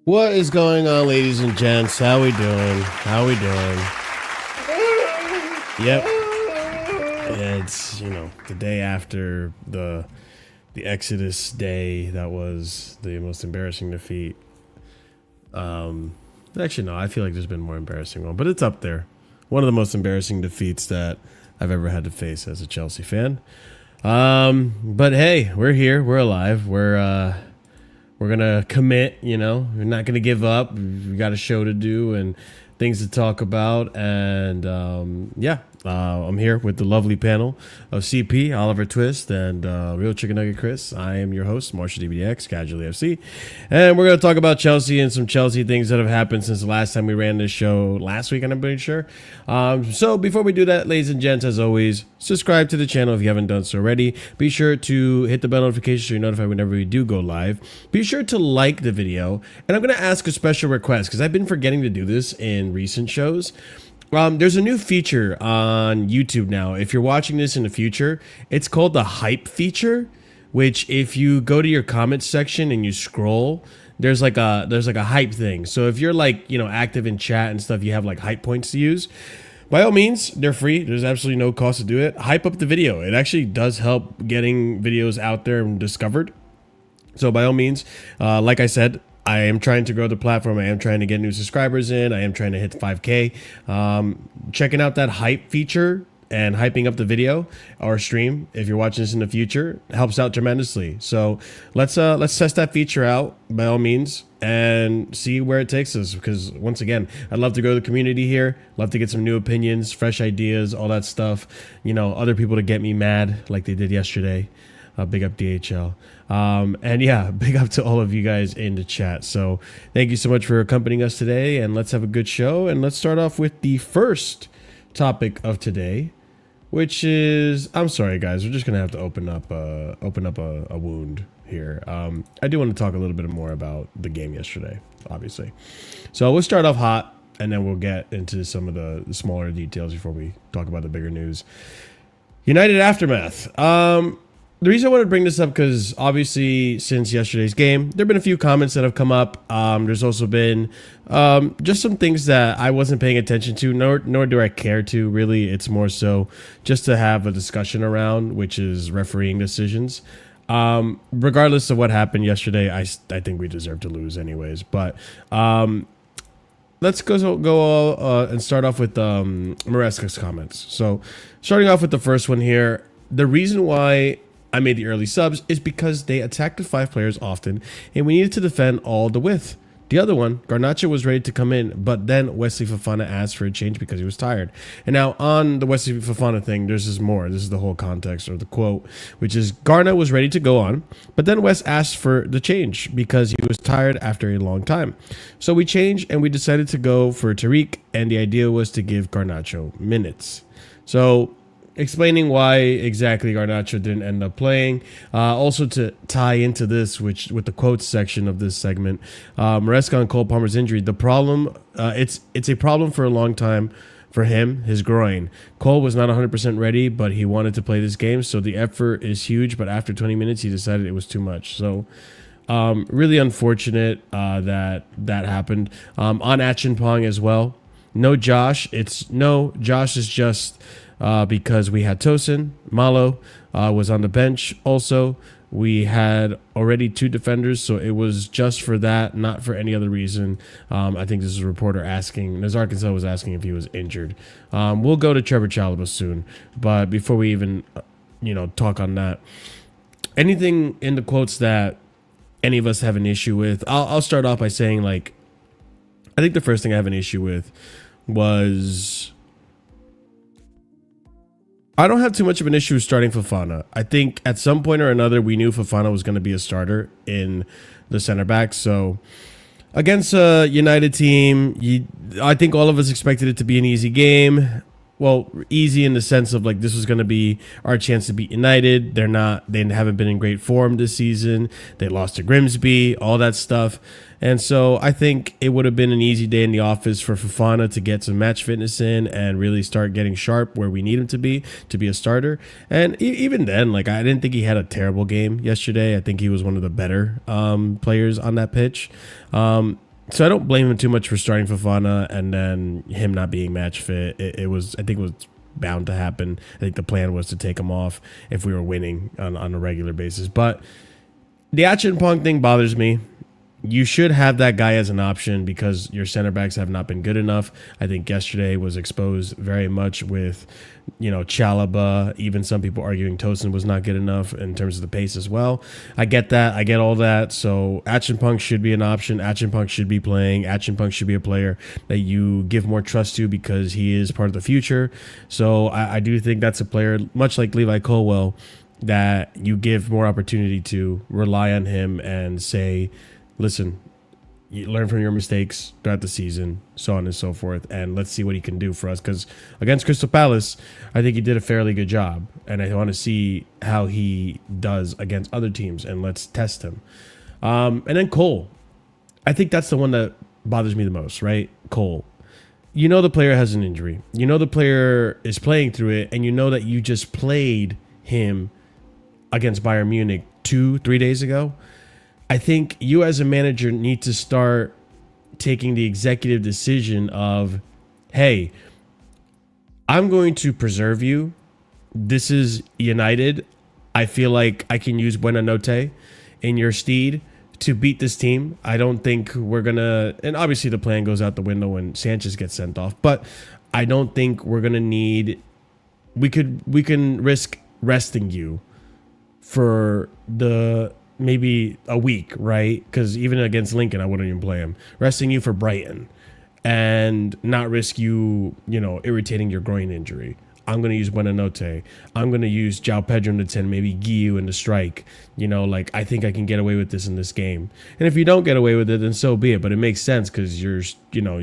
What is going on, ladies and gents? How we doing? Yep. It's, the day after the Exodus day. That was the most embarrassing defeat. Actually, no, I feel like there's been more embarrassing one, but it's up there. One of the most embarrassing defeats that I've ever had to face as a Chelsea fan. But hey, we're here. We're alive. We're going to commit, we're not going to give up. We got a show to do and things to talk about. And I'm here with the lovely panel of CP, Oliver Twist, and Real Chicken Nugget Chris. I am your host, Marshall DBDX, Casually FC. And we're going to talk about Chelsea and some Chelsea things that have happened since the last time we ran this show last week, I'm pretty sure. So before we do that, ladies and gents, as always, subscribe to the channel if you haven't done so already. Be sure to hit the bell notification so you're notified whenever we do go live. Be sure to like the video. And I'm going to ask a special request because I've been forgetting to do this in recent shows. There's a new feature on YouTube now. If you're watching this in the future, it's called the hype feature, which if you go to your comments section and you scroll, there's like a hype thing. So if you're active in chat and stuff, you have like hype points to use. By all means, they're free. There's absolutely no cost to do it. Hype up the video. It actually does help getting videos out there and discovered. So by all means, like I said, I am trying to grow the platform. I am trying to get new subscribers in. I am trying to hit 5K. Checking out that hype feature and hyping up the video or stream, if you're watching this in the future, helps out tremendously. So let's test that feature out by all means and see where it takes us. Because once again, I'd love to grow the community here. Love to get some new opinions, fresh ideas, all that stuff. Other people to get me mad like they did yesterday. Big up DHL. And yeah, big up to all of you guys in the chat. So thank you so much for accompanying us today, and let's have a good show. And let's start off with the first topic of today, which is, I'm sorry guys, we're just gonna have to open up a wound here. I do want to talk a little bit more about the game yesterday, obviously. So we'll start off hot, and then we'll get into some of the smaller details before we talk about the bigger news. United aftermath. The reason I wanted to bring this up because obviously since yesterday's game, there have been a few comments that have come up. There's also been just some things that I wasn't paying attention to, nor do I care to really. It's more so just to have a discussion around, which is refereeing decisions. Regardless of what happened yesterday, I think we deserve to lose anyways. But let's go and start off with Maresca's comments. So starting off with the first one here, the reason why I made the early subs is because they attacked the 5 players often, and we needed to defend all the width. The other one, Garnacho was ready to come in, but then Wesley Fofana asked for a change because he was tired. And now on the Wesley Fofana thing, there's just more. This is the whole context or the quote, which is Garna was ready to go on, but then Wes asked for the change because he was tired after a long time. So we changed and we decided to go for Tariq, and the idea was to give Garnacho minutes. So explaining why exactly Garnacho didn't end up playing. Also to tie into this, which with the quotes section of this segment, Maresca on Cole Palmer's injury. The problem, it's a problem for a long time for him, his groin. Cole was not 100% ready, but he wanted to play this game, so the effort is huge. But after 20 minutes, he decided it was too much. So really unfortunate that happened. On Acheampong as well. No Josh. Josh is just because we had Tosin. Malo was on the bench also. We had already 2 defenders, so it was just for that, not for any other reason. I think this is a reporter asking. Nazar Kinsella was asking if he was injured. We'll go to Trevor Chalobah soon, but before we even, talk on that, anything in the quotes that any of us have an issue with, I'll start off by saying, I think the first thing I have an issue with was I don't have too much of an issue starting Fofana. I think at some point or another, we knew Fofana was going to be a starter in the center back. So against a United team, I think all of us expected it to be an easy game. Well, easy in the sense of this was going to be our chance to beat United. They haven't been in great form this season. They lost to Grimsby, all that stuff. And so I think it would have been an easy day in the office for Fofana to get some match fitness in and really start getting sharp where we need him to be a starter. And even then, I didn't think he had a terrible game yesterday. I think he was one of the better players on that pitch. So I don't blame him too much for starting Fofana and then him not being match fit. I think it was bound to happen. I think the plan was to take him off if we were winning on a regular basis. But the Acheampong thing bothers me. You should have that guy as an option because your center backs have not been good enough. I think yesterday was exposed very much with, Chalobah. Even some people arguing Tosin was not good enough in terms of the pace as well. I get that. I get all that. So Acheampong should be an option. Acheampong should be playing. Acheampong should be a player that you give more trust to because he is part of the future. So I do think that's a player, much like Levi Colwell, that you give more opportunity to rely on him and say, listen, you learn from your mistakes throughout the season, so on and so forth, and let's see what he can do for us. Because against Crystal Palace, I think he did a fairly good job, and I want to see how he does against other teams, and let's test him. And then Cole. I think that's the one that bothers me the most, right? Cole. The player has an injury. The player is playing through it, and that you just played him against Bayern Munich 2-3 days ago. I think you as a manager need to start taking the executive decision of, hey, I'm going to preserve you. This is United. I feel like I can use Buenanote in your stead to beat this team. I don't think we're going to, and obviously the plan goes out the window when Sanchez gets sent off, but I don't think we're going to need, we can risk resting you for maybe a week, right? Because even against Lincoln, I wouldn't even play him. Resting you for Brighton and not risk you, irritating your groin injury. I'm going to use Buenanote. I'm going to use João Pedro in the 10, maybe Guiu in the strike. I think I can get away with this in this game. And if you don't get away with it, then so be it. But it makes sense because you're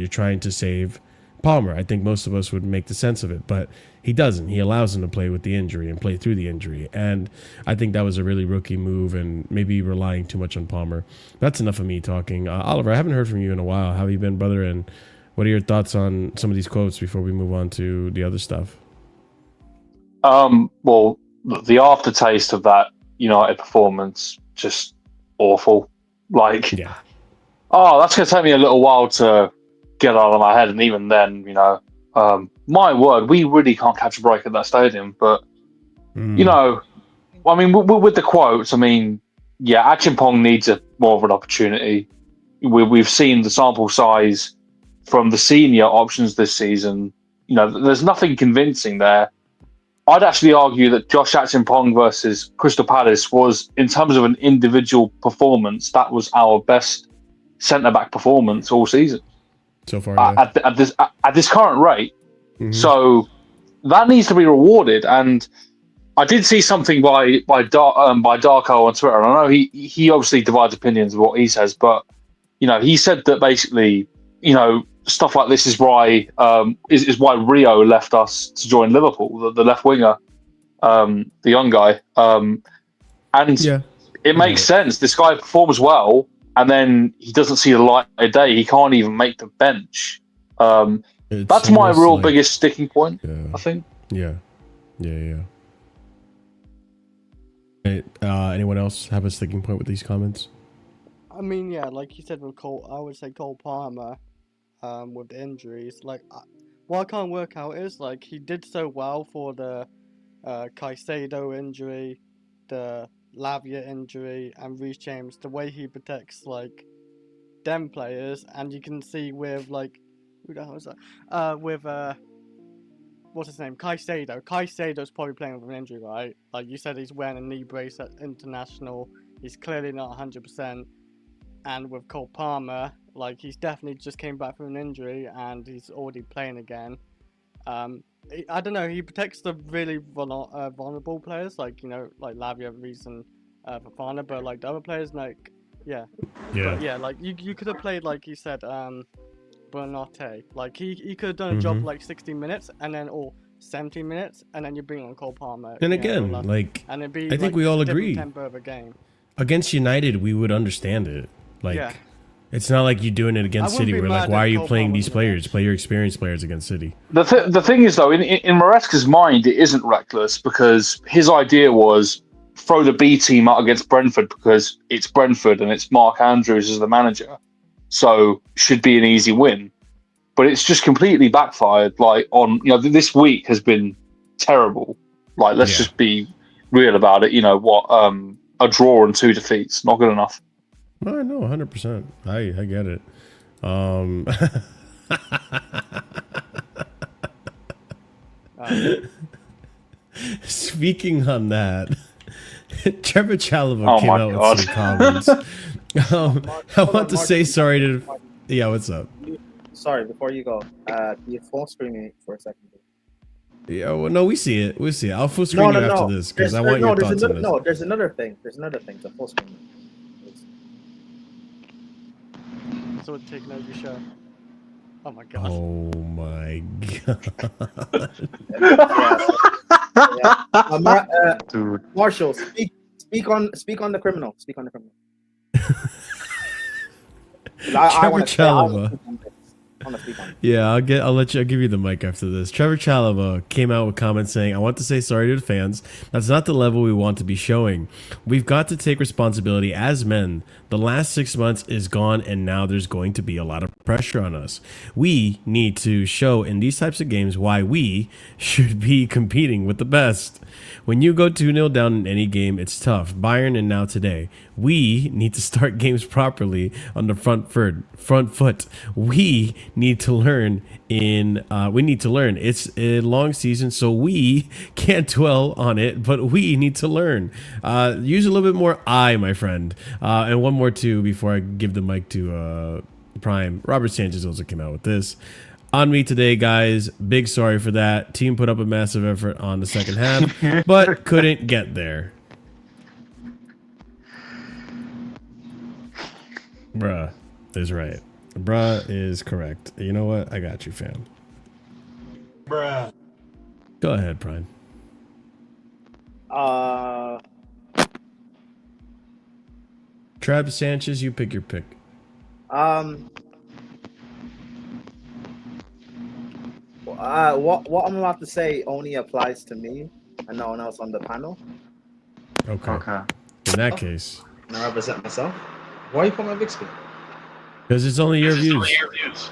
trying to save Palmer. I think most of us would make the sense of it, but he doesn't. He allows him to play with the injury and play through the injury. And I think that was a really rookie move and maybe relying too much on Palmer. That's enough of me talking. Oliver, I haven't heard from you in a while. How have you been, brother? And what are your thoughts on some of these quotes before we move on to the other stuff? Well, the aftertaste of that United performance, just awful. That's going to take me a little while to get out of my head. And even then, my word, we really can't catch a break at that stadium. But, with the quotes, Acheampong needs more of an opportunity. We've seen the sample size from the senior options this season. There's nothing convincing there. I'd actually argue that Josh Acheampong versus Crystal Palace was, in terms of an individual performance, that was our best centre-back performance all season. So far, yeah. at this current rate. Mm-hmm. So that needs to be rewarded. And I did see something by Darko on Twitter, and I know he obviously divides opinions of what he says, but he said that basically stuff like this is why Rio left us to join Liverpool, the left winger, the young guy. And it makes sense. This guy performs well, and then he doesn't see the light of day. He can't even make the bench. That's my real biggest sticking point, I think. Yeah. Anyone else have a sticking point with these comments? I mean, yeah, like you said with Cole, I would say Cole Palmer, with the injuries. Like, what I can't work out is, like, he did so well for the Caicedo injury, the Lavia injury, and Reece James, the way he protects, like, them players, and you can see with, like, who the hell is that? With, what's his name? Caicedo. Caicedo's probably playing with an injury, right? Like you said, he's wearing a knee brace at international. He's clearly not 100%. And with Cole Palmer, like, he's definitely just came back from an injury and he's already playing again. I don't know, he protects the really vulnerable players, like, you know, like Lavia, Reece, and Fofana, but like the other players, like, like you could have played, like you said, Bernate. Like, he could have done a job for like 60 minutes and then, or 70 minutes, and then you bring on Cole Palmer. And again, like, and it'd be, I think we all agree. Tempo of a game. Against United, we would understand it. Like, it's not like you're doing it against City. We're like, why are you playing these players? Play your experienced players against City. The thing is, though, in Maresca's mind, it isn't reckless, because his idea was throw the B team out against Brentford because it's Brentford and it's Mark Andrews as the manager. So should be an easy win. But it's just completely backfired. Like, on, you know, this week has been terrible. Like, let's just be real about it. You know what? A draw and 2 defeats, not good enough. No, 100%. I get it. Speaking on that, Trevor Chalobah came out with some comments. I want to say sorry to... Yeah, what's up? Sorry, before you go, you full screen me for a second. Yeah, well, no, we see it. I'll full screen you after this, because I want your thoughts on this. No, there's another thing. To full screen me. So it's taking over your show. Oh my god. Oh my god. Dude. Marshall, speak on the criminal. Speak on the criminal. Trevor Chalobah. Yeah, I'll give you the mic after this. Trevor Chalobah came out with comments saying, I want to say sorry to the fans. That's not the level we want to be showing. We've got to take responsibility as men. The last 6 months is gone, and now there's going to be a lot of pressure on us. We need to show in these types of games why we should be competing with the best. When you go 2-0 down in any game, it's tough. Bayern and now today. We need to start games properly on the front foot. We need to learn. It's a long season, so we can't dwell on it, but we need to learn. Use a little bit more my friend. And one more too before I give the mic to Prime. Robert Sanchez also came out with this. On me today, guys. Big sorry for that. Team put up a massive effort on the second half, but couldn't get there. Bruh is right. Bruh is correct. You know what? I got you, fam. Bruh. Go ahead, Prime. Trav Sanchez, you pick your pick. What I'm about to say only applies to me and no one else on the panel. Okay. In that case, can I represent myself? Why are you calling my big screen? Because it's only your views.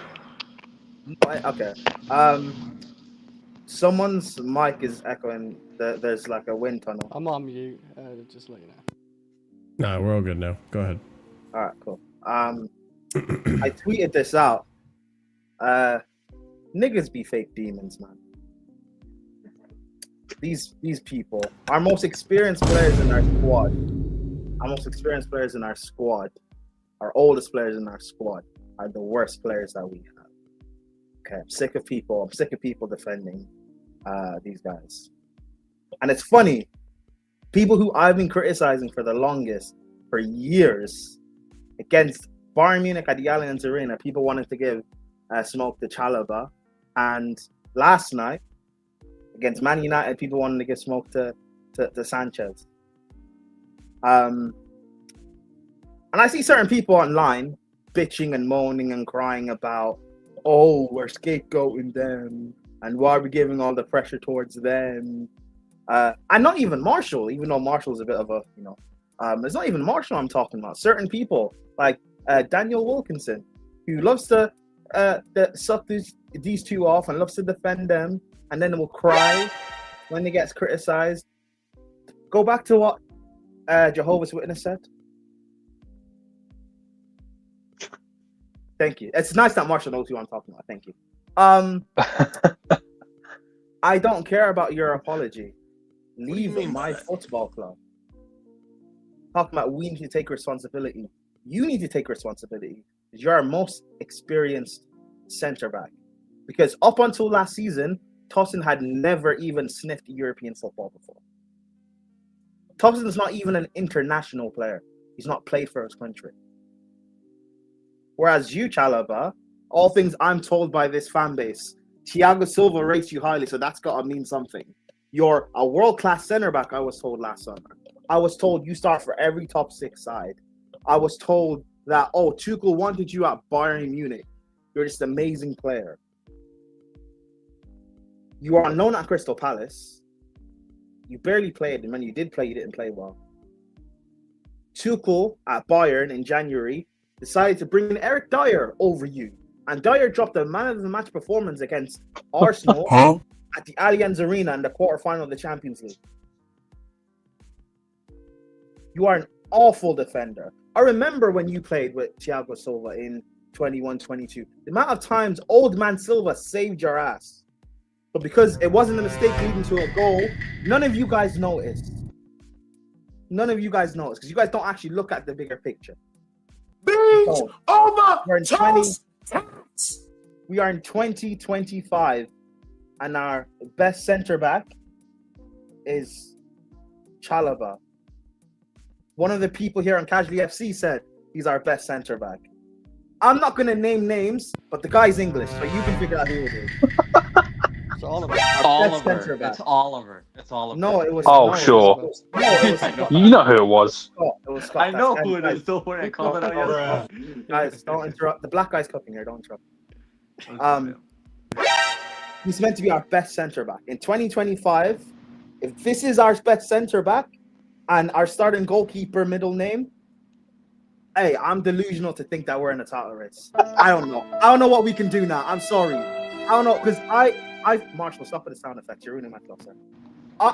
Okay. Someone's mic is echoing. There's like a wind tunnel. I'm on mute. Just let you know. Nah, we're all good now. Go ahead. All right, cool. I tweeted this out. Niggas be fake demons, man. These people, our most experienced players in our squad, our oldest players in our squad are the worst players that we have. Okay, I'm sick of people defending these guys. And it's funny, people who I've been criticizing for the longest, for years, against Bayern Munich at the Allianz Arena, people wanted to give smoke to Chalobah. And last night, Against Man United, people wanted to give smoke to Sanchez. And I see certain people online bitching and moaning and crying about, oh, we're scapegoating them, and why are we giving all the pressure towards them? And not even Marshall, even though Marshall's a bit of a, it's not even Marshall I'm talking about. Certain people like Daniel Wilkinson, who loves to suck these two off and loves to defend them, and then will cry when he gets criticized. Go back to what Jehovah's Witness said. Thank you. It's nice that Marshall knows who I'm talking about. Thank you. I don't care about your apology. Leave my football club. Talking about we need to take responsibility. You need to take responsibility. You're our most experienced centre back. Because up until last season, Tosin had never even sniffed European football before. Tosin's not even an international player. He's not played for his country. Whereas you, Chalobah, all things I'm told by this fan base, Thiago Silva rates you highly, so that's got to mean something. You're a world-class centre-back, I was told last summer. I was told you start for every top six side. I was told that, Tuchel wanted you at Bayern Munich. You're just an amazing player. You are known at Crystal Palace. You barely played, and when you did play, you didn't play well. Tuchel at Bayern in January decided to bring in Eric Dyer over you. And Dyer dropped a man-of-the-match performance against Arsenal at the Allianz Arena in the quarterfinal of the Champions League. You are an awful defender. I remember when you played with Thiago Silva in 21-22. The amount of times old man Silva saved your ass. But because it wasn't a mistake leading to a goal, none of you guys noticed. None of you guys noticed because you guys don't actually look at the bigger picture. Beach over We are in 2025, and our best centre back is Chalobah. One of the people here on Casually FC said he's our best centre back. I'm not going to name names, but the guy's English, so you can figure out who it is. It's Oliver. Oliver. It's Oliver. It's Oliver. No, it was. Oh, no, sure. It was Scott. You know who it was. It was Scott. I know who it is. Don't worry. I called it out yesterday. Guys, don't interrupt. The black guy's cooking here. Don't interrupt. He's meant to be our best centre back in 2025. If this is our best centre back and our starting goalkeeper middle name, hey, I'm delusional to think that we're in a title race. I don't know. I don't know what we can do now. I'm sorry. I don't know because Marshall, stop with the sound effects. You're ruining my club, sir.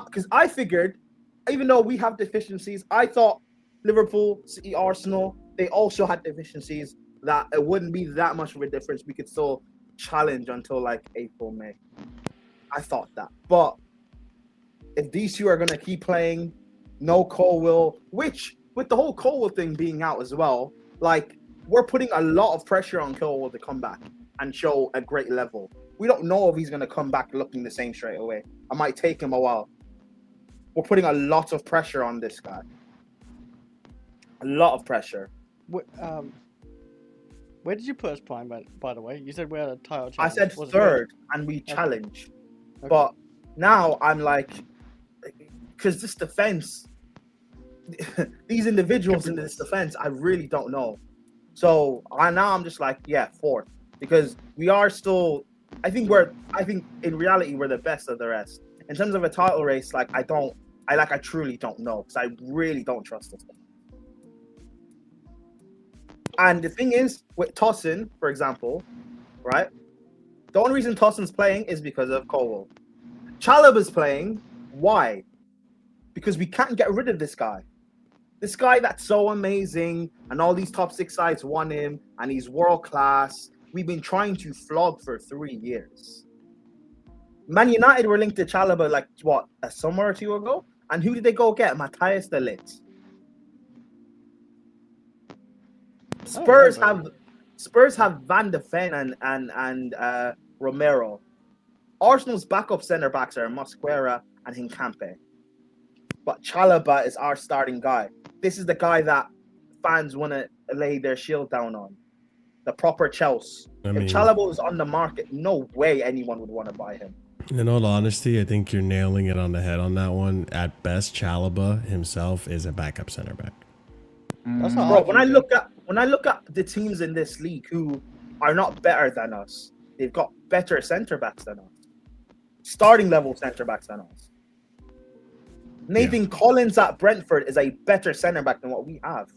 Because I figured, even though we have deficiencies, I thought Liverpool, City, Arsenal, they also had deficiencies that it wouldn't be that much of a difference. We could still challenge until like April, May. I thought that. But if these two are going to keep playing, no Colwill, which with the whole Colwill thing being out as well, like we're putting a lot of pressure on Colwill to come back and show a great level. We don't know if he's going to come back looking the same straight away. It might take him a while. We're putting a lot of pressure on this guy. A lot of pressure. Where did you put us, Prime, by the way? You said we had a title challenge. I said third, and we challenge. Okay. But now I'm like, because this defense, these individuals in this defense, I really don't know. So now I'm just like, yeah, fourth. Because we are still, I think in reality, we're the best of the rest. In terms of a title race, I truly don't know. Because I really don't trust this. And the thing is, with Tosin, for example, right? The only reason Tosin's playing is because of Colwill. Chalobah's playing. Why? Because we can't get rid of this guy. This guy that's so amazing, and all these top six sides want him, and he's world class. We've been trying to flog for 3 years. Man United were linked to Chalobah a summer or two ago? And who did they go get? Matthias de Ligt. Spurs have Van de Ven and Romero. Arsenal's backup centre backs are Mosquera and Hincampe. But Chalobah is our starting guy. This is the guy that fans want to lay their shield down on. The proper Chelsea. If Chalobah was on the market, no way anyone would want to buy him. In all honesty, I think you're nailing it on the head on that one. At best, Chalobah himself is a backup center back. That's not Bro, when I look at the teams in this league who are not better than us, they've got better center backs than us. Starting level center backs than us. Nathan Collins at Brentford is a better center back than what we have.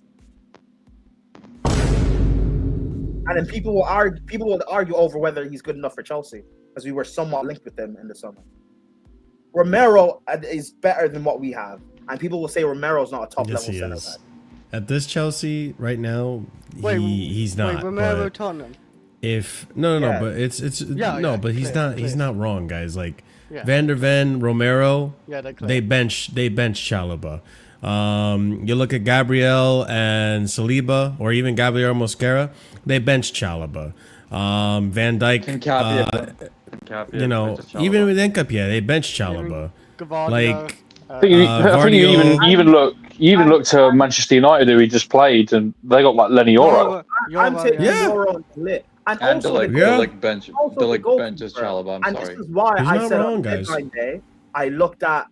And then people will argue over whether he's good enough for Chelsea, because we were somewhat linked with them in the summer. Romero is better than what we have, and people will say Romero's not a top level center back. At this Chelsea right now, he's not. Wait, Romero Tottenham. But but he's not wrong, guys. Like Van der Ven, Romero, they bench Chalobah. You look at Gabriel and Saliba, or even Gabriel Mosquera, they bench Chalobah. Van Dijk, even with Nkapia, they bench Chalobah. Like, I think you even look to Manchester United, who he just played, and they got like Lenny Yoro. I'm taking Yoro lit. And also, benches Chalobah. I'm sorry. This is why I said on deadline day, I looked at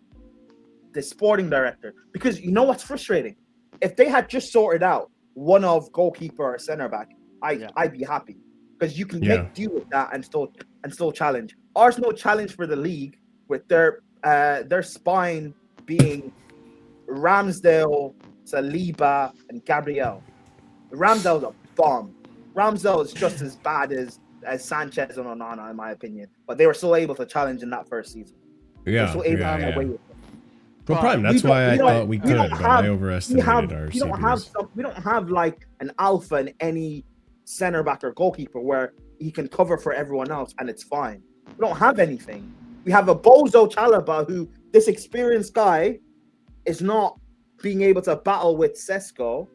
the sporting director, because you know what's frustrating? If they had just sorted out one of goalkeeper or center back, I'd be happy, because you can make do with that and still challenge. Arsenal challenge for the league with their spine being Ramsdale, Saliba, and Gabriel. Ramsdale's a bomb. Ramsdale is just as bad as Sanchez and Onana, in my opinion, but they were still able to challenge in that first season. They were still able to have away with it. Well, Prime, that's why I thought we could, but I overestimated our CPs. We don't have like an alpha in any center back or goalkeeper where he can cover for everyone else and it's fine. We don't have anything. We have a bozo Chalobah, who, this experienced guy, is not being able to battle with Sesko,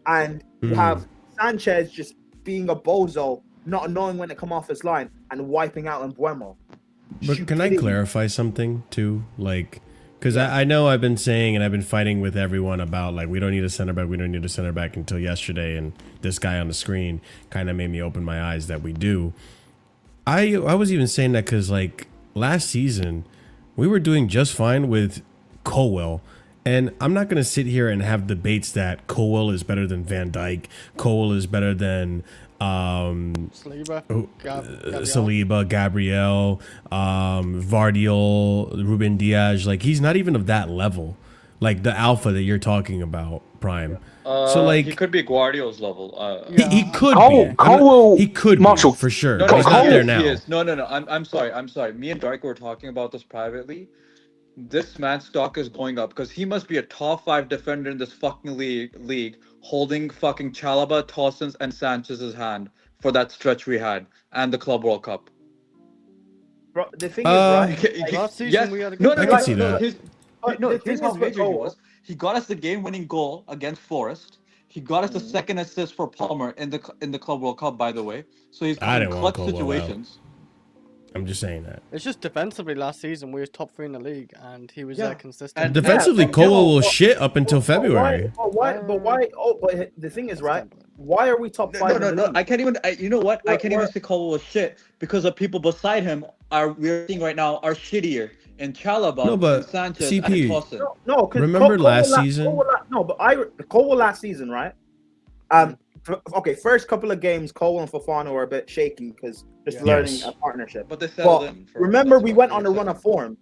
and you have Sanchez just being a bozo, not knowing when to come off his line and wiping out Mbuemo. But can I clarify something too? Like, because I know I've been saying and I've been fighting with everyone about, like, we don't need a center back until yesterday, and this guy on the screen kind of made me open my eyes that we do. I was even saying that because, like, last season we were doing just fine with Colwell, and I'm not going to sit here and have debates that Colwell is better than Van Dijk, Colwell is better than Saliba, Gabriel, Vardiol, Ruben Diaz. Like, he's not even of that level, like the alpha that you're talking about, Prime. So, like, he could be Guardiola's level. He could be. He could be, for sure. No, he's not there now. No. I'm sorry. Me and Dark were talking about this privately. This man's stock is going up because he must be a top 5 defender in this fucking league, holding fucking Chalobah, Tossins, and Sanchez's hand for that stretch we had and the Club World Cup. Bro, the thing is, right? Last season we had a good I can see that. Here's how major he was. He got us the game-winning goal against Forest. He got us the second assist for Palmer in the Club World Cup, by the way. So he's in clutch situations. I'm just saying that. It's just defensively last season we were top 3 in the league, and he was consistent. And defensively, Colwell was shit up until February. But the thing is, right? Why are we top 5? No. I can't even. You know what? I can't even say Colwell was shit because the people beside him we're seeing right now are shittier. And Chalobah, and Sanchez, CP. and Tosin. No, remember last season? Colwell last season, right? Okay, first couple of games, Colwell and Fofana were a bit shaky because just learning a partnership. But they settled in. Remember, we went on a run of form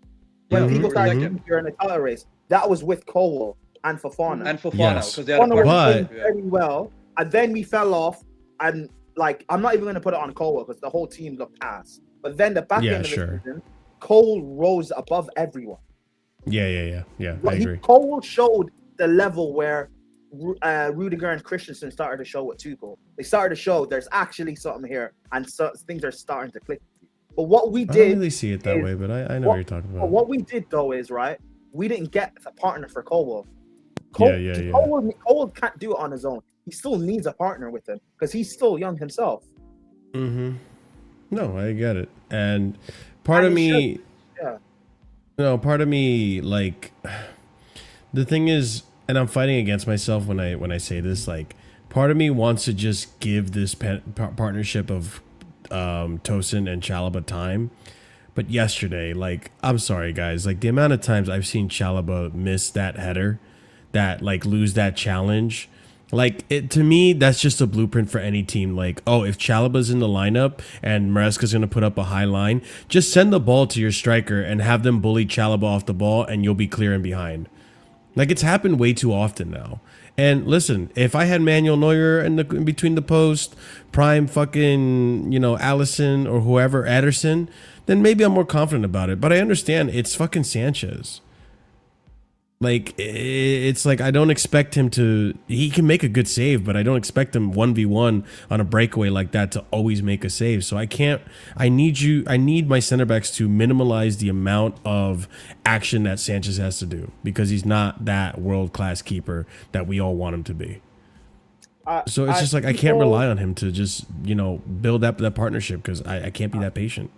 when people started here in the title race. That was with Colwell and Fofana. Because they had a partnership very well, and then we fell off. And like, I'm not even going to put it on Colwell because the whole team looked ass. But then the back end of the season, Cole rose above everyone. Yeah. I agree. Cole showed the level where Rudiger and Christensen started to show with Tuchel. They started to show there's actually something here, and so things are starting to click. But what we did, I don't really see it that way, but I know what you're talking about. What we did though is, right, we didn't get a partner for Colwell. Cole can't do it on his own. He still needs a partner with him because he's still young himself. No, I get it, and part of me, like, the thing is, and I'm fighting against myself when I say this, like, part of me wants to just give this partnership of Tosin and Chalobah time, But yesterday, like, I'm sorry, guys. Like, the amount of times I've seen Chalobah miss that header, that, like, lose that challenge. Like, to me, that's just a blueprint for any team. Like, oh, if Chalobah's in the lineup and Maresca's going to put up a high line, just send the ball to your striker and have them bully Chalobah off the ball, and you'll be clear and behind. Like, it's happened way too often now. And listen, if I had Manuel Neuer in between the post, prime fucking, Allison or whoever, Ederson, then maybe I'm more confident about it. But I understand it's fucking Sanchez. Like, it's like I don't expect him to... He can make a good save, but I don't expect him 1v1 on a breakaway like that to always make a save. So I can't... I need my center backs to minimize the amount of action that Sanchez has to do, because he's not that world-class keeper that we all want him to be. So it's just like I can't rely on him to just, build up that partnership, because I can't be that patient.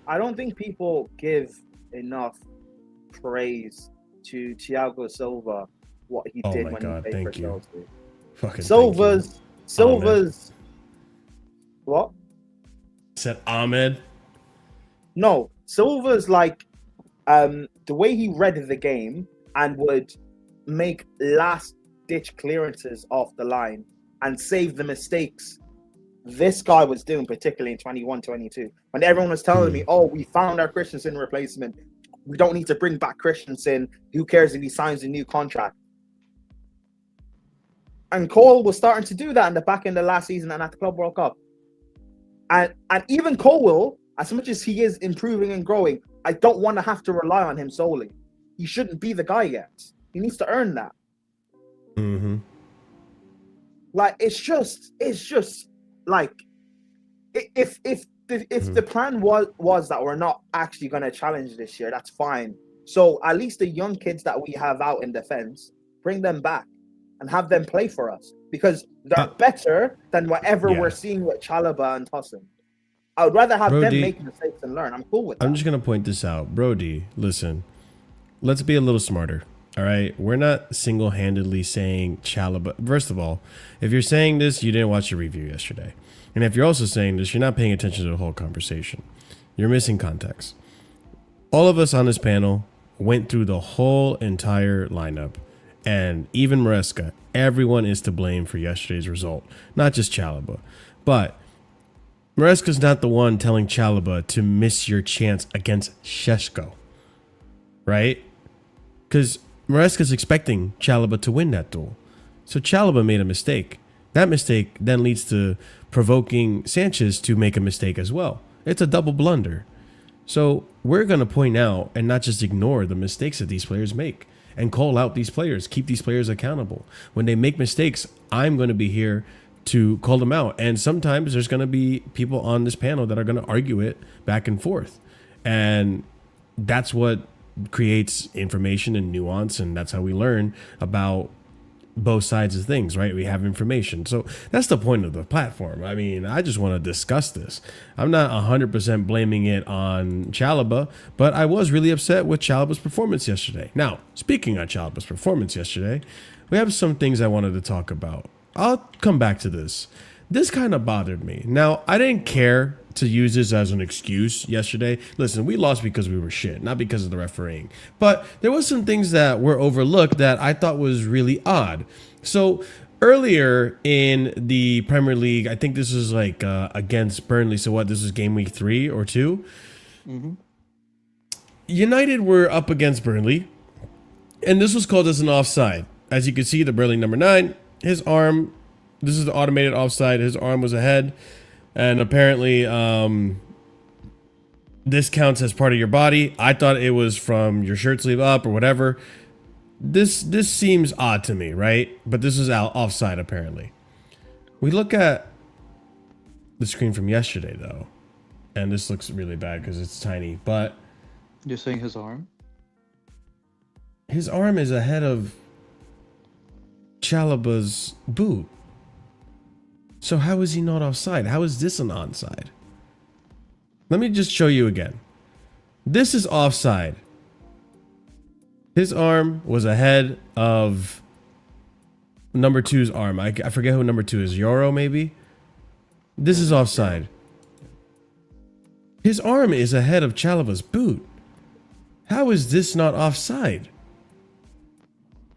I don't think people give enough praise to Thiago Silva, what he did when he played for Chelsea. Fucking Silva's what? Said Ahmed. No, Silva's like the way he read the game and would make last ditch clearances off the line and save the mistakes this guy was doing, particularly in 21-22, when everyone was telling me, oh, we found our Christensen replacement. We don't need to bring back Christensen. Who cares if he signs a new contract? And Cole was starting to do that in the back end of last season and at the Club World Cup. And even Cole, as much as he is improving and growing, I don't want to have to rely on him solely. He shouldn't be the guy yet. He needs to earn that. Mm-hmm. Like, it's just like, if the plan was that we're not actually going to challenge this year, that's fine. So at least the young kids that we have out in defense, bring them back and have them play for us, because they're better than whatever we're seeing with Chalobah and Tosin. I would rather have them make mistakes and learn. I'm cool with that. I'm just going to point this out. Brody, listen, let's be a little smarter. All right, we're not single-handedly saying Chalobah. First of all, if you're saying this, you didn't watch your review yesterday. And if you're also saying this, you're not paying attention to the whole conversation. You're missing context. All of us on this panel went through the whole entire lineup. And even Maresca, everyone is to blame for yesterday's result. Not just Chalobah. But Maresca's not the one telling Chalobah to miss your chance against Šeško. Right? Because Maresca's expecting Chalobah to win that duel. So Chalobah made a mistake. That mistake then leads to provoking Sanchez to make a mistake as well. It's a double blunder. So we're going to point out and not just ignore the mistakes that these players make and call out these players, keep these players accountable. When they make mistakes, I'm going to be here to call them out. And sometimes there's going to be people on this panel that are going to argue it back and forth. And that's what creates information and nuance, and that's how we learn about both sides of things, right? We have information. So that's the point of the platform. I mean, I just want to discuss this. I'm not 100% blaming it on Chalobah, but I was really upset with Chalobah's performance yesterday. Now, speaking of Chalobah's performance yesterday, we have some things I wanted to talk about. I'll come back to this. This kind of bothered me. Now, I didn't care to use this as an excuse yesterday. Listen, we lost because we were shit, not because of the refereeing. But there was some things that were overlooked that I thought was really odd. So earlier in the Premier League, I think this was like against Burnley. So what, this was game week 3 or 2? Mm-hmm. United were up against Burnley, and this was called as an offside. As you can see, the Burnley number 9, his arm, this is the automated offside, his arm was ahead. And apparently, this counts as part of your body. I thought it was from your shirt sleeve up or whatever. This seems odd to me, right? But this is offside, apparently. We look at the screen from yesterday, though. And this looks really bad because it's tiny. But you're saying his arm? His arm is ahead of Chalobah's boot. So how is he not offside? How is this an onside? Let me just show you again. This is offside. His arm was ahead of number 2's arm. I forget who number 2 is. Yoro, maybe? This is offside. His arm is ahead of Chalaba's boot. How is this not offside?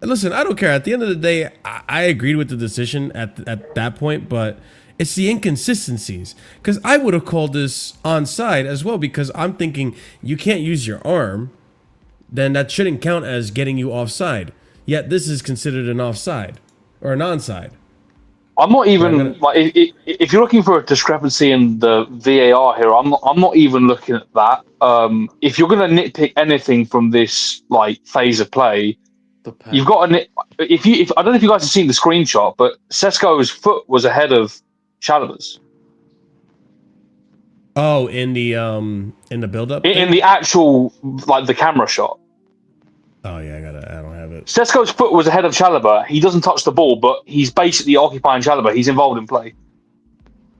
And listen, I don't care. At the end of the day, I agreed with the decision at that point, but it's the inconsistencies. Because I would have called this onside as well, because I'm thinking you can't use your arm, then that shouldn't count as getting you offside. Yet this is considered an offside or an onside. I'm not even like if you're looking for a discrepancy in the VAR here, I'm not even looking at that. If you're going to nitpick anything from this like phase of play, you've got to if I don't know if you guys have seen the screenshot, but Sesko's foot was ahead of Chalaba's. Oh, in the build-up? In the actual like the camera shot. Oh yeah, I don't have it. Sesko's foot was ahead of Chalobah. He doesn't touch the ball, but he's basically occupying Chalobah. He's involved in play.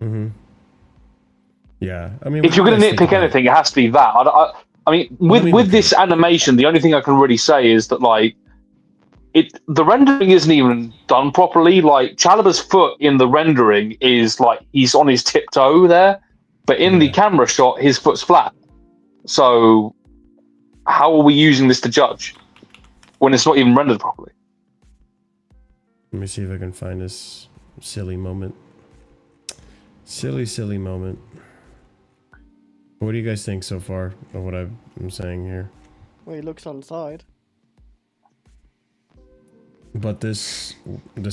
Mm-hmm. Yeah, I mean, if you're going to nitpick anything, it has to be that. I mean, with this animation, the only thing I can really say is that like the rendering isn't even done properly. Like Chalobah's foot in the rendering is like he's on his tiptoe there, but in the camera shot, his foot's flat. So how are we using this to judge when it's not even rendered properly? Let me see if I can find this silly moment. Silly moment. What do you guys think so far of what I'm saying here? Well, he looks on side. But this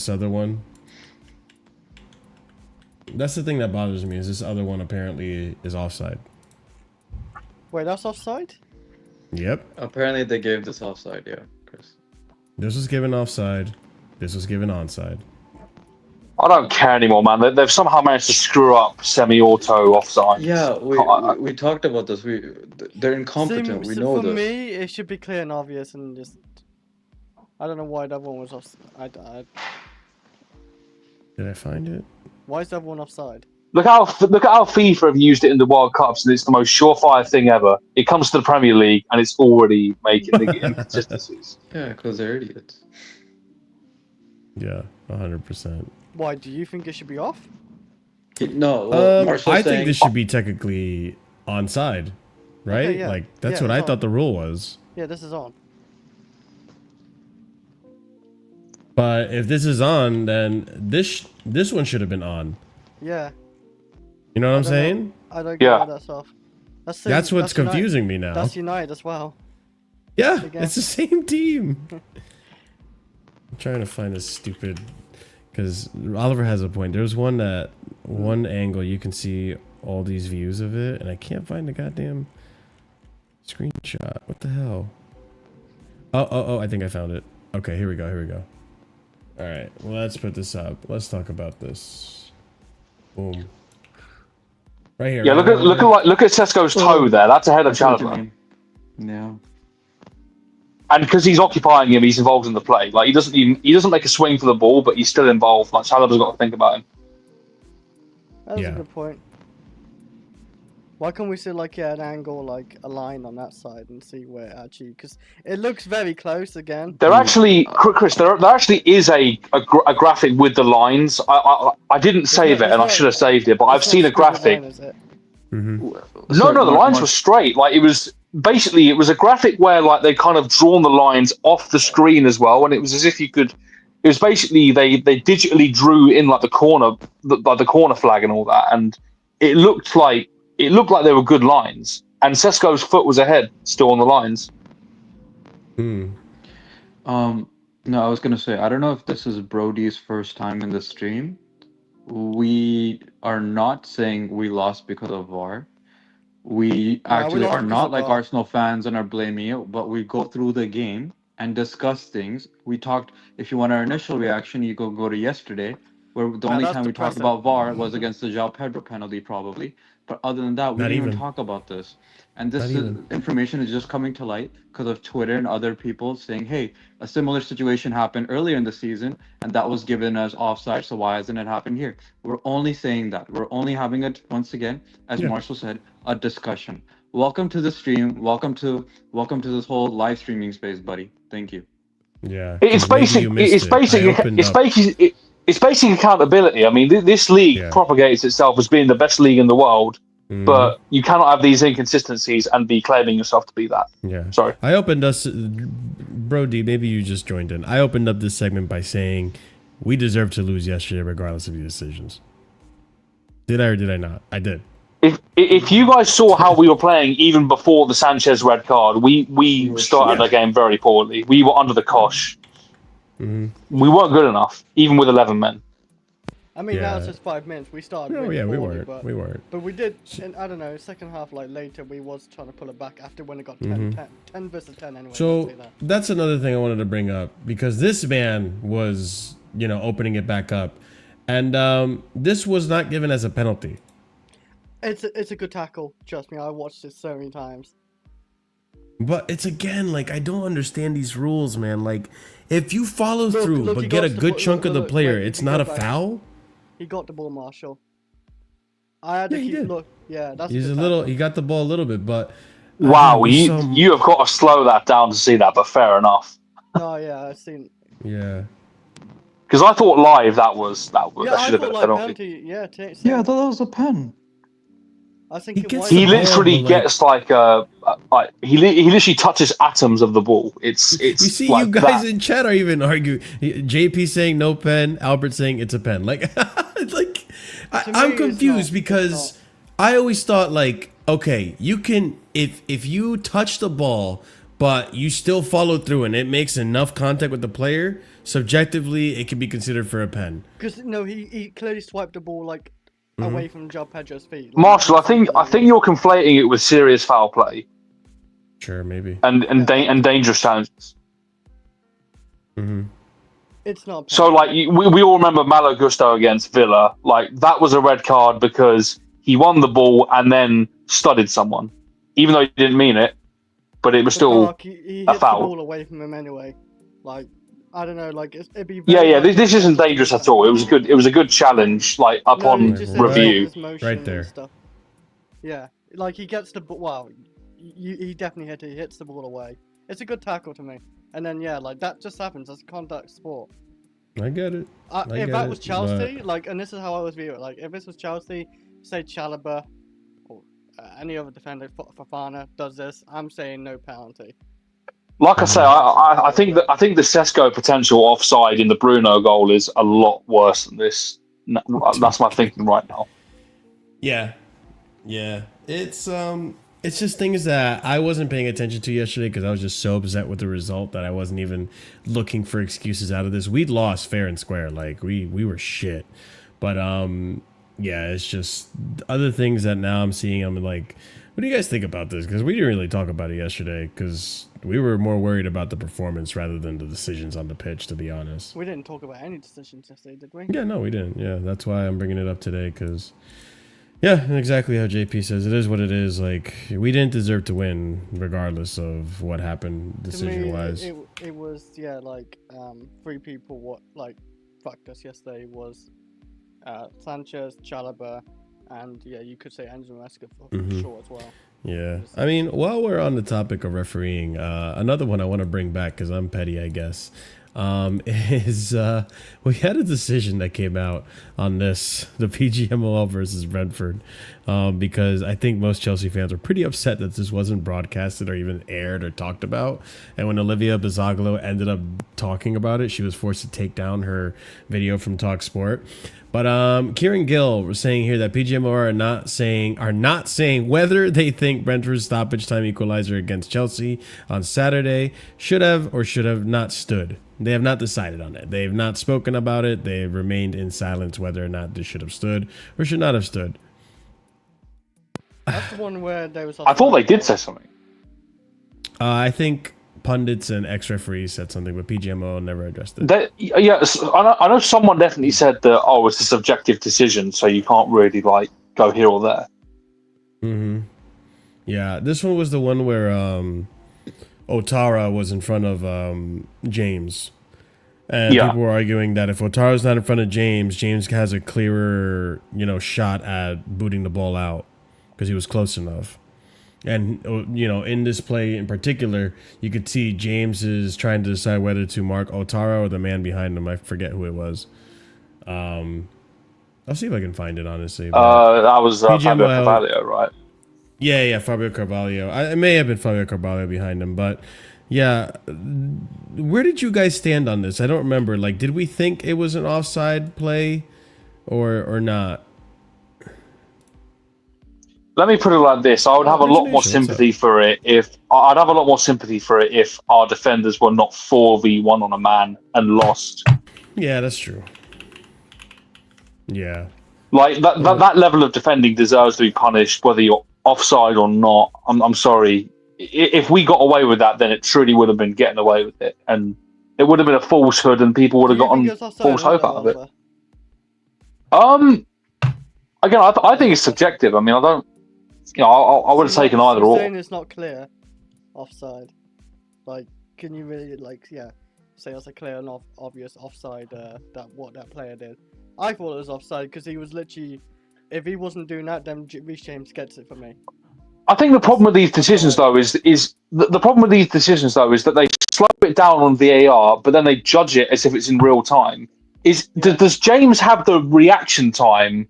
other one, that's the thing that bothers me, is this other one apparently is offside. Wait, that's offside? Yep. Apparently they gave this offside, yeah, Chris. This was given offside. This was given onside. I don't care anymore, man. They've somehow managed to screw up semi-auto offside. Yeah, we talked about this. They're incompetent. We know for this. For me, it should be clear and obvious, and just I don't know why that one was offside. Did I find it? Why is that one offside? Look how FIFA have used it in the World Cups, and it's the most surefire thing ever. It comes to the Premier League, and it's already making the inconsistencies. Yeah, because they're idiots. Yeah, 100%. Why do you think it should be off? No, I think this should be technically onside, right? Okay, yeah. Like that's what I thought the rule was. Yeah, this is on. But if this is on, then this one should have been on. Yeah. You know what I'm saying? I don't get why that's off. That's what's confusing me now. That's United as well. Yeah, it's the same team. I'm trying to find this stupid, because Oliver has a point. There's one angle you can see all these views of it, and I can't find the goddamn screenshot. What the hell? Oh, I think I found it. Okay, here we go. All right, well, let's put this up. Let's talk about this. Boom. Right here. Yeah, look at Sesko's toe there. That's ahead of Chalobah. Yeah. And because he's occupying him, he's involved in the play. Like he doesn't make a swing for the ball, but he's still involved. Like Chalobah's got to think about him. That's a good point. Why can't we see like an angle, like a line on that side, and see where it actually? Because it looks very close again. There actually, Chris, there actually is a graphic with the lines. I didn't save it, and I should have saved it, but I've seen a graphic. No, the lines were straight. Like it was a graphic where like they kind of drawn the lines off the screen as well, and it was as if you could. It was basically they digitally drew in like the corner flag and all that, and it looked like they were good lines. And Sesko's foot was ahead, still on the lines. No, I was gonna say I don't know if this is Brody's first time in the stream. We are not saying we lost because of VAR. We actually are not like Arsenal fans and are blaming it, but we go through the game and discuss things. We talked. If you want our initial reaction, you go to yesterday, where the only time we talked about VAR was against the João Pedro penalty, probably. But other than that, we didn't even talk about this. And this information is just coming to light because of Twitter and other people saying, hey, a similar situation happened earlier in the season, and that was given as offside, so why hasn't it happened here? We're only saying that. We're only having it, once again, as Marshall said, a discussion. Welcome to the stream. Welcome to this whole live streaming space, buddy. Thank you. Yeah. It's basic accountability. I mean, this league propagates itself as being the best league in the world, But you cannot have these inconsistencies and be claiming yourself to be that. Yeah. Sorry. I opened us, Brody, maybe you just joined in. I opened up this segment by saying we deserve to lose yesterday regardless of your decisions. Did I or did I not? I did. If you guys saw how we were playing even before the Sanchez red card, we started the game very poorly. We were under the cosh. We weren't good enough, even with 11 men. I mean, now it's just 5 minutes. We started. No, really yeah, poorly, we weren't. But we did. And I don't know. Second half, like later, we was trying to pull it back after when it got 10 versus 10 anyway. So that's another thing I wanted to bring up because this man was, opening it back up, and this was not given as a penalty. It's a good tackle. Trust me, I watched it so many times. But it's again like I don't understand these rules, man. Like if you follow through but get a good chunk of the player, it's not a foul. He got the ball, Marshall. I had to keep look. Yeah, that's. He's a little. He got the ball a little bit, but wow, you have got to slow that down to see that. But fair enough. Oh yeah, I've seen. Yeah. Because I thought live that should have been a penalty. Yeah, I thought that was a pen. I think he literally gets he literally touches atoms of the ball. It's you see like you guys in chat are even arguing. JP saying no pen, Albert saying it's a pen. Like it's like I'm confused because I always thought like okay, you can if you touch the ball but you still follow through and it makes enough contact with the player, subjectively it can be considered for a pen. Because he clearly swiped the ball like away from João Pedro's feet. Like, Marshall, I think you're conflating it with serious foul play. Sure, maybe. And dangerous challenges. It's not. So like we all remember Malo Gusto against Villa. Like that was a red card because he won the ball and then studded someone, even though he didn't mean it. But it was still he a hit foul. The ball away from him anyway. Like I don't know. Like it'd be. This isn't dangerous at all. It was a good challenge. Like upon review, right there. Yeah, like he gets the ball. Wow, he definitely hits the ball away. It's a good tackle to me. And then like that just happens. That's a contact sport. I get it. If that was Chelsea, and this is how I always view it. Like if this was Chelsea, say Chalobah or any other defender, Fofana does this, I'm saying no penalty. Like I say, I think the Sesko potential offside in the Bruno goal is a lot worse than this. That's my thinking right now. Yeah. It's just things that I wasn't paying attention to yesterday because I was just so upset with the result that I wasn't even looking for excuses out of this. We'd lost fair and square, like we were shit. But it's just other things that now I'm seeing. I'm like, what do you guys think about this? Because we didn't really talk about it yesterday because we were more worried about the performance rather than the decisions on the pitch, to be honest. We didn't talk about any decisions yesterday, did we? Yeah, no, we didn't. Yeah, that's why I'm bringing it up today because, yeah, exactly how JP says. It is what it is. Like, we didn't deserve to win regardless of what happened decision-wise. It was, three people fucked us yesterday was Sanchez, Chalobah, and you could say Angel Maresca for sure as well. Yeah, I mean, while we're on the topic of refereeing, another one I want to bring back because I'm petty, I guess, is we had a decision that came out on this, the PGMOL versus Brentford, because I think most Chelsea fans were pretty upset that this wasn't broadcasted or even aired or talked about. And when Olivia Bazzaglio ended up talking about it, she was forced to take down her video from TalkSport. But Kieran Gill was saying here that PGMOL are not saying whether they think Brentford's stoppage time equalizer against Chelsea on Saturday should have or should have not stood. They have not decided on it. They have not spoken about it. They have remained in silence whether or not this should have stood or should not have stood. That's the one where there was. I thought they did say something. I think pundits and ex-referees said something, but PGMOL never addressed it. I know someone definitely said that, it's a subjective decision, so you can't really, go here or there. Mm-hmm. Yeah, this one was the one where Otara was in front of James. And people were arguing that if Otara's not in front of James, James has a clearer, shot at booting the ball out because he was close enough. And, in this play in particular, you could see James is trying to decide whether to mark Otara or the man behind him. I forget who it was. I'll see if I can find it, honestly. That was Fabio Carvalho, right? Yeah, Fabio Carvalho. It may have been Fabio Carvalho behind him, but yeah. Where did you guys stand on this? I don't remember. Like, did we think it was an offside play or not? Let me put it like this: I would have a lot more sympathy for it if our defenders were not 4v1 on a man and lost. Yeah, that's true. Yeah, like that level of defending deserves to be punished, whether you're offside or not. I'm sorry. If we got away with that, then it truly would have been getting away with it, and it would have been a falsehood, and people would have gotten false hope out of it. Again, I think it's subjective. I mean, I don't. I would have taken either or. Saying it's not clear offside. Like, can you really say it's a clear and obvious offside that player did? I thought it was offside because he was literally. If he wasn't doing that, then Reece James gets it for me. I think the problem with these decisions, though, is that they slow it down on VAR, but then they judge it as if it's in real time. Does James have the reaction time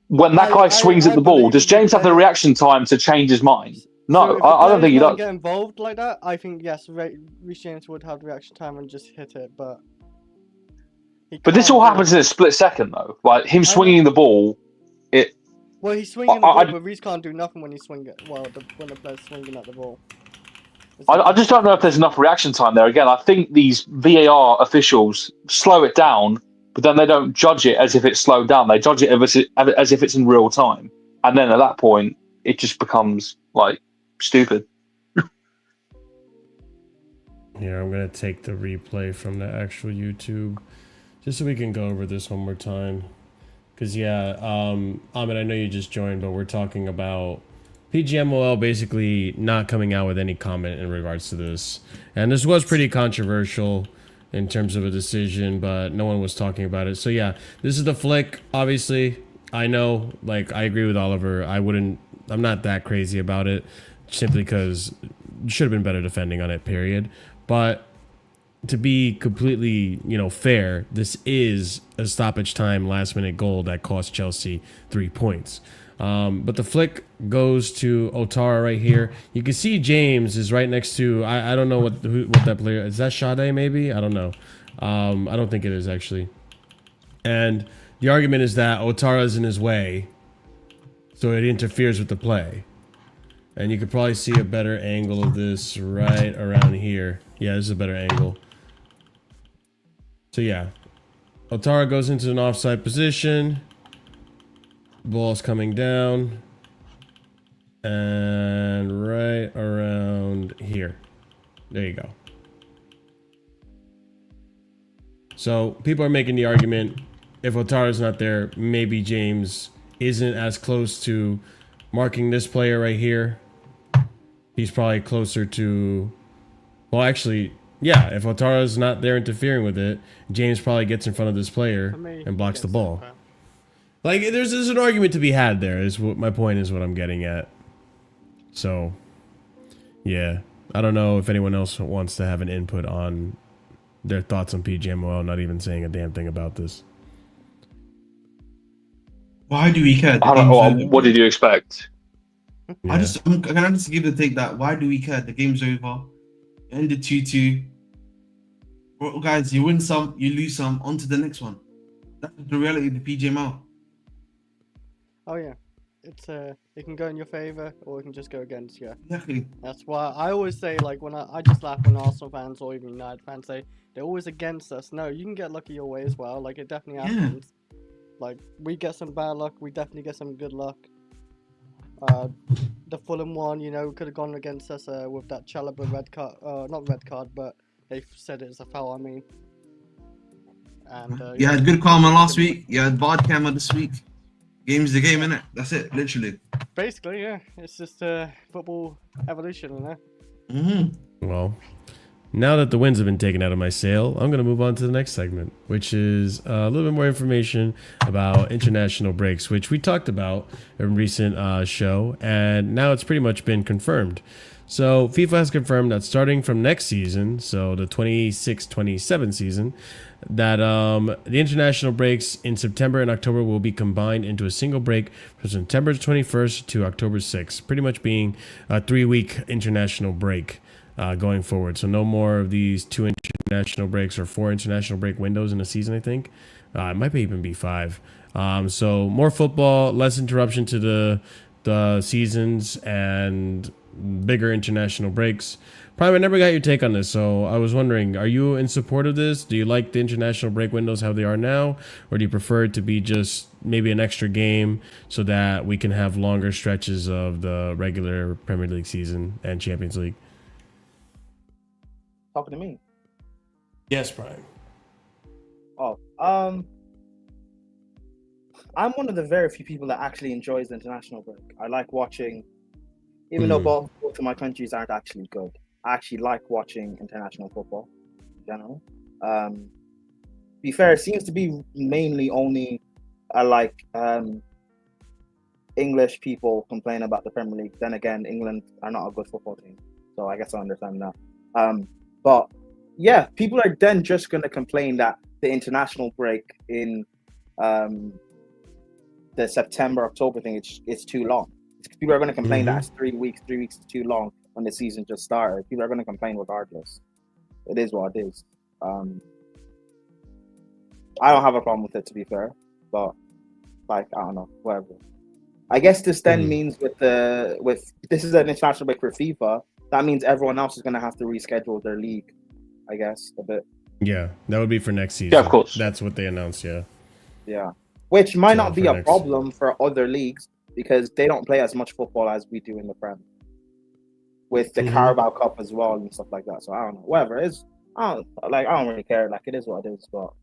when that guy swings at the ball? Does James have the reaction time to change his mind? No, so I don't think he does. Get involved like that, I think yes, Reece James would have the reaction time and just hit it, but. But this all happens in a split second, though. Like him swinging the ball. Well, he's swinging the ball, but Reece can't do nothing when he's swinging. Well, when the player's swinging at the ball. I just don't know if there's enough reaction time there. Again, I think these VAR officials slow it down, but then they don't judge it as if it's slowed down. They judge it as if it's in real time, and then at that point, it just becomes like stupid. Here, I'm gonna take the replay from the actual YouTube, just so we can go over this one more time. Because, Ahmed, I know you just joined, but we're talking about PGMOL basically not coming out with any comment in regards to this. And this was pretty controversial in terms of a decision, but no one was talking about it. So, yeah, this is the flick, obviously. I know, like, I agree with Oliver. I'm not that crazy about it, simply because it should have been better defending on it, period. But to be completely, fair, this is a stoppage time last-minute goal that cost Chelsea 3 points. But the flick goes to Otara right here. You can see James is right next to, I don't know what that player is. That Sade maybe? I don't know. I don't think it is actually. And the argument is that Otara is in his way, so it interferes with the play. And you could probably see a better angle of this right around here. Yeah, this is a better angle. So yeah, Otara goes into an offside position. Ball's coming down. And right around here. There you go. So people are making the argument, if Otara's not there, maybe James isn't as close to marking this player right here. He's probably closer to, well, actually, yeah, if Otara's not there interfering with it, James probably gets in front of this player and blocks the ball. Like, there's an argument to be had there, is what my point is, what I'm getting at. So, yeah. I don't know if anyone else wants to have an input on their thoughts on PGMOL, not even saying a damn thing about this. Why do we care? What did you expect? Yeah. Can I just give the take that why do we care? The game's over. It ended 2-2. Well, guys, you win some, you lose some, on to the next one. That's the reality of the PGMOL. Oh yeah. It's it can go in your favour or it can just go against you. Exactly. That's why I always say, like, when I just laugh when Arsenal fans or even United fans say they're always against us. No, you can get lucky your way as well. Like, it definitely happens. Like, we get some bad luck, we definitely get some good luck. The Fulham one, could have gone against us with that Chalobah red card. Not red card, but they said it's a foul, I mean. And you had good karma last week, you had bad karma this week. Game's the game, innit? That's it, literally. Basically, yeah. It's just football evolution, Well, now that the winds have been taken out of my sail, I'm going to move on to the next segment, which is a little bit more information about international breaks, which we talked about in a recent show, and now it's pretty much been confirmed. So FIFA has confirmed that starting from next season, so the 26-27 season, that the international breaks in September and October will be combined into a single break from September 21st to October 6th, pretty much being a 3-week international break going forward. So no more of these 2 international breaks or 4 international break windows in a season, I think. It might even be 5. So more football, less interruption to the seasons, and bigger international breaks. Prime, I never got your take on this, so I was wondering, are you in support of this? Do you like the international break windows how they are now, or do you prefer it to be just maybe an extra game so that we can have longer stretches of the regular Premier League season and Champions League? Talking to me? Yes, Prime. Oh, I'm one of the very few people that actually enjoys the international break. I like watching, even though both of my countries aren't actually good. I actually like watching international football in general. Be fair, it seems to be mainly only English people complain about the Premier League. Then again, England are not a good football team, so I guess I understand that. But yeah, people are then just going to complain that the international break in the September-October thing, it's too long. People are going to complain that it's 3 weeks. 3 weeks is too long when the season just started. People are going to complain regardless. It is what it is. I don't have a problem with it, to be fair, but I don't know, whatever. I guess this then means with this is an international break for FIFA. That means everyone else is going to have to reschedule their league, I guess, a bit. Yeah, that would be for next season. Yeah, of course. That's what they announced, yeah. Yeah. Which might not be a next problem for other leagues because they don't play as much football as we do in the Prem. With the Carabao Cup as well and stuff like that. So I don't know. Whatever it is, I don't really care. Like, it is what it is, but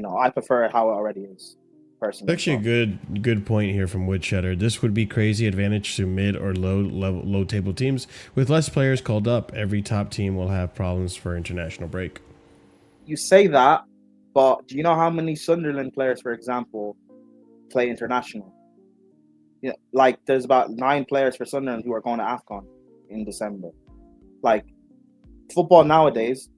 I prefer it how it already is. Personally. Actually, a good point here from Woodshedder. This would be crazy advantage to mid or low table teams with less players called up. Every top team will have problems for international break. You say that, but do you know how many Sunderland players, for example, play international? Like there's about 9 players for Sunderland who are going to AFCON in December. Like football nowadays,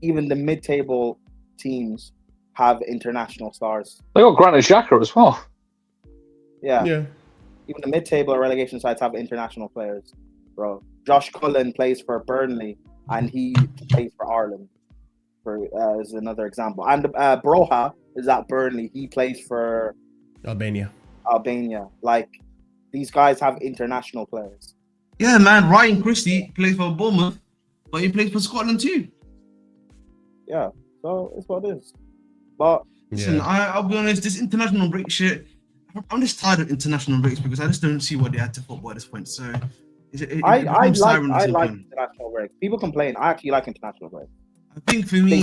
even the mid-table teams have international stars. They got Granit Xhaka as well. Yeah. Even the mid-table or relegation sides have international players, bro. Josh Cullen plays for Burnley and he plays for Ireland. Is another example. And Broha is at Burnley. He plays for Albania. Like, these guys have international players. Yeah, man. Ryan Christie plays for Bournemouth, but he plays for Scotland too. Yeah, so it's what it is. But listen, I'll be honest. This international break shit, I'm just tired of international breaks because I just don't see what they add to football at this point. So I like international breaks. People complain. I actually like international breaks. I think for me,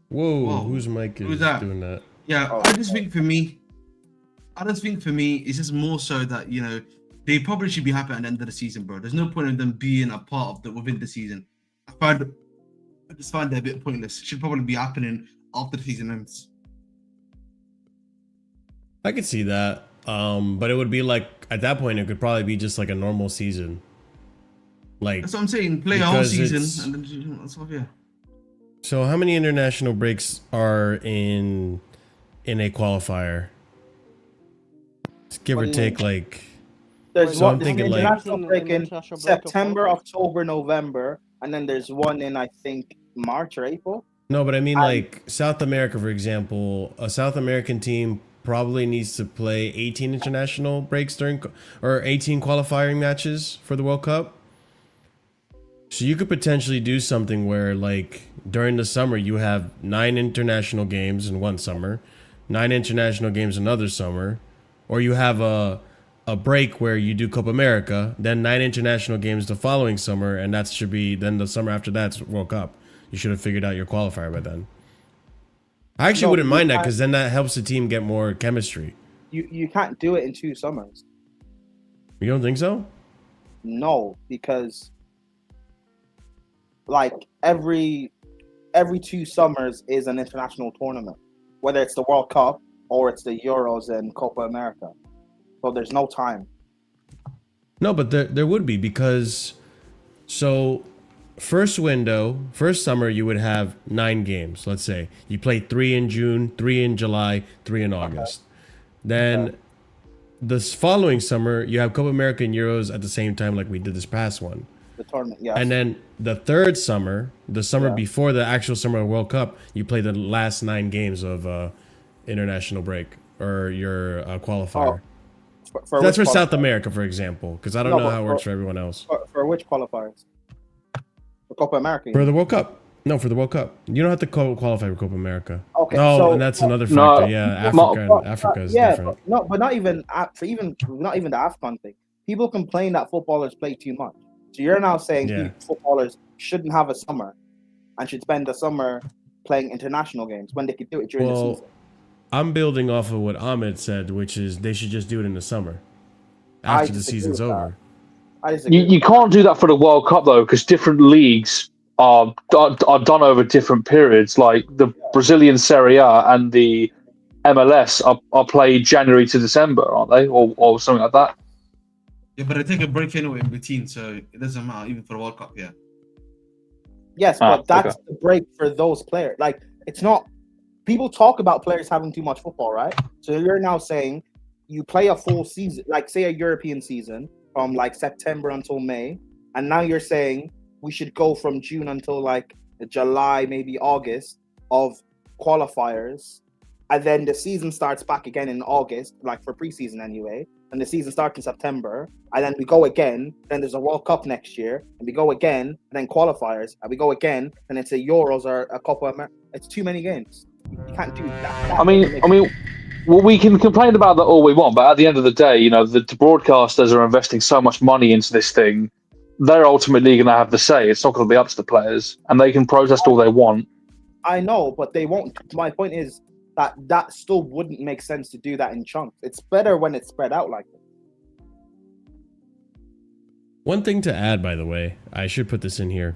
Whoa, whose mic is doing that? Yeah, I just think for me, it's just more so that they probably should be happy at the end of the season, bro. There's no point in them being a part of within the season. I just find that a bit pointless. It should probably be happening after the season ends. I could see that, but it would be like at that point it could probably be just like a normal season. Like that's what I'm saying. Play a whole season and then that's all. Yeah. So how many international breaks are in a qualifier? Give or take, like. There's one international break in September, October, November, and then there's one in I think March or April. No, but I mean like South America, for example. A South American team probably needs to play 18 international breaks or 18 qualifying matches for the World Cup. So you could potentially do something where, like, during the summer, you have 9 international games in one summer, 9 international games another summer, or you have a break where you do Copa America, then 9 international games the following summer, and that should be then the summer after that's World Cup. You should have figured out your qualifier by then. I actually wouldn't mind that because then that helps the team get more chemistry. You can't do it in 2 summers. You don't think so? No, because like every 2 summers is an international tournament, whether it's the World Cup or it's the Euros and Copa America. So there's no time. No, but there would be, because so first summer you would have 9 games. Let's say you play 3 in June, 3 in July, 3 in August. Then this following summer you have Copa America and Euros at the same time, like we did this past one. The tournament, yes. And then the third summer, the summer before the actual summer World Cup, you play the last 9 games of international break or your qualifier. That's for South America, for example, because I don't know how it works for everyone else. For which qualifiers? For Copa America? For the World Cup. No, for the World Cup. You don't have to qualify for Copa America. Okay. Oh, and that's another factor. Africa is different. But not even the AFCON thing. People complain that footballers play too much. So you're now saying footballers shouldn't have a summer and should spend the summer playing international games when they could do it during the season. I'm building off of what Ahmed said, which is they should just do it in the summer after the season's over. You can't do that for the World Cup, though, because different leagues are done over different periods. Like the Brazilian Serie A and the MLS are played January to December, aren't they? Or something like that. Yeah, but I take a break anyway in between, so it doesn't matter, even for the World Cup, Yes, but that's the break for those players. Like, it's not... People talk about players having too much football, right? So you're now saying you play a full season, like say a European season from like September until May, and now you're saying we should go from June until like July, maybe August of qualifiers, and then the season starts back again in August, like for preseason anyway, and the season starts in September, and then we go again, then there's a World Cup next year, and we go again, and then qualifiers, and we go again, and it's a Euros or a Copa America. It's too many games. You can't do that. I mean, well, we can complain about that all we want, but at the end of the day, you know, the broadcasters are investing so much money into this thing. They're ultimately going to have the say. It's not going to be up to the players, and they can protest all they want. I know, but they won't. My point is that still wouldn't make sense to do that in chunks. It's better when it's spread out like this. One thing to add, by the way, I should put this in here.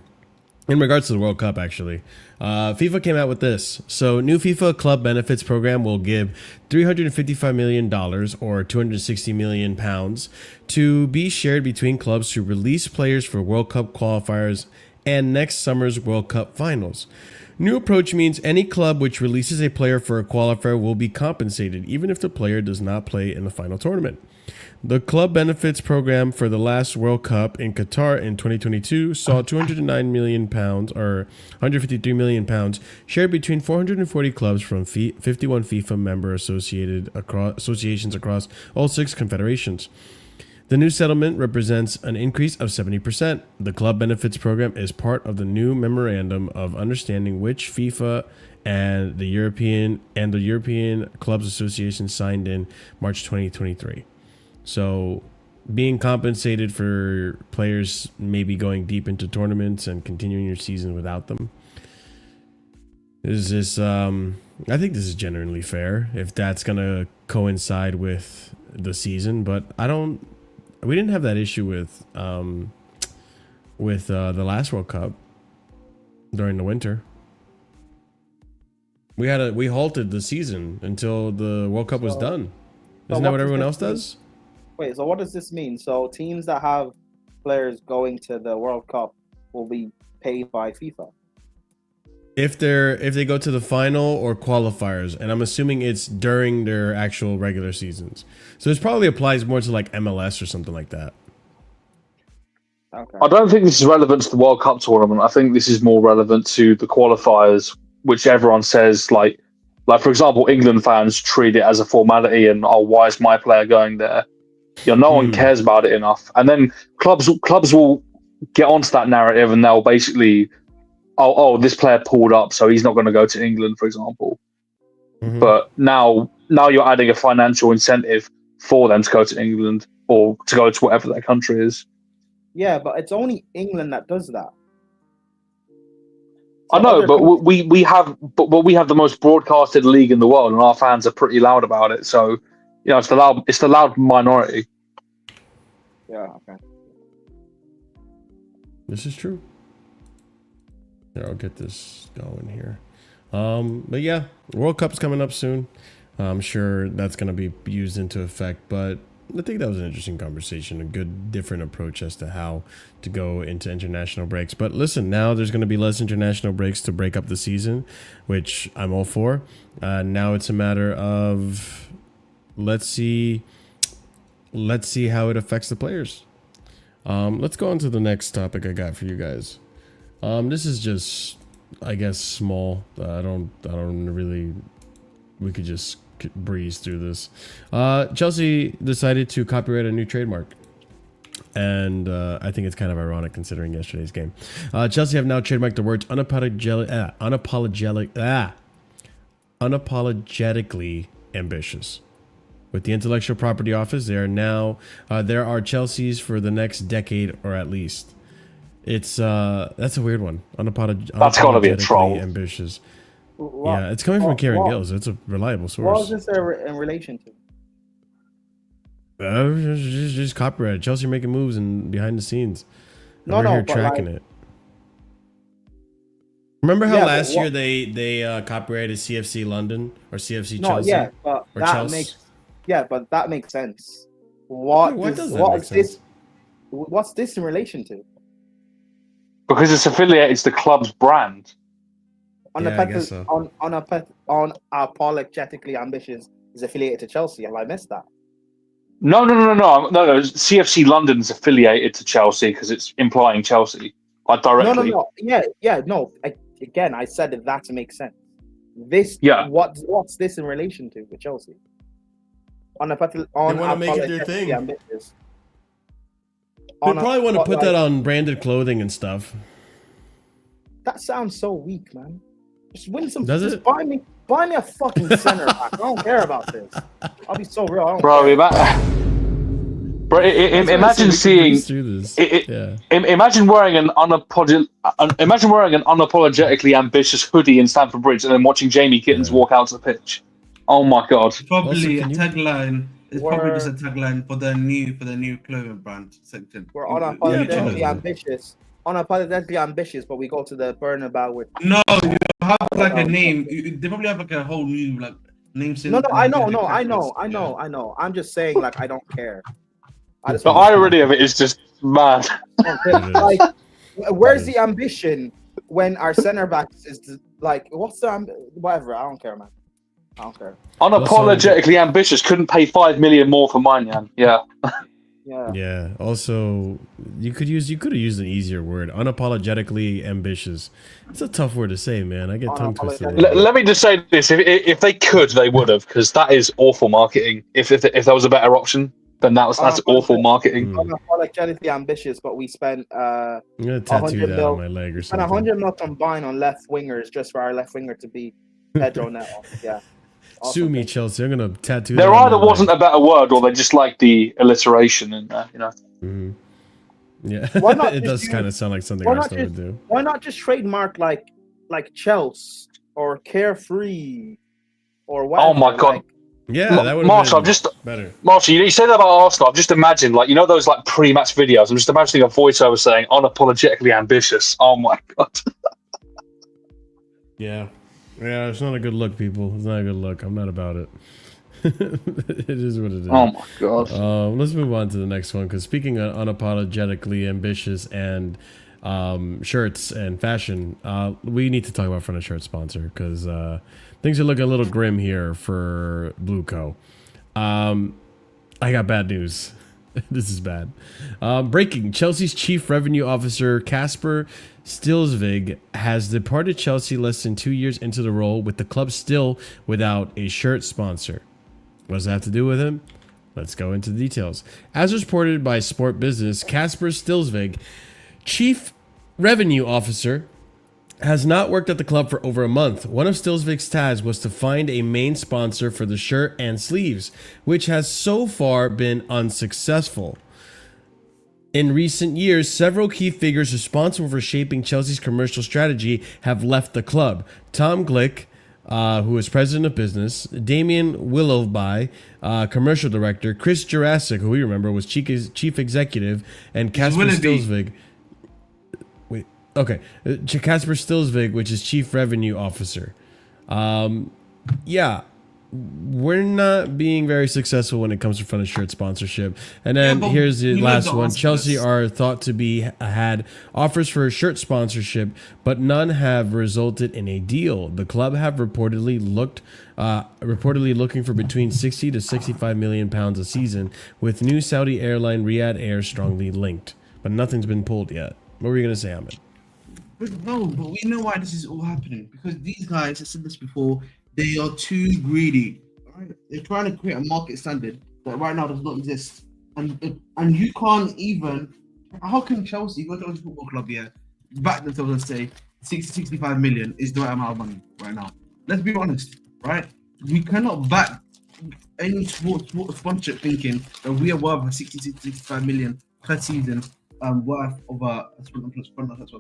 In regards to the World Cup, actually, FIFA came out with this. So, new FIFA club benefits program will give $355 million or 260 million pounds to be shared between clubs to release players for World Cup qualifiers and next summer's World Cup finals. New approach means any club which releases a player for a qualifier will be compensated, even if the player does not play in the final tournament. The club benefits program for the last World Cup in Qatar in 2022 saw £209 million or 153 million pounds shared between 440 clubs from 51 FIFA member associations across all 6 confederations. The new settlement represents an increase of 70%. The club benefits program is part of the new memorandum of understanding which FIFA and the European Clubs Association signed in March 2023. So being compensated for players maybe going deep into tournaments and continuing your season without them is this I think this is genuinely fair if that's going to coincide with the season, but we didn't have that issue with the last World Cup during the winter. We halted the season until the World Cup was done. Isn't that what everyone else does? Wait, so what does this mean? So teams that have players going to the World Cup will be paid by FIFA? If they go to the final or qualifiers, and I'm assuming it's during their actual regular seasons. So this probably applies more to like MLS or something like that. Okay. I don't think this is relevant to the World Cup tournament. I think this is more relevant to the qualifiers, which everyone says like for example, England fans treat it as a formality and why is my player going there? You know, no one cares about it enough. And then clubs will get onto that narrative and they'll basically, this player pulled up, so he's not going to go to England, for example. Mm-hmm. But now you're adding a financial incentive for them to go to England or to go to whatever their country is. Yeah, but it's only England that does that. So I know, but we have the most broadcasted league in the world, and our fans are pretty loud about it. So, you know, it's the loud minority. Yeah. Okay. This is true. Here, I'll get this going here. But yeah, World Cup's coming up soon. I'm sure that's going to be used into effect. But I think that was an interesting conversation, a good different approach as to how to go into international breaks. But listen, now there's going to be less international breaks to break up the season, which I'm all for. Now it's a matter of let's see how it affects the players. Let's go on to the next topic I got for you guys. This is just, I guess, small. I don't really. We could just breeze through this. Chelsea decided to copyright a new trademark, and I think it's kind of ironic considering yesterday's game. Chelsea have now trademarked the words unapologetically ambitious. With the intellectual property office, there are Chelseas for the next decade or at least. It's that's a weird one. That's gotta be a troll. Ambitious. Yeah, it's coming from Kieran Gill, so it's a reliable source. What was this in relation to? Just copyright. Chelsea are making moves and behind the scenes. And No, we're here but tracking like- it. Remember how Yeah, but last year what- they copyrighted CFC London or CFC No, Chelsea? yeah, but or that Chelsea? but that makes sense. What does that what make is this? sense? What's this in relation to? Because it's affiliated to the club's brand. Yeah, I guess so. Unapologetically ambitious is affiliated to Chelsea. Have I missed that? No. CFC London's affiliated to Chelsea because it's implying Chelsea, like directly. No. No. Again, I said that makes sense. Yeah. What's this in relation to with Chelsea? wanna make it their thing. Ambitious. They probably want to put that on branded clothing and stuff. That sounds so weak, man. Just win some. Does just it? buy me a fucking center back. I don't care about this. I'll be so real. I don't Bro, care. imagine seeing. Imagine wearing an unapologetically ambitious hoodie in Stamford Bridge and then watching Jamie Gittins walk out to the pitch. Oh my god! Probably a tagline. It's probably just a tagline for the new clothing brand section. We're unapologetically ambitious. Unapologetically ambitious, but we go to the Bernabeu with. No, you have like a name. They probably have like a whole new like name. No, I know. I'm just saying, like, I don't care. The irony of it is just mad. Like, where's the ambition when our centre backs is like, what's the whatever? I don't care, man. I don't care. Unapologetically ambitious couldn't pay 5 million more for Maignan. Yeah. Yeah. Also, you could have used an easier word. Unapologetically ambitious. It's a tough word to say, man. I get tongue twisted. Let me just say this: if they could, they would have, because that is awful marketing. If there was a better option, then that's awful marketing. Unapologetically ambitious, but we spent I'm gonna tattoo that on my leg or something. And 100 mil combined on left wingers just for our left winger to be Pedro Neto. Yeah. Sue me, Chelsea. I'm gonna tattoo. There either wasn't a better word, or they just like the alliteration in there. You know. Mm-hmm. Yeah, Why not it does kind of sound like something Arsenal would do. Why not just trademark like Chelsea or Carefree or whatever? Oh my god! Yeah, that would Marshall, been better. Marshall, you said that about Arsenal. I've just imagined, like, you know those like pre-match videos. I'm just imagining a voiceover saying "unapologetically ambitious." Oh my god! Yeah, it's not a good look, people. It's not a good look. I'm not about it. It is what it is. Oh my god! Let's move on to the next one, because speaking of unapologetically ambitious and shirts and fashion, we need to talk about Front of Shirt sponsor, because things are looking a little grim here for Blue Co. I got bad news. This is bad. Breaking: Chelsea's chief revenue officer Kasper Stilsvig has departed Chelsea less than 2 years into the role, with the club still without a shirt sponsor. What does that have to do with him? Let's go into the details. As reported by Sport Business, Kasper Stilsvig, chief revenue officer, has not worked at the club for over a month. One of Stilsvig's tasks was to find a main sponsor for the shirt and sleeves, which has so far been unsuccessful. In recent years, several key figures responsible for shaping Chelsea's commercial strategy have left the club. Tom Glick, who is president of business, Damien Willoughby, commercial director, Chris Jurassic, who we remember was chief executive, and Kasper Stilsvig. Kasper Stilsvig, which is chief revenue officer. Yeah, we're not being very successful when it comes to front of shirt sponsorship. And then but here's the you know last the one. Oscars. Chelsea are thought to be had offers for shirt sponsorship, but none have resulted in a deal. The club have reportedly looking for between 60 to 65 million pounds a season, with new Saudi airline Riyadh Air strongly linked. But nothing's been pulled yet. What were you going to say, Ahmed? But we know why this is all happening. Because these guys, I said this before, they are too greedy. Right? They're trying to create a market standard that right now does not exist. And you can't even... How can Chelsea, go to Chelsea Football Club, back themselves and say 60, 65 million is the right amount of money right now? Let's be honest, right? We cannot back any sports sponsorship thinking that we are worth 60, 65 million per season worth of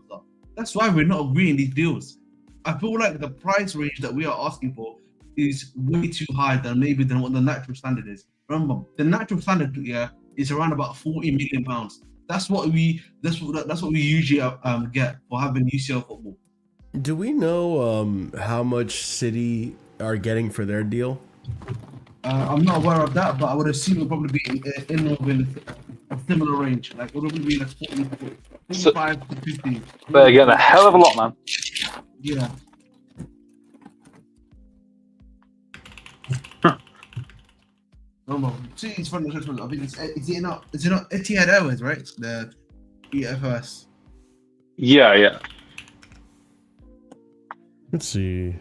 stuff. That's why we're not agreeing these deals. I feel like the price range that we are asking for is way too high than what the natural standard is. Remember, the natural standard is around about 40 million pounds. That's what we usually get for having UCL football. Do we know how much City are getting for their deal? I'm not aware of that, but I would assume it would probably be in a similar range. Like it would probably be like 45 to 50. They're getting a hell of a lot, man. Yeah. No, City's front of the I think is it not Etihad Airways, right? The EFS. Yeah. Let's see.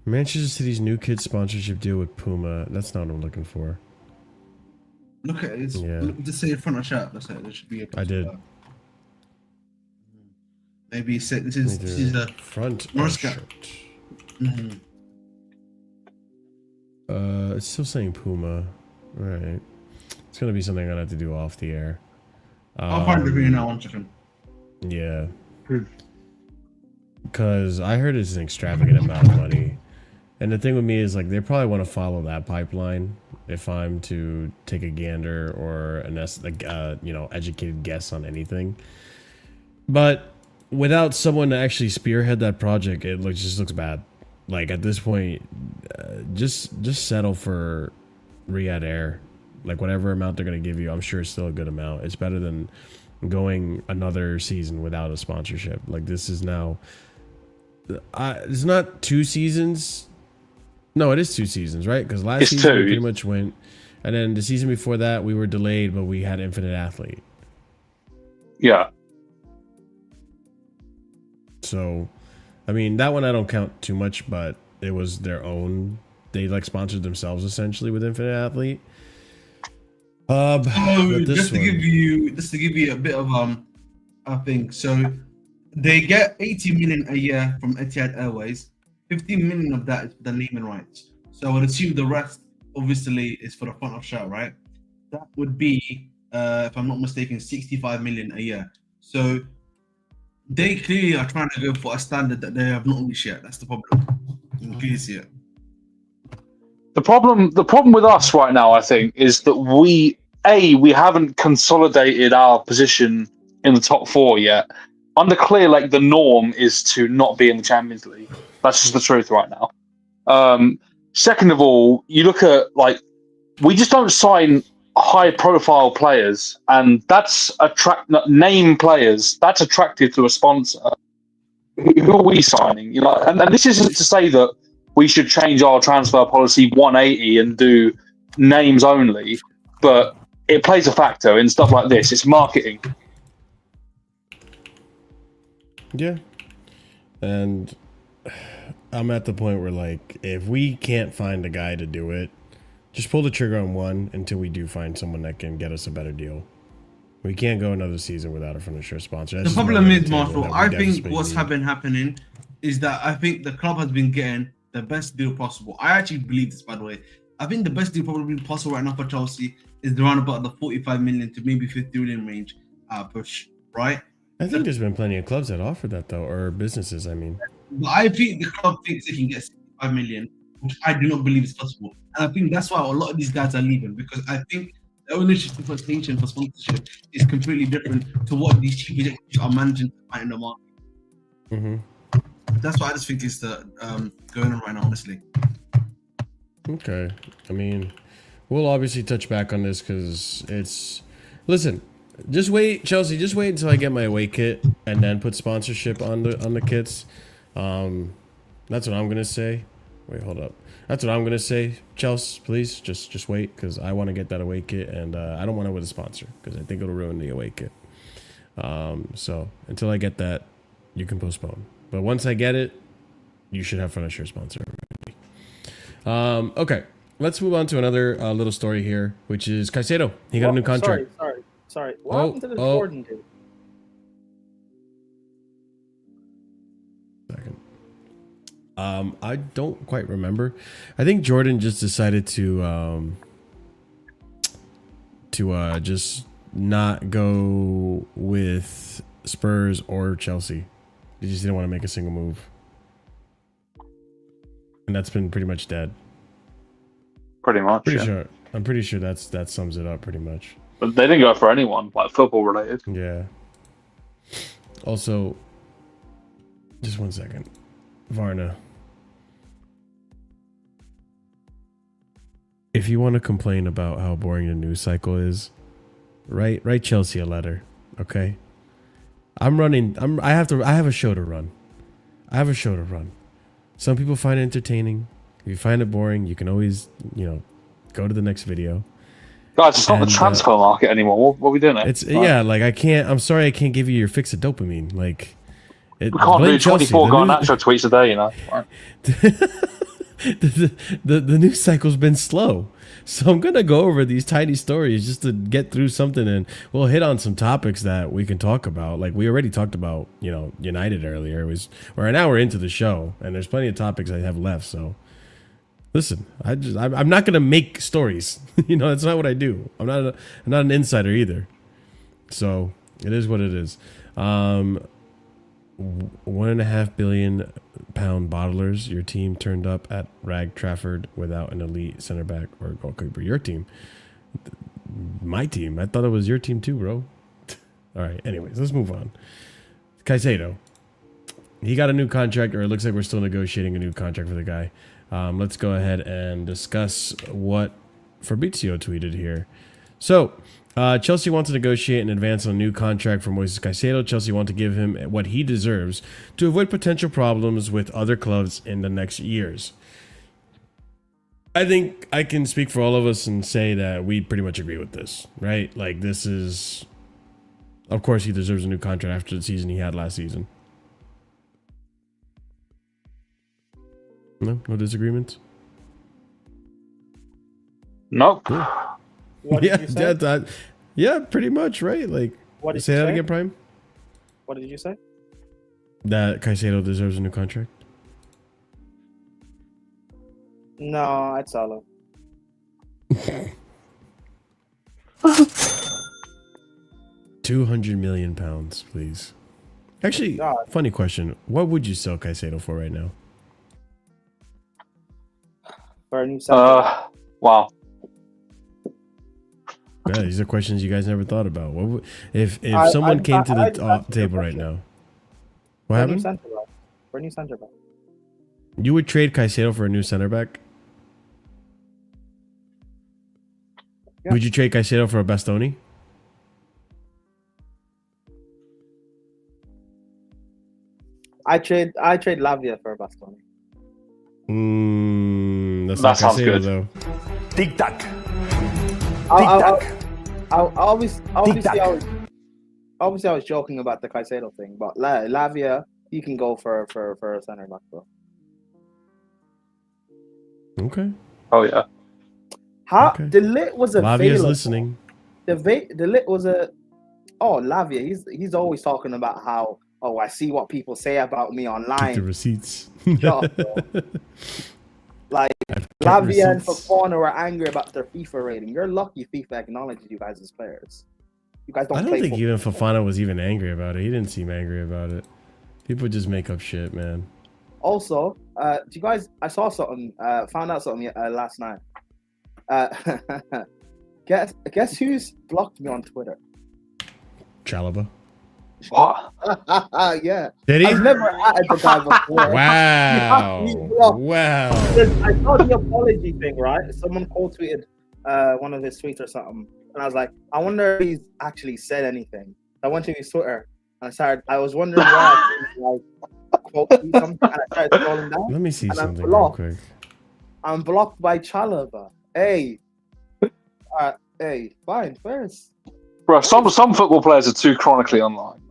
Manchester City's new kids sponsorship deal with Puma. That's not what I'm looking for. Look at it. Just say front of shirt. That's it. There should be a I did. Maybe this is a front Moscow. shirt. Mm-hmm. It's still saying Puma. All right. It's gonna be something I'm gonna have to do off the air. I'll find the video now. 1 second. Yeah. Because I heard it's an extravagant amount of money. And the thing with me is, like, they probably want to follow that pipeline if I'm to take a gander or educated guess on anything. But without someone to actually spearhead that project, it just looks bad. Like, at this point, just settle for Riyadh Air. Like, whatever amount they're going to give you, I'm sure it's still a good amount. It's better than going another season without a sponsorship. Like, this is now... it's not 2 seasons. No, it is 2 seasons, right? Because last season we pretty much went, and then the season before that we were delayed, but we had Infinite Athlete. Yeah. So, I mean, that one I don't count too much, but it was their own. They sponsored themselves essentially with Infinite Athlete. Just to give you a bit of I think so. They get 80 million a year from Etihad Airways. 15 million of that is the naming rights. So I would assume the rest, obviously, is for the front of shirt, right? That would be, if I'm not mistaken, 65 million a year. So they clearly are trying to go for a standard that they have not reached yet. That's the problem. You can clearly see it. The problem with us right now, I think, is that we haven't consolidated our position in the top 4 yet. Under clear, the norm is to not be in the Champions League. That's just the truth right now. Second of all, you look at we just don't sign high-profile players, and that's name players. That's attractive to a sponsor. Who are we signing? And this isn't to say that we should change our transfer policy 180 and do names only, but it plays a factor in stuff like this. It's marketing. Yeah. And I'm at the point where, if we can't find a guy to do it, just pull the trigger on one until we do find someone that can get us a better deal. We can't go another season without a front of shirt sponsor. The problem is, Marshall, I think what's been happening is that I think the club has been getting the best deal possible. I actually believe this, by the way. I think the best deal probably possible right now for Chelsea is around about the 45 million to maybe 50 million range push, right? I think there's been plenty of clubs that offer that, though, or businesses, I mean. But I think the club thinks they can get 65 million, which I do not believe is possible. And I think that's why a lot of these guys are leaving, because I think the ownership expectation for sponsorship is completely different to what these chief executives are managing to find in the market. Mm-hmm. That's what I just think is going on right now, honestly. Okay. I mean, we'll obviously touch back on this because it's. Listen, just wait, Chelsea. Just wait until I get my away kit and then put sponsorship on the kits. That's what I'm gonna say. Wait, hold up. That's what I'm gonna say, Chelsea. Please, just wait because I want to get that away kit and I don't want it with a sponsor because I think it'll ruin the away kit. So until I get that, you can postpone. But once I get it, you should have Furniture sponsor already. Okay, let's move on to another little story here, which is Caicedo. He got a new contract. Sorry. What happened to the Jordan dude? Second. I don't quite remember. I think Jordan just decided to just not go with Spurs or Chelsea. He just didn't want to make a single move. And that's been pretty much dead. Pretty much. I'm pretty sure that sums it up pretty much. But they didn't go for anyone, like football related. Yeah. Also, just 1 second. Varna. If you want to complain about how boring the news cycle is, write Chelsea a letter, okay? I have a show to run. Some people find it entertaining. If you find it boring, you can always, go to the next video. Guys, it's not the transfer market anymore. What are we doing? I'm sorry I can't give you your fix of dopamine. Like, we can't do 24 Garnacho tweets a day, the news cycle's been slow. So I'm going to go over these tiny stories just to get through something, and we'll hit on some topics that we can talk about. Like we already talked about, United earlier. We're an hour into the show, and there's plenty of topics I have left. So listen, I'm not going to make stories. That's not what I do. I'm not an insider either. So it is what it is. £1.5 billion bottlers. Your team turned up at Rag Trafford without an elite center back or goalkeeper. Your team, my team. I thought it was your team too, bro. All right. Anyways, let's move on. Caicedo. He got a new contract, or it looks like we're still negotiating a new contract for the guy. Let's go ahead and discuss what Fabrizio tweeted here. So, Chelsea want to negotiate and advance on a new contract for Moises Caicedo. Chelsea want to give him what he deserves to avoid potential problems with other clubs in the next years. I think I can speak for all of us and say that we pretty much agree with this, right? Like, this is... Of course, he deserves a new contract after the season he had last season. No disagreements? Nope. Cool. What did you say? Yeah, pretty much, right? Like, What did say you that say? again, Prime? What did you say? That Caicedo deserves a new contract? No, I'd sell him. £200 million, please. Actually, God. funny question. What would you sell Caicedo for right now? For a new center. Wow. Yeah, these are questions you guys never thought about. What would, if I- someone I'd- came to the I'd answer table your right question. now? For What a new happened? center back. For a new center back. You would trade Caicedo for a new center back? Yeah. Would you trade Caicedo for a Bastoni? I trade Lavia for Bastoni. That's That not sounds Caicedo good. though. Tic tac. Obviously, I was joking about the Caicedo thing, but Lavia, you can go for a center back, bro. Okay. Oh yeah. Okay. The lit was available. Lavia's listening. The lit was a. Oh, Lavia, he's always talking about how. Oh, I see what people say about me Keep the online. receipts. Shut up, bro. Like I've kept Lavia and receipts. Fofana were angry about their FIFA rating. You're lucky FIFA acknowledges you guys as players. You guys don't I don't play think football. even Fofana was even angry about it. He didn't seem angry about it. People just make up shit, man. Also, do you guys? I saw something. Found out something last night. Guess who's blocked me on Twitter? Chalaba. What? Yeah. Did he? I've never added the guy before. Wow. Wow. I saw the apology thing, right? Someone quote tweeted one of his tweets or something, and I was like, I wonder if he's actually said anything. I went to his Twitter and I was wondering why like quote tweet something, and I started scrolling down. Let me see and something real quick. I'm blocked by Chalaba. Hey, hey, fine, first. Bro, some football players are too chronically online.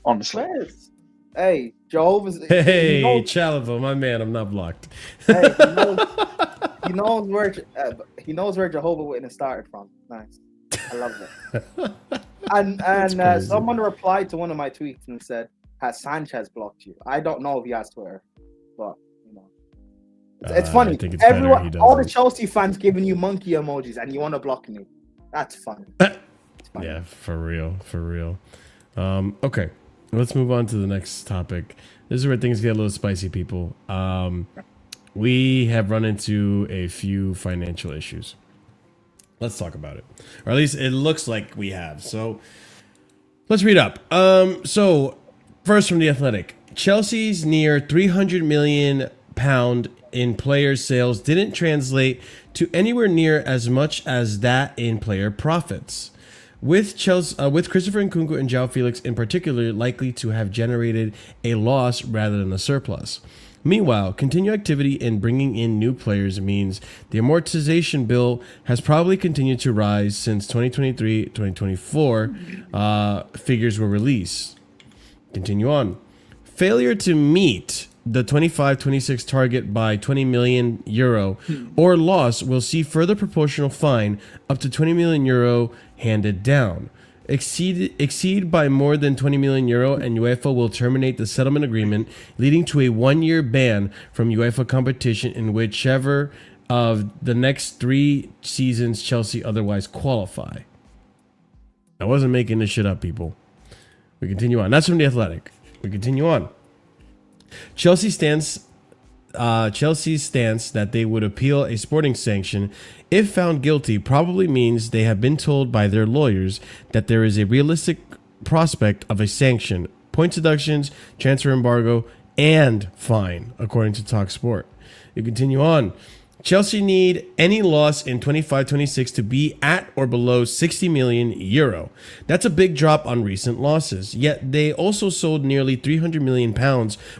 Honestly. First. Hey, Jehovah's. Hey, Chalavo, my man, I'm not blocked. Hey, he knows where Jehovah Witness started from. Nice, I love that. And someone replied to one of my tweets and said, "Has Sanchez blocked you?" I don't know if he has Twitter, but you know, it's funny. I think it's Everyone, better he all the doesn't. Chelsea fans giving you monkey emojis, and you want to block me. That's funny. Yeah, for real. Okay, let's move on to the next topic. This is where things get a little spicy, people. We have run into a few financial issues. Let's talk about it. Or at least it looks like we have. So let's read up. So first from The Athletic. Chelsea's near £300 million in player sales didn't translate to anywhere near as much as that in player profits. With Christopher Nkunku and João Felix in particular likely to have generated a loss rather than a surplus. Meanwhile, continued activity in bringing in new players means the amortization bill has probably continued to rise since 2023-2024 figures were released. Continue on. Failure to meet the 25-26 target by €20 million or loss will see further proportional fine up to €20 million handed down. Exceed by more than €20 million and UEFA will terminate the settlement agreement, leading to a 1-year ban from UEFA competition in whichever of the next 3 seasons Chelsea otherwise qualify. I wasn't making this shit up, people. We continue on. That's from The Athletic. We continue on. Chelsea's stance that they would appeal a sporting sanction if found guilty probably means they have been told by their lawyers that there is a realistic prospect of a sanction, points deductions, transfer embargo, and fine, according to TalkSport. You continue on. Chelsea need any loss in 25-26 to be at or below €60 million. That's a big drop on recent losses, yet they also sold nearly £300 million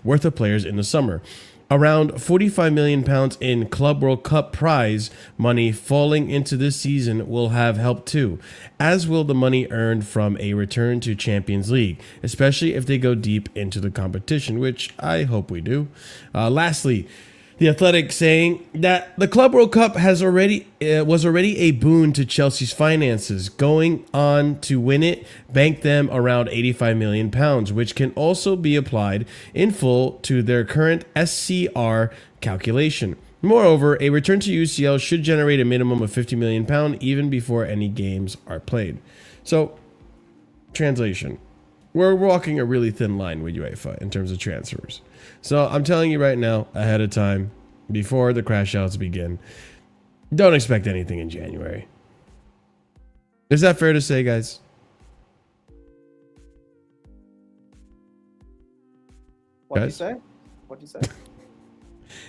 worth of players in the summer. Around £45 million in Club World Cup prize money falling into this season will have helped too, as will the money earned from a return to Champions League, especially if they go deep into the competition, which I hope we do. Lastly, The Athletic saying that the Club World Cup was already a boon to Chelsea's finances. Going on to win it banked them around £85 million, which can also be applied in full to their current SCR calculation. Moreover, a return to UCL should generate a minimum of £50 million even before any games are played. So, translation. We're walking a really thin line with UEFA in terms of transfers. So I'm telling you right now, ahead of time, before the crash outs begin, don't expect anything in January. Is that fair to say, guys? What'd you say?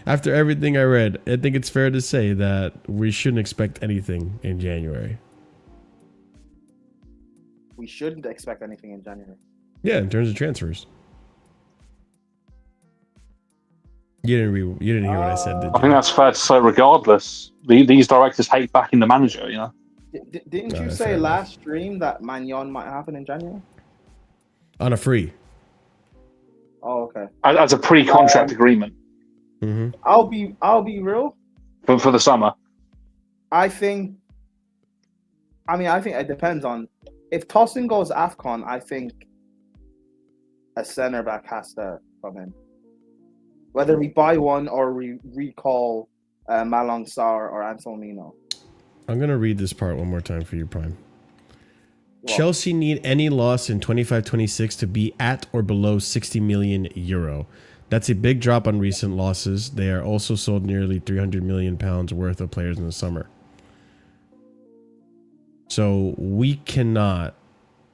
After everything I read, I think it's fair to say that we shouldn't expect anything in January. We shouldn't expect anything in January. Yeah, in terms of transfers. You didn't hear what I said, did you? I think that's fair to say. Regardless, these directors hate backing the manager. You know. Didn't you say last stream that Maignan might happen in January? On a free. Oh, okay. As a pre-contract agreement. Mm-hmm. I'll be real. For the summer. I think it depends on if Tosin goes AFCON. I think a centre back has to come in. Whether we buy one or we recall Malang Sarr or Antonino. I'm going to read this part one more time for you, Prime. What? Chelsea need any loss in 25-26 to be at or below €60 million. That's a big drop on recent losses. They are also sold nearly £300 million worth of players in the summer. So we cannot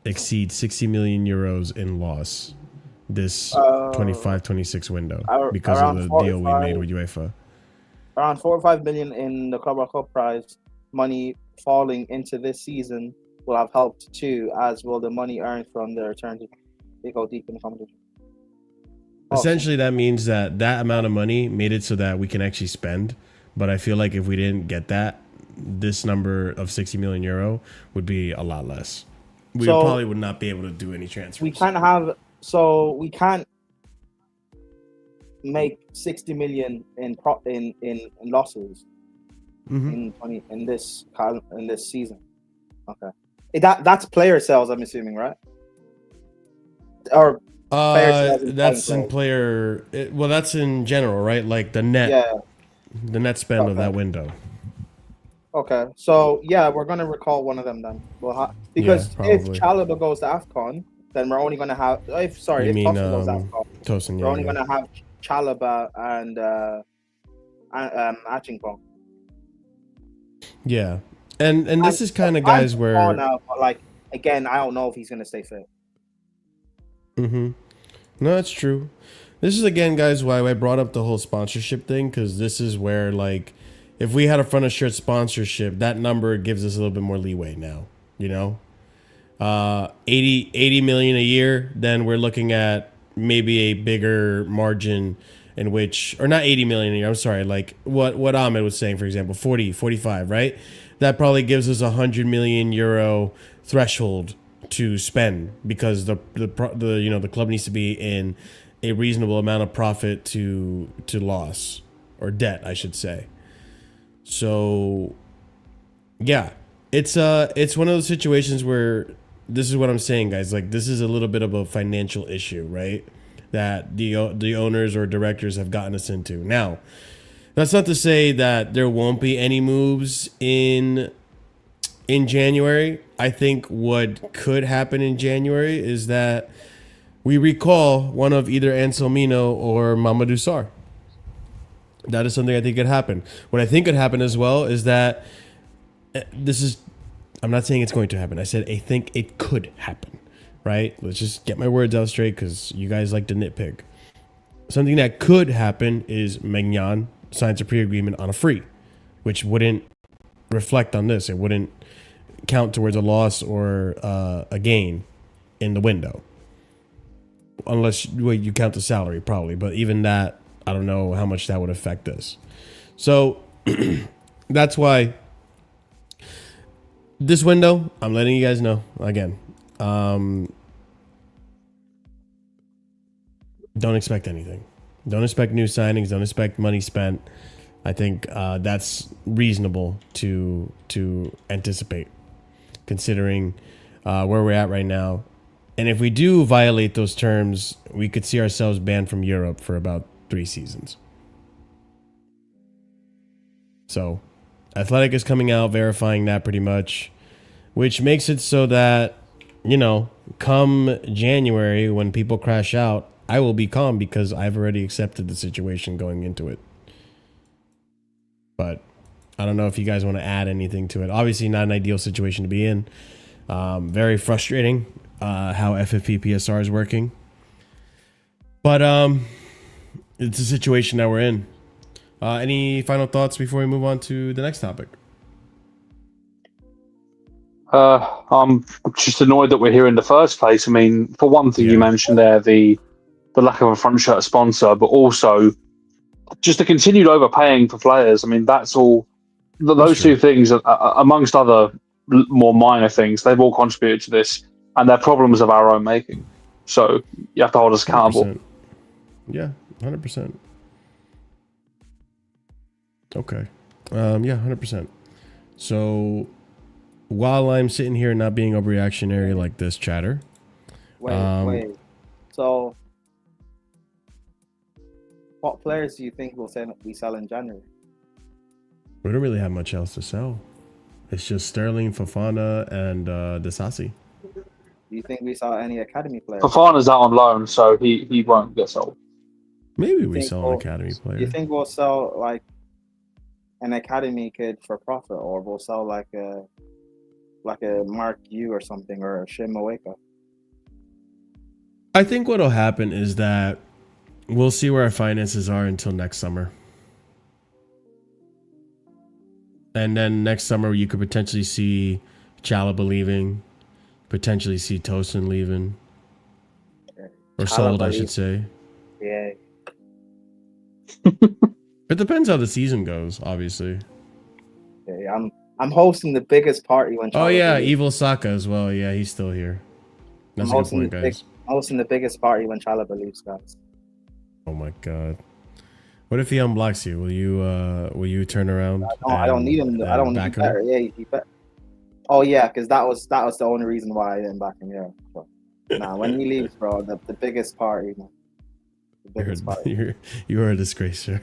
exceed 60 million euros in loss this 25-26 window because of the deal we made with UEFA. Around 4 or 5 million in the Club World Cup prize money falling into this season will have helped too, as will the money earned from the return to they go deep in the competition. Essentially, that means that amount of money made it so that we can actually spend. But I feel like if we didn't get that, this number of 60 million euro would be a lot less. We probably would not be able to do any transfers. We can't make 60 million in losses in this season. Okay, that's player sales, I'm assuming, right? Or that's in player. Well, that's in general, right? Like the net spend of that window. Okay, so yeah, we're gonna recall one of them then. Because if Chalobah goes to AFCON, then we're only gonna have. If Tosin goes to AFCON, we're only gonna have Chalobah and Hijacking. Yeah, and this is kind of guys where now, like again, I don't know if he's gonna stay fit. No, that's true. This is again, guys, why I brought up the whole sponsorship thing, because this is where, like, if we had a front of shirt sponsorship, that number gives us a little bit more leeway now. You know, 80 million a year. Then we're looking at maybe a bigger margin in which, or not 80 million a year. I'm sorry, like what Ahmed was saying, for example, 40, 45, right? That probably gives us 100 million euro threshold to spend, because the club needs to be in a reasonable amount of profit to loss, or debt, I should say. So yeah, it's one of those situations where this is what I'm saying, guys. Like, this is a little bit of a financial issue, right? That the owners or directors have gotten us into. Now, that's not to say that there won't be any moves in January. I think what could happen in January is that we recall one of either Anselmino or Mamadou Sarr. That is something I think could happen. What I think could happen as well is that I'm not saying it's going to happen. I said I think it could happen, right? Let's just get my words out straight, because you guys like to nitpick. Something that could happen is Maignan signs a pre-agreement on a free, which wouldn't reflect on this. It wouldn't count towards a loss or a gain in the window, unless you count the salary, probably. But even that, I don't know how much that would affect us. So that's why this window, I'm letting you guys know again. Don't expect anything. Don't expect new signings. Don't expect money spent. I think that's reasonable to anticipate, considering where we're at right now. And if we do violate those terms, we could see ourselves banned from Europe for about 3 seasons. So Athletic is coming out verifying that pretty much, which makes it so that, you know, come January when people crash out, I will be calm because I've already accepted the situation going into it. But I don't know if you guys want to add anything to it. Obviously not an ideal situation to be in. Very frustrating how FFP PSR is working. But it's a situation that we're in. Any final thoughts before we move on to the next topic? I'm just annoyed that we're here in the first place. I mean, for one thing, you mentioned there the lack of a front shirt sponsor, but also just the continued overpaying for players. I mean, that's all. Those two things, amongst other more minor things, they've all contributed to this, and they're problems of our own making. So you have to hold us accountable. 100%. Yeah, 100%. Okay. Yeah, 100%. So while I'm sitting here not being overreactionary like this chatter. Wait. So what players do you think we sell in January? We don't really have much else to sell. It's just Sterling, Fofana, and Disasi. Do you think we sell any academy players? Fofana's out on loan, so he won't get sold. Maybe we sell an academy player. Do you think we'll sell like an academy kid for profit, or we'll sell like like a Mark U or something, or a Shin Moeka. I think what'll happen is that we'll see where our finances are until next summer. And then next summer, you could potentially see Chalobah leaving, potentially see Tosin leaving, or sold, I should say. Yeah. It depends how the season goes, obviously. Yeah, I'm hosting the biggest party when. Oh yeah, Evil Saka as well. Yeah, he's still here. That's a good point, guys. I'm hosting the biggest party when Chalobah leaves, guys. Oh my god. What if he unblocks you? Will you turn around? I don't need him. I don't need better. Yeah, he better. Oh yeah, because that was the only reason why I didn't back him. Yeah. But, nah, when he leaves, bro, the biggest party, man. The biggest party. You are a disgrace, sir.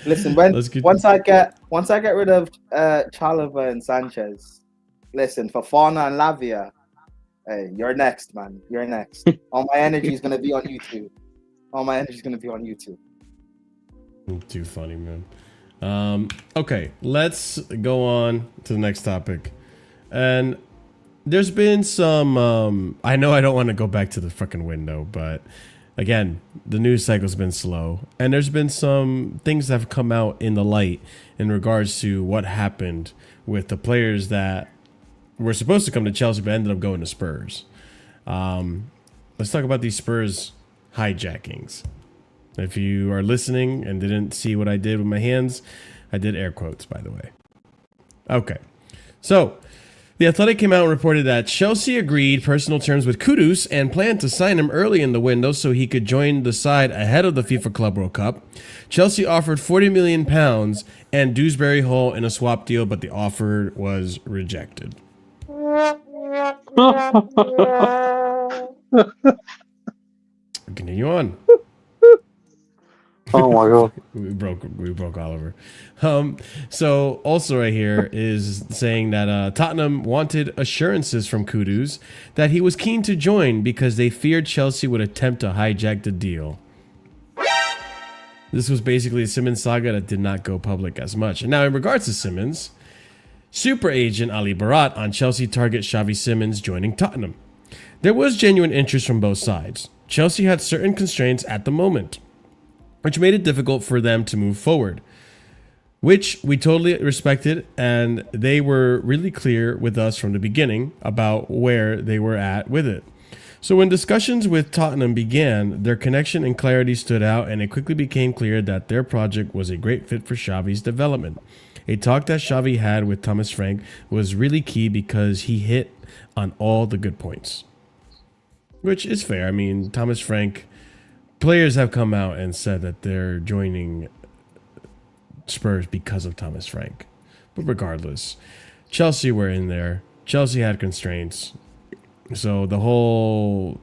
Listen, once I get rid of Chalobah and Sanchez, listen, for Fofana and Lavia, hey, you're next, man. You're next. All my energy is gonna be on YouTube. Too funny, man. Okay, let's go on to the next topic. And there's been some I know I don't want to go back to the fucking window, but again, the news cycle's been slow, and there's been some things that have come out in the light in regards to what happened with the players that were supposed to come to Chelsea but ended up going to Spurs. Let's talk about these Spurs hijackings. If you are listening and didn't see what I did with my hands, I did air quotes, by the way. Okay, so The Athletic came out and reported that Chelsea agreed personal terms with Kudus and planned to sign him early in the window so he could join the side ahead of the FIFA Club World Cup. Chelsea offered £40 million and Dewsbury Hall in a swap deal, but the offer was rejected. Continue on. Oh my god. we broke Oliver. So also right here is saying that Tottenham wanted assurances from Kudus that he was keen to join because they feared Chelsea would attempt to hijack the deal. This was basically a Simmons saga that did not go public as much. And now in regards to Simmons, super agent Ali Barat on Chelsea target Xavi Simons joining Tottenham. There was genuine interest from both sides. Chelsea had certain constraints at the moment, which made it difficult for them to move forward, which we totally respected, and they were really clear with us from the beginning about where they were at with it. So when discussions with Tottenham began, their connection and clarity stood out, and it quickly became clear that their project was a great fit for Xavi's development. A talk that Xavi had with Thomas Frank was really key because he hit on all the good points, which is fair. I mean, Thomas Frank... Players have come out and said that they're joining Spurs because of Thomas Frank. But regardless, Chelsea were in there. Chelsea had constraints. So the whole...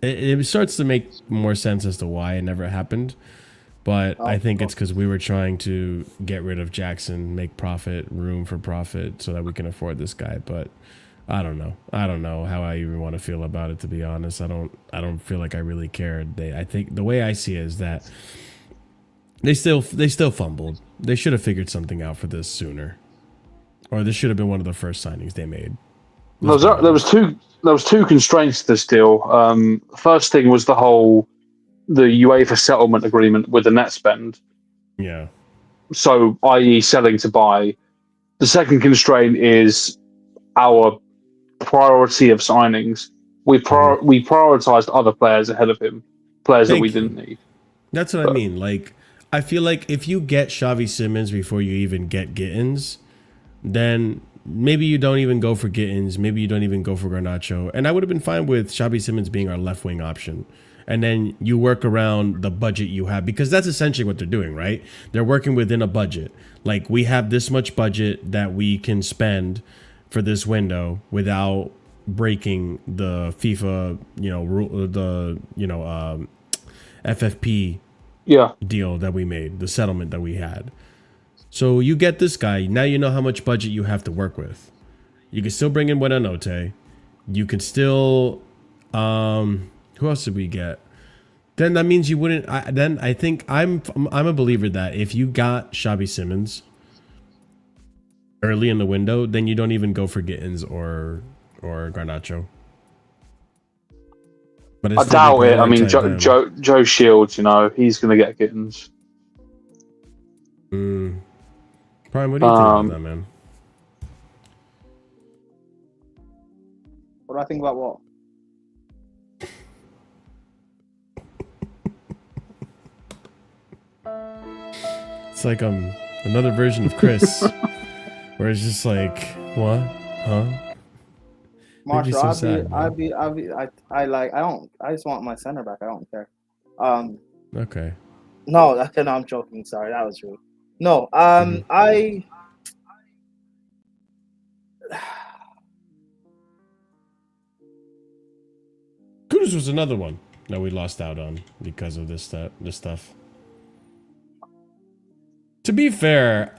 It starts to make more sense as to why it never happened. But I think it's because we were trying to get rid of Jackson, make room for profit, so that we can afford this guy. But... I don't know. I don't know how I even want to feel about it, to be honest. I don't feel like I really cared. I think the way I see it is that they still fumbled. They should have figured something out for this sooner. Or this should have been one of the first signings they made. There was two constraints to this deal. First thing was the UEFA settlement agreement with the net spend. Yeah. So, i.e. selling to buy. The second constraint is our priority of signings. We prioritized other players ahead of him, players that we didn't need. That's what I mean. Like, I feel like if you get Xavi Simons before you even get Gittins, then maybe you don't even go for Gittins. Maybe you don't even go for Garnacho. And I would have been fine with Xavi Simons being our left wing option. And then you work around the budget you have, because that's essentially what they're doing, right? They're working within a budget. Like, we have this much budget that we can spend for this window without breaking the FIFA, FFP deal that we made, the settlement that we had. So you get this guy, now you know how much budget you have to work with. You can still bring in Buenanote. You can still, who else did we get? Then that means you wouldn't. I think I'm a believer that if you got Xavi Simons, early in the window, then you don't even go for Gittins or Garnacho. But I doubt it. I mean, Joe Shields, you know, he's going to get Gittins. Prime, what do you think about that, man? What do I think about what? It's like another version of Chris, where it's just like, what, huh? Marshall, so sad, I just want my center back. I don't care. Okay. No, I'm joking. Sorry, that was rude. No, Kudus was another one that we lost out on because of this stuff. To be fair,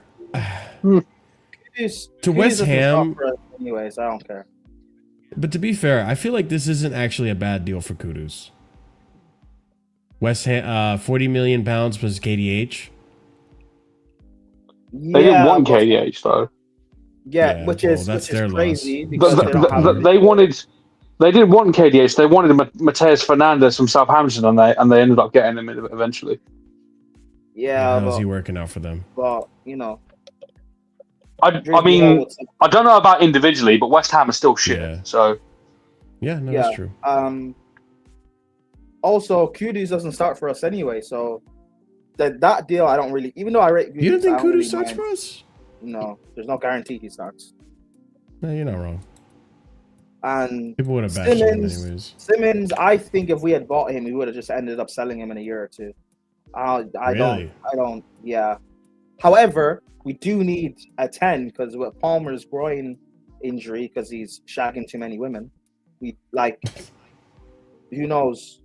to West Ham, anyways, I don't care. But to be fair, I feel like this isn't actually a bad deal for Kudus. West Ham, 40 million pounds plus KDH. They didn't want KDH though. Yeah, which is crazy because they didn't want KDH. They wanted Mateus Fernandes from Southampton, and they ended up getting him eventually. Yeah, how's he working out for them? Well, you know, I mean, I don't know about individually, but West Ham are still shit. Yeah. So that's true. Also, Kudus doesn't start for us anyway, so that deal I don't really. Even though I rate, you don't think Kudus starts for us? No, there's no guarantee he starts. No, you're not wrong. And people would have bashed him anyways. Simmons, I think if we had bought him, we would have just ended up selling him in a year or two. I don't. Yeah. However, we do need a 10 because with Palmer's groin injury, because he's shagging too many women, we like. Who knows?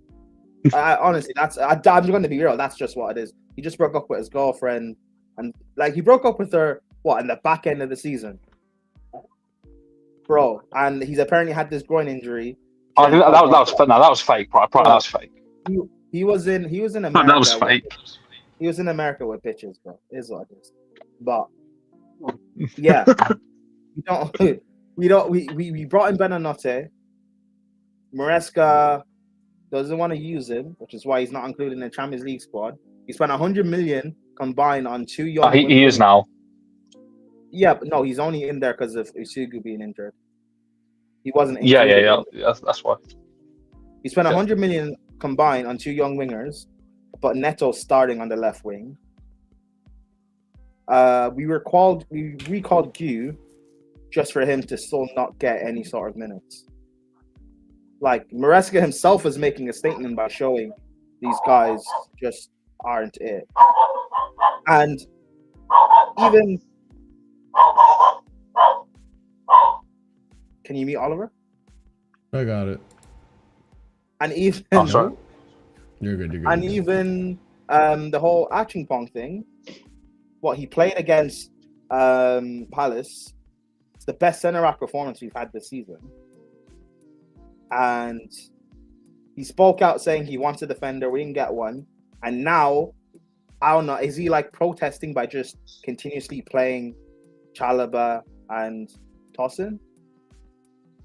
Honestly, I'm going to be real. That's just what it is. He just broke up with his girlfriend, and like he broke up with her in the back end of the season, bro. And he's apparently had this groin injury. I think that was fake, bro. That was fake. He was in America. That was fake. He was in America with bitches, bro. Is what it is. But yeah, we brought in Benanote. Maresca doesn't want to use him, which is why he's not included in the Champions League squad. He spent 100 million combined on 2 young. He is now. Yeah, but no, he's only in there because of Isugu being injured. He wasn't. Yeah. That's why. He spent 100 million combined on 2 young wingers, but Neto starting on the left wing. We recalled Gu just for him to still not get any sort of minutes. Like Maresca himself is making a statement by showing these guys just aren't it. And even can you mute Oliver? I got it. And even sorry. You're good. And even the whole Hijacking thing. What he played against Palace, it's the best centre-back performance we've had this season. And he spoke out saying he wants a defender. We didn't get one. And now, I don't know, is he like protesting by just continuously playing Chalobah and Tosin?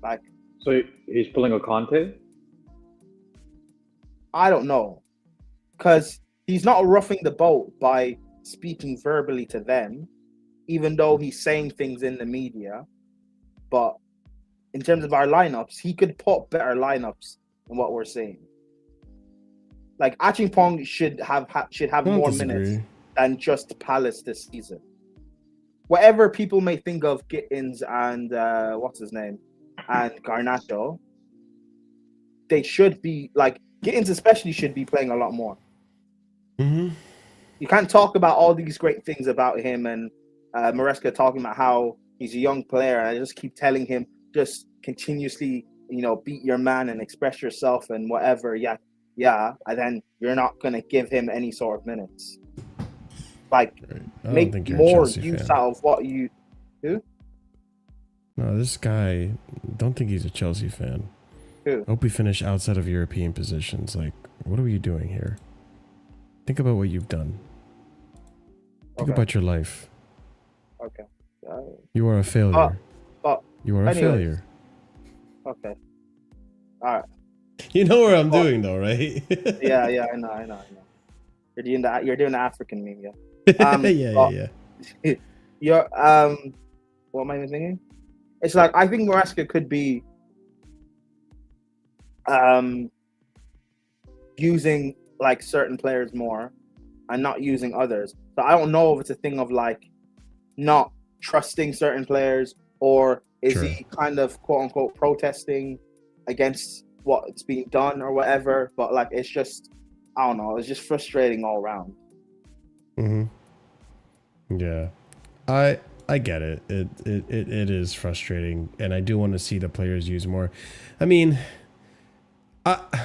Like, so he's pulling a Conte? I don't know. Because he's not roughing the boat by speaking verbally to them, even though he's saying things in the media. But in terms of our lineups, he could put better lineups than what we're saying. Like Hijacking should have more minutes than just Palace this season. Whatever people may think of Gittins and what's his name and Garnacho, they should be like Gittins especially should be playing a lot more. Mm-hmm. You can't talk about all these great things about him and Maresca talking about how he's a young player, and I just keep telling him just continuously, beat your man and express yourself and whatever. Yeah, and then you're not gonna give him any sort of minutes. Like, make more use out of what you do. No, this guy, don't think he's a Chelsea fan. Who? Hope we finish outside of European positions. Like, what are you doing here? Think about what you've done. Think about your life. Okay. You are a failure. You are a anyways. failure. Okay. All right. You know where I'm doing though, right? Yeah, I know. You're doing the African meme, yeah. Yeah. You're what am I even thinking? It's like I think Maresca could be using like certain players more and not using others. So I don't know if it's a thing of like not trusting certain players, or is he kind of quote unquote protesting against what's being done or whatever. But like it's just, I don't know, it's just frustrating all around. Yeah, I get it. It is frustrating, and I do want to see the players use more. I mean, and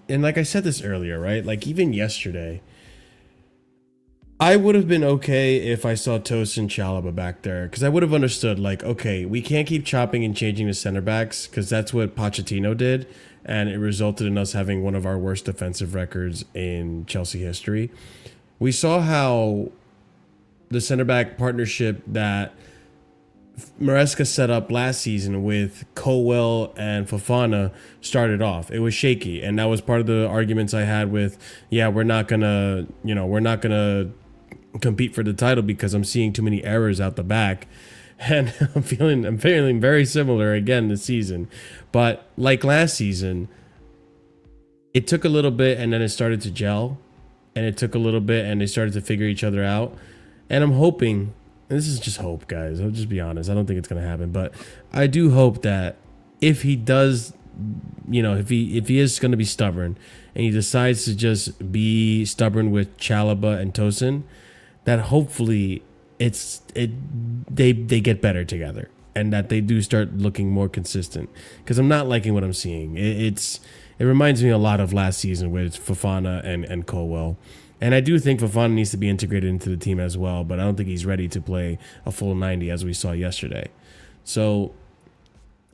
like I said this earlier, right? Like even yesterday, I would have been okay if I saw Tosin and Chalobah back there, because I would have understood, like, okay, we can't keep chopping and changing the center backs, because that's what Pochettino did, and it resulted in us having one of our worst defensive records in Chelsea history. We saw how the center back partnership that Maresca set up last season with Colwell and Fofana started off. It was shaky, and that was part of the arguments I had with, we're not gonna compete for the title because I'm seeing too many errors out the back. And I'm feeling very similar again this season. But like last season, it took a little bit and then it started to gel, and it took a little bit and they started to figure each other out. And I'm hoping, and this is just hope, guys, I'll just be honest, I don't think it's going to happen, but I do hope that if he does, if he is going to be stubborn and he decides to just be stubborn with Chalobah and Tosin, that hopefully they get better together and that they do start looking more consistent, because I'm not liking what I'm seeing. It reminds me a lot of last season with Fofana and Colwell. And I do think Fofana needs to be integrated into the team as well, but I don't think he's ready to play a full 90 as we saw yesterday. So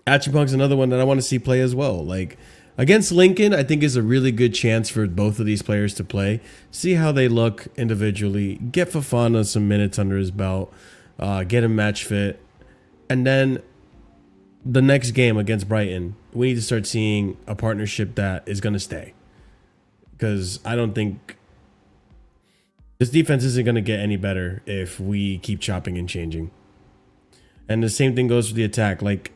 Achipunk's another one that I want to see play as well. Like against Lincoln, I think is a really good chance for both of these players to play, see how they look individually, get Fofana some minutes under his belt, get him match fit. And then the next game against Brighton, we need to start seeing a partnership that is going to stay. Because I don't think this defense isn't going to get any better if we keep chopping and changing. And the same thing goes for the attack. Like,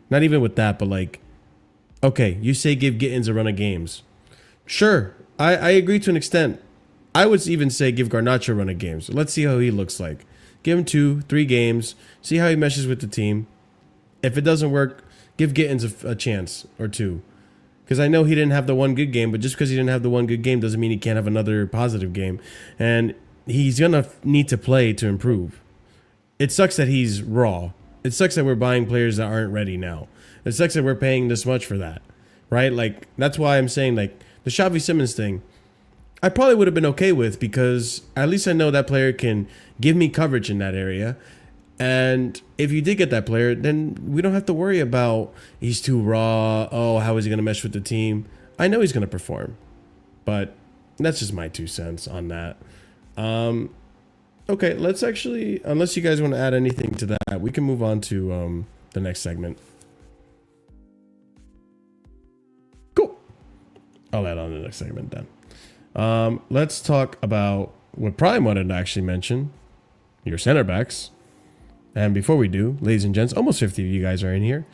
not even with that, but like, okay, you say give Gittins a run of games. Sure, I agree to an extent. I would even say give Garnacho a run of games. Let's see how he looks like. Give him 2-3 games. See how he meshes with the team. If it doesn't work, give Gittins a chance or two. Because I know he didn't have the one good game, but just because he didn't have the one good game doesn't mean he can't have another positive game. And he's going to need to play to improve. It sucks that he's raw. It sucks that we're buying players that aren't ready now. It sucks that we're paying this much for that, right? Like, that's why I'm saying, like, the Xavi Simons thing, I probably would have been okay with, because at least I know that player can give me coverage in that area. And if you did get that player, then we don't have to worry about he's too raw. Oh, how is he going to mesh with the team? I know he's going to perform, but that's just my 2 cents on that. Okay, let's actually, unless you guys want to add anything to that, we can move on to the next segment. Cool. I'll add on the next segment then. Let's talk about what Prime wanted to actually mention, your center backs. And before we do, ladies and gents, almost 50 of you guys are in here.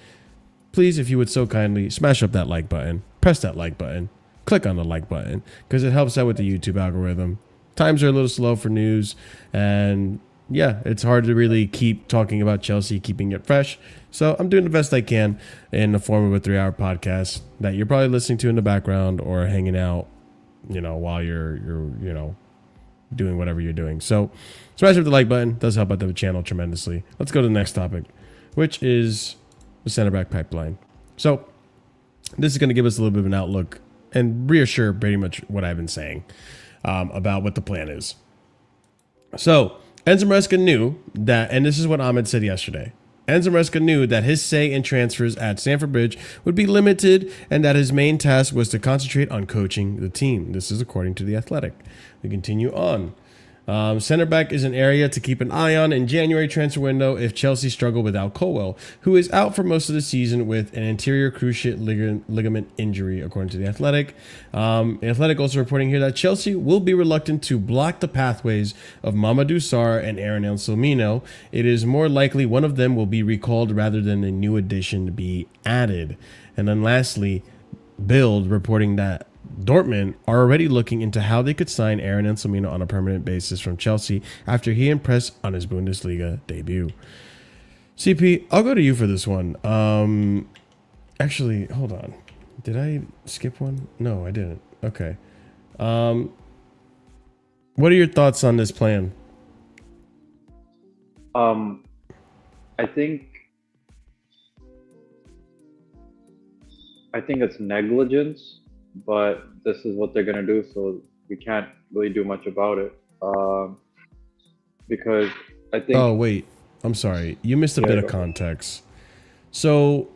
Please, if you would so kindly, smash up that like button, press that like button, click on the like button, because it helps out with the YouTube algorithm. Times are a little slow for news, and yeah, it's hard to really keep talking about Chelsea, keeping it fresh. So I'm doing the best I can in the form of a 3-hour podcast that you're probably listening to in the background or hanging out, while you're doing whatever you're doing. So smash up the like button. Does help out the channel tremendously. Let's go to the next topic, which is the center back pipeline. So this is going to give us a little bit of an outlook and reassure pretty much what I've been saying about what the plan is. So Enzo Maresca knew that, and this is what Ahmed said yesterday, Enzo Maresca knew that his say in transfers at Stamford Bridge would be limited and that his main task was to concentrate on coaching the team. This is according to The Athletic. We continue on. Center back is an area to keep an eye on in January transfer window if Chelsea struggle without Colwell, who is out for most of the season with an anterior cruciate ligament injury, according to The Athletic. The Athletic also reporting here that Chelsea will be reluctant to block the pathways of Mamadou Sarr and Aaron Anselmino. It is more likely one of them will be recalled rather than a new addition be added. And then lastly, Bild reporting that Dortmund are already looking into how they could sign Aaron Anselmino on a permanent basis from Chelsea after he impressed on his Bundesliga debut. CP, I'll go to you for this one. Actually, hold on. Did I skip one? No, I didn't. Okay. What are your thoughts on this plan? I think it's negligence, but this is what they're gonna do, so we can't really do much about it. Because I think. Oh wait, I'm sorry. You missed a bit of context. So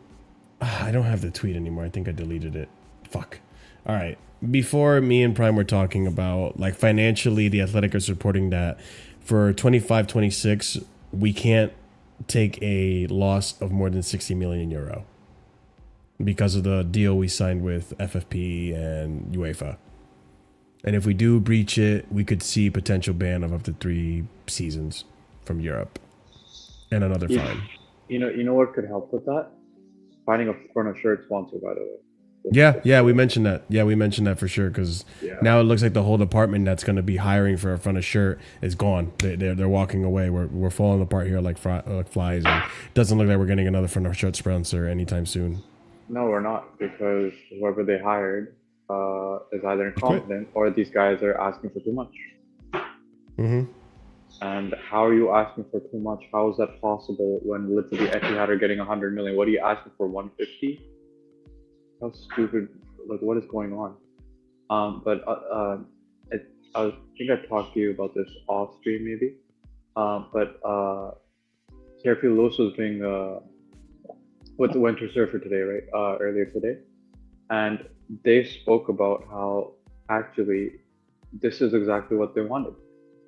I don't have the tweet anymore. I think I deleted it. Fuck. All right. Before me and Prime were talking about like financially, the Athletic is reporting that for 25-26, we can't take a loss of more than 60 million euro. Because of the deal we signed with FFP and UEFA. And if we do breach it, we could see potential ban of up to 3 seasons from Europe. And another fine. You know what could help with that? Finding a front of shirt sponsor, by the way. Yeah, we mentioned that. Yeah, we mentioned that for sure, because now it looks like the whole department that's going to be hiring for a front of shirt is gone. They're walking away. We're falling apart here like flies. And it doesn't look like we're getting another front of shirt sponsor anytime soon. No, we're not, because whoever they hired is either incompetent or these guys are asking for too much. Mm-hmm. And how are you asking for too much? How is that possible when literally Etihad are getting 100 million? What are you asking for, 150? How stupid! Like, what is going on? I think I talked to you about this off stream maybe. Carefree Lewis was doing with the Winter Surfer today, right? Earlier today, and they spoke about how actually this is exactly what they wanted.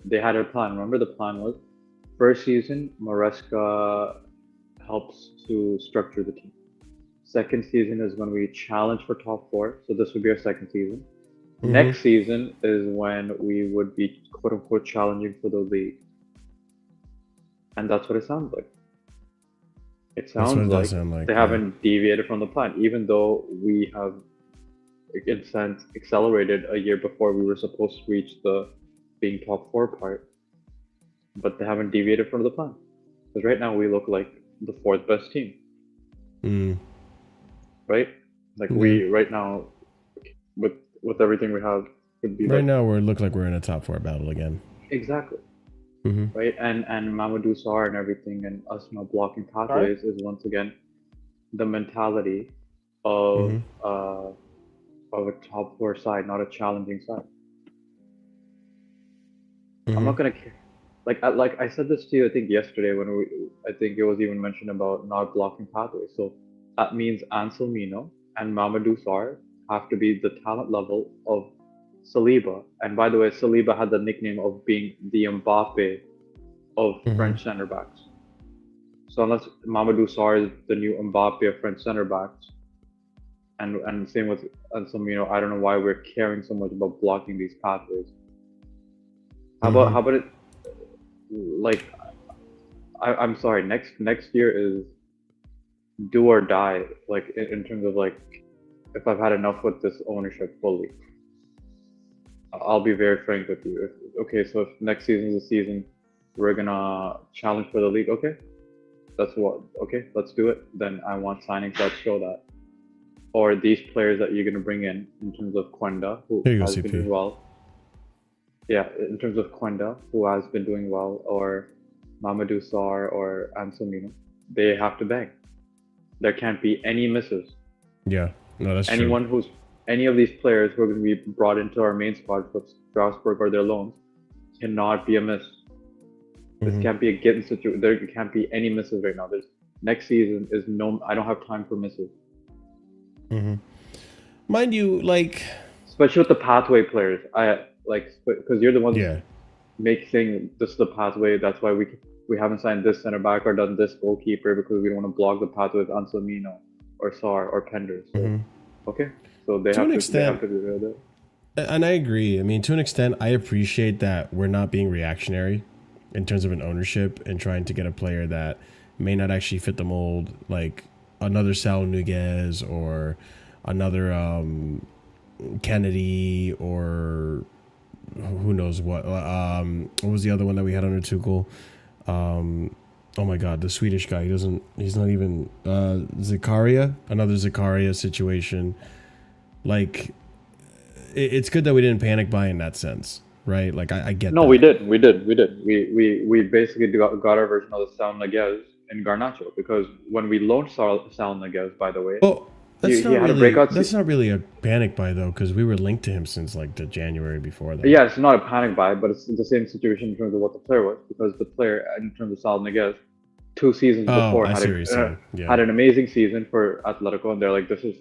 They had a plan. Remember, the plan was first season, Maresca helps to structure the team. Second season is when we challenge for top 4, so this would be our second season. Mm-hmm. Next season is when we would be quote unquote challenging for the league, and that's what it sounds like. It sounds like they haven't deviated from the plan, even though we have, in a sense, accelerated a year before we were supposed to reach the being top 4 part. But they haven't deviated from the plan, because right now we look like the 4th best team. Right? Like we right now, with everything we have, could be right now we look like we're in a top 4 battle again. Exactly. Mm-hmm. Right, and Mamadou Sarr and everything, and us not blocking pathways is once again the mentality of a top 4 side, not a challenging side. I'm not gonna care. Like I said this to you, I think yesterday when I think it was even mentioned about not blocking pathways. So that means Anselmino and Mamadou Sarr have to be the talent level of Saliba. And by the way, Saliba had the nickname of being the Mbappe of French center backs. So unless Mamadou Sarr is the new Mbappe of French center backs, and same with Anselmino, I don't know why we're caring so much about blocking these pathways. How about it? Like, I'm sorry. Next year is do or die. Like in terms of like, if I've had enough with this ownership fully. I'll be very frank with you. So if next season is the season, we're gonna challenge for the league. Okay, let's do it. Then I want signings that show that, or these players that you're gonna bring in terms of Quenda, who has been doing well. Yeah, in terms of Quenda, who has been doing well, or Mamadou Sarr or Anselmino, they have to bang. There can't be any misses. Yeah, no, that's true. Any of these players who are going to be brought into our main squad for Strasbourg or their loans cannot be a miss. This can't be a getting situation. There can't be any misses right now. Next season is no. I don't have time for misses. Mind you, like, especially with the pathway players, I like because you're the ones. Yeah. saying this is the pathway. That's why we haven't signed this center back or done this goalkeeper because we don't want to block the pathway with Anselmino or Sar or Pender. So okay, so they have to do that. And I agree. I mean, to an extent, I appreciate that we're not being reactionary in terms of an ownership and trying to get a player that may not actually fit the mold, like another Sal Niguez or another Kennedy or who knows what. What was the other one that we had under Tuchel? Oh my God, the Swedish guy. He's not even Zakaria. Another Zakaria situation. Like, it's good that we didn't panic buy in that sense, right? Like I get. No, that. we did. We basically got our version of the Sal Niguez in Garnacho because when we loaned Sal Niguez, by the way, that's he had a breakout. That's not really a panic buy though, because we were linked to him since like the January before that. Yeah, it's not a panic buy, but it's the same situation in terms of what the player was because the player, in terms of Sal Niguez, 2 seasons before had an amazing season for Atletico, and they're like, this is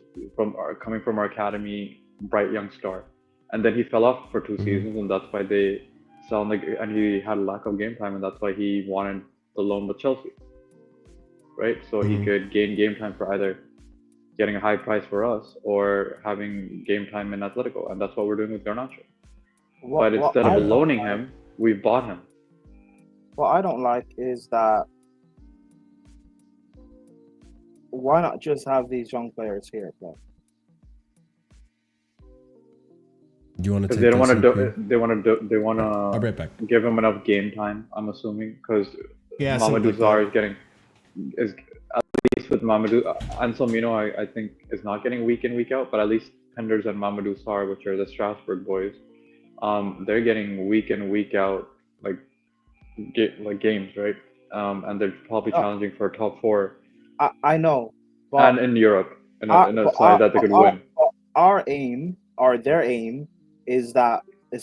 coming from our academy, bright young star, and then he fell off for 2 seasons, and that's why they sell and he had a lack of game time, and that's why he wanted the loan with Chelsea, right? So he could gain game time for either getting a high price for us or having game time in Atletico, and that's what we're doing with Garnacho. But instead of loaning him, we bought him. What I don't like is that why not just have these young players here play? You want to take they don't want to they want to I'll be right back. give him enough game time, I'm assuming, because Mamadou Sarr is at least with Mamadou Anselmino, I think is not getting week in week out, but at least Penders and Mamadou Sarr, which are the Strasbourg boys, they're getting week in week out like games, right? And they're probably challenging for a top 4. I know, but and in Europe, in a side that they could win. Our aim, or their aim, is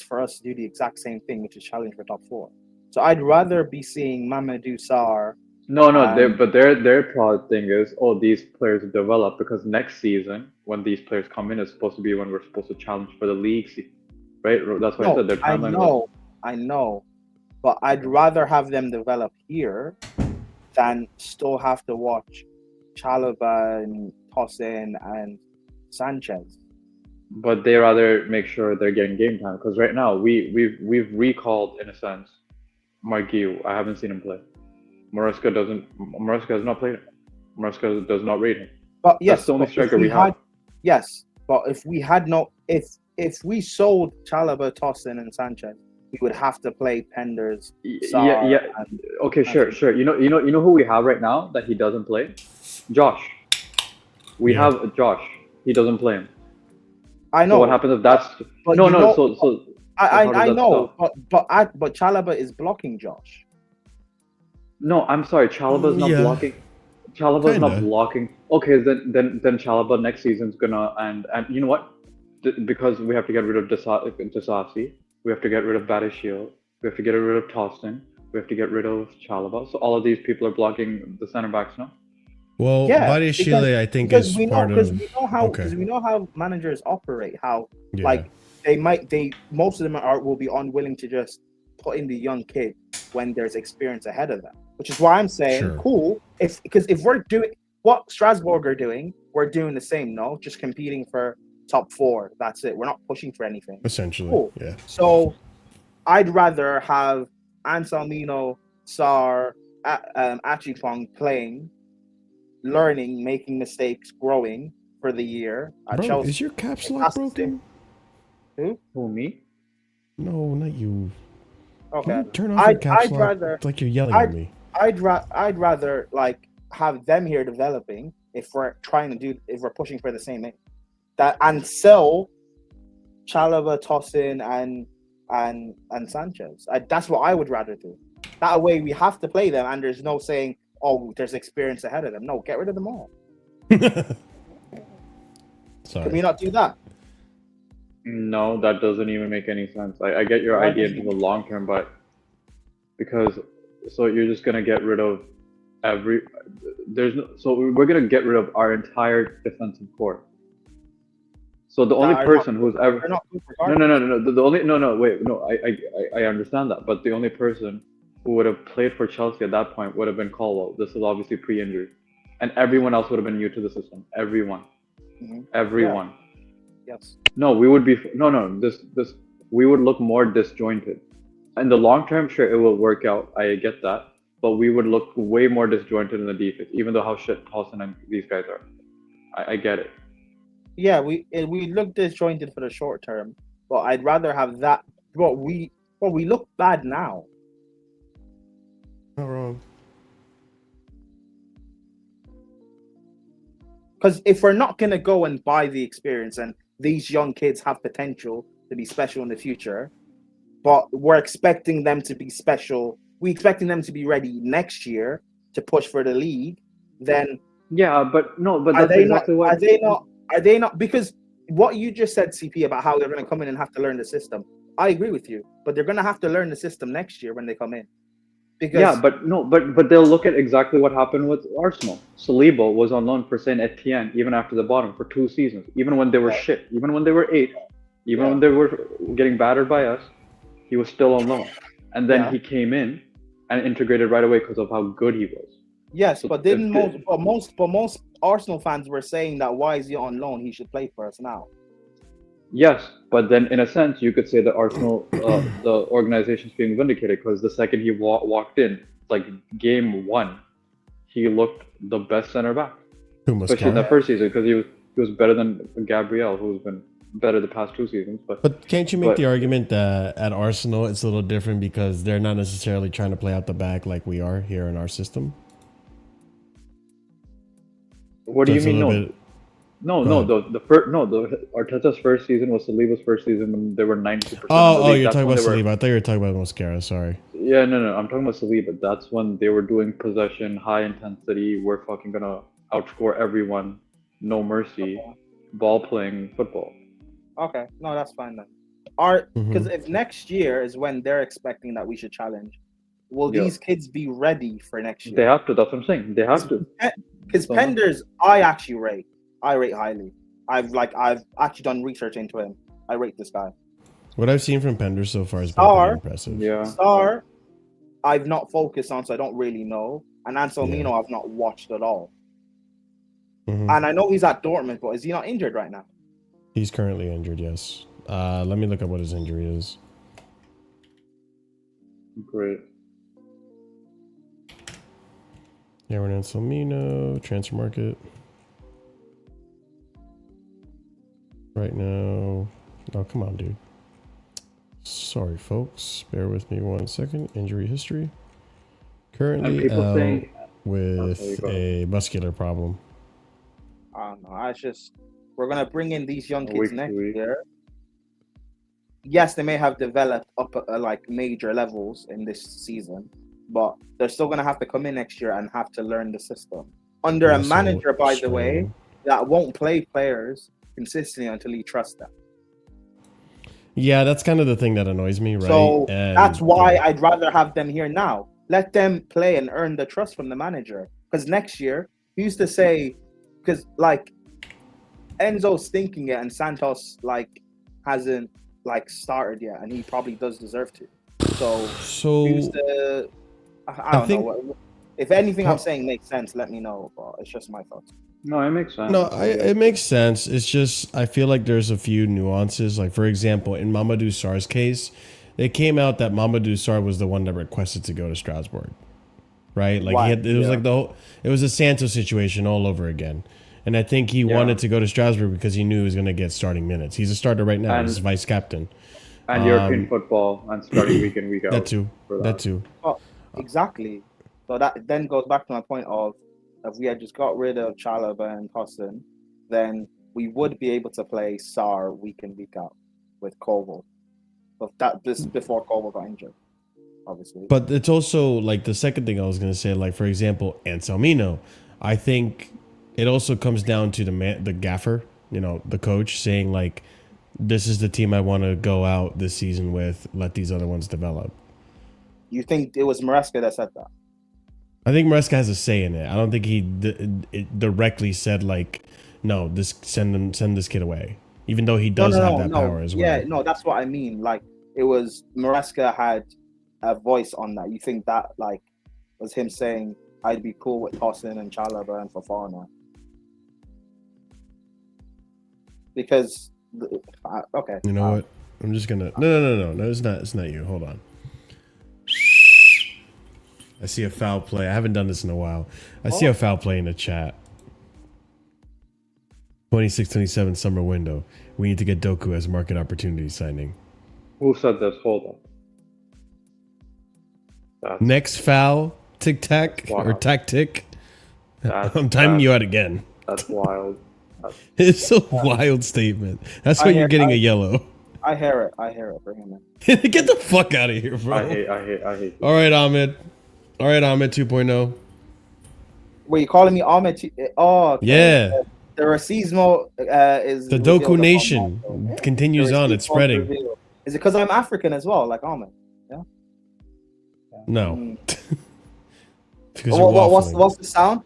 for us to do the exact same thing, which is challenge for top 4. So I'd rather be seeing Mamadou Sarr. No, but their product thing is, these players develop because next season, when these players come in, it's supposed to be when we're supposed to challenge for the league, right? That's why I said their timeline. I know, but I'd rather have them develop here than still have to watch Chalobah and Tosin and Sanchez. But they rather make sure they're getting game time because right now we've recalled, in a sense, Marguerite. I haven't seen him play. Maresca has not played him. Maresca does not rate him. But yes, that's the only striker we have. Yes, but if we sold Chalobah, Tosin, and Sanchez, we would have to play Penders. Okay, sure. You know who we have right now that he doesn't play? Josh. We have Josh. He doesn't play him. I know. So what happens if that's I know, but Chalobah is blocking Josh. No, I'm sorry. Chalobah's not blocking. Chalobah's not blocking. Okay, then Chalobah next season's gonna and you know what? Because we have to get rid of Disasi. We have to get rid of Badashil. We have to get rid of Tostin. We have to get rid of Chalobah. So all of these people are blocking the center backs now. Well, Badashile, I think, is part of. Because we know how managers operate. How like most of them will be unwilling to just put in the young kid when there's experience ahead of them. Which is why I'm saying, cool. If we're doing what Strasbourg are doing, we're doing the same. No, just competing for top 4. That's it. We're not pushing for anything. Essentially, cool. Yeah. So I'd rather have Anselmino, Sarr, Achipong playing, learning, making mistakes, growing for the year. Bro, is your caps lock broken? Who? Me? No, not you. Okay. Turn off your caps lock. It's like you're yelling at me. I'd rather like have them here developing if we're pushing for the same thing. And sell Chalobah, Tosin, and Sanchez. That's what I would rather do. That way we have to play them, and there's no saying, there's experience ahead of them. No, get rid of them all. Sorry. Can we not do that? No, that doesn't even make any sense. I get your idea in the long term, but so you're just gonna get rid of so we're gonna get rid of our entire defensive core. So the only person who's ever they're not good no regardless. no no the only no wait no I understand that, but the only person who would have played for Chelsea at that point would have been Colwell. This is obviously pre-injury, and everyone else would have been new to the system. Everyone. Yeah. Yes. No, we would be this we would look more disjointed. In the long term, sure, it will work out. I get that, but we would look way more disjointed in the defense, even though how shit Paulson and these guys are. I get it. Yeah, we look disjointed for the short term, but I'd rather have that. But we look bad now. Not wrong. Because if we're not gonna go and buy the experience, and these young kids have potential to be special in the future, but we're expecting them to be special. We're expecting them to be ready next year to push for the league. Then yeah, but no, but are that's they exactly not? what Are they not? Because what you just said, CP, about how they're going to come in and have to learn the system, I agree with you. But they're going to have to learn the system next year when they come in. Because yeah, but no, but they'll look at exactly what happened with Arsenal. Saliba was on loan for Saint Etienne even after the bottom for 2 seasons, even when they were shit, even when they were 8, even when they were getting battered by us, he was still on loan, and then he came in and integrated right away because of how good he was. Yes, so but didn't most Arsenal fans were saying that why is he on loan? He should play for us now. Yes, but then in a sense, you could say that Arsenal, the organization's being vindicated because the second he walked in, like game 1, he looked the best center back, especially in that first season because he was better than Gabriel, who's been better the past 2 seasons. But can't you make the argument that at Arsenal it's a little different because they're not necessarily trying to play out the back like we are here in our system? What do you mean? Arteta's first season was Saliba's first season when they were 92%. Oh, you're talking about Saliba. I thought you were talking about Mosquera. Sorry. Yeah, no, I'm talking about Saliba. That's when they were doing possession, high intensity. We're fucking gonna outscore everyone, no mercy, ball playing football. Okay, no, that's fine then. Because if next year is when they're expecting that we should challenge, will these kids be ready for next year? They have to. That's what I'm saying. They have to. Because Penders, I actually rate. I rate highly. I've actually done research into him. I rate this guy. What I've seen from Penders so far has been pretty impressive. Yeah. Star, I've not focused on, so I don't really know. And Anselmino, I've not watched at all. And I know he's at Dortmund, but is he not injured right now? He's currently injured, yes. Let me look up what his injury is. Great. Aaron Anselmino, transfer market. Right now. Oh, come on, dude. Sorry, folks. Bear with me 1 second. Injury history. Currently out with a muscular problem. I don't know. We're going to bring in these young kids next year. Yes, they may have developed up at like major levels in this season, but they're still going to have to come in next year and have to learn the system. Under a manager, by the way, that won't play players consistently until he trusts them. Yeah, that's kind of the thing that annoys me, right? So that's why I'd rather have them here now. Let them play and earn the trust from the manager. Because next year, he used to say, because like Enzo's thinking it and Santos like hasn't like started yet, and he probably does deserve to. So he used to, I don't know. If anything I'm saying makes sense, let me know. But it's just my thoughts. No, it makes sense. No, it makes sense. It's just I feel like there's a few nuances. Like, for example, in Mamadou Sarr's case, it came out that Mamadou Sarr was the one that requested to go to Strasbourg, right? Like it was like it was a Santos situation all over again. And I think he wanted to go to Strasbourg because he knew he was going to get starting minutes. He's a starter right now. He's vice captain. And European football and starting week in, week out. That too. Oh, exactly. So that then goes back to my point of if we had just got rid of Chalobah and Costin, then we would be able to play Sarr week in, week out with Koval. But this before Koval got injured, obviously. But it's also like the second thing I was going to say, like, for example, Anselmino. I think it also comes down to the gaffer, the coach saying, like, this is the team I want to go out this season with. Let these other ones develop. You think it was Maresca that said that? I think Maresca has a say in it. I don't think he directly said, like, no, send this kid away. even though he does have that power as well. Yeah, no, that's what I mean. Like, it was Maresca had a voice on that. You think that, like, was him saying, I'd be cool with Tosin and Chalobah and Fofana? Because, okay. You know what? I'm just gonna. No. It's not you. Hold on. I see a foul play. I haven't done this in a while. I see a foul play in the chat. 26-27 summer window. We need to get Doku as market opportunity signing. Who said this? Hold on. Next foul, tic tac or tactic. I'm timing you out again. That's wild. It's a wild statement. That's why you're getting a yellow. I hear it. Bring him in. Get the fuck out of here, bro. I hate. All right, Ahmed 2.0. Wait, you calling me Ahmed? Oh, okay. Yeah. The racismo is the Doku Nation continues on. It's spreading. Is it because I'm African as well, like Ahmed? Yeah. No. What's the sound?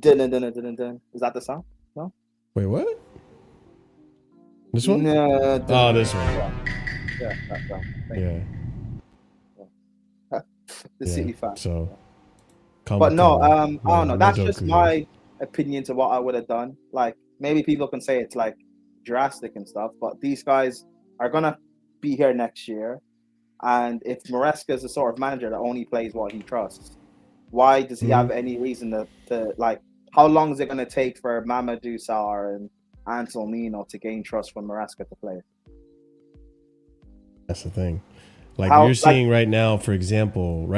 Dun. Is that the sound? No. Wait, what? This one? No. This one. Yeah, that sound. Yeah. The city fact. So. But no, I don't know. That's just my opinion to what I would have done. Like, maybe people can say it's like drastic and stuff, but these guys are gonna be here next year. And if Maresca is the sort of manager that only plays what he trusts, why does he have any reason to like? How long is it gonna take for Mamadou Sarr and Anselmino to gain trust from Maresca to play? That's the thing. Like you're seeing right now, for example,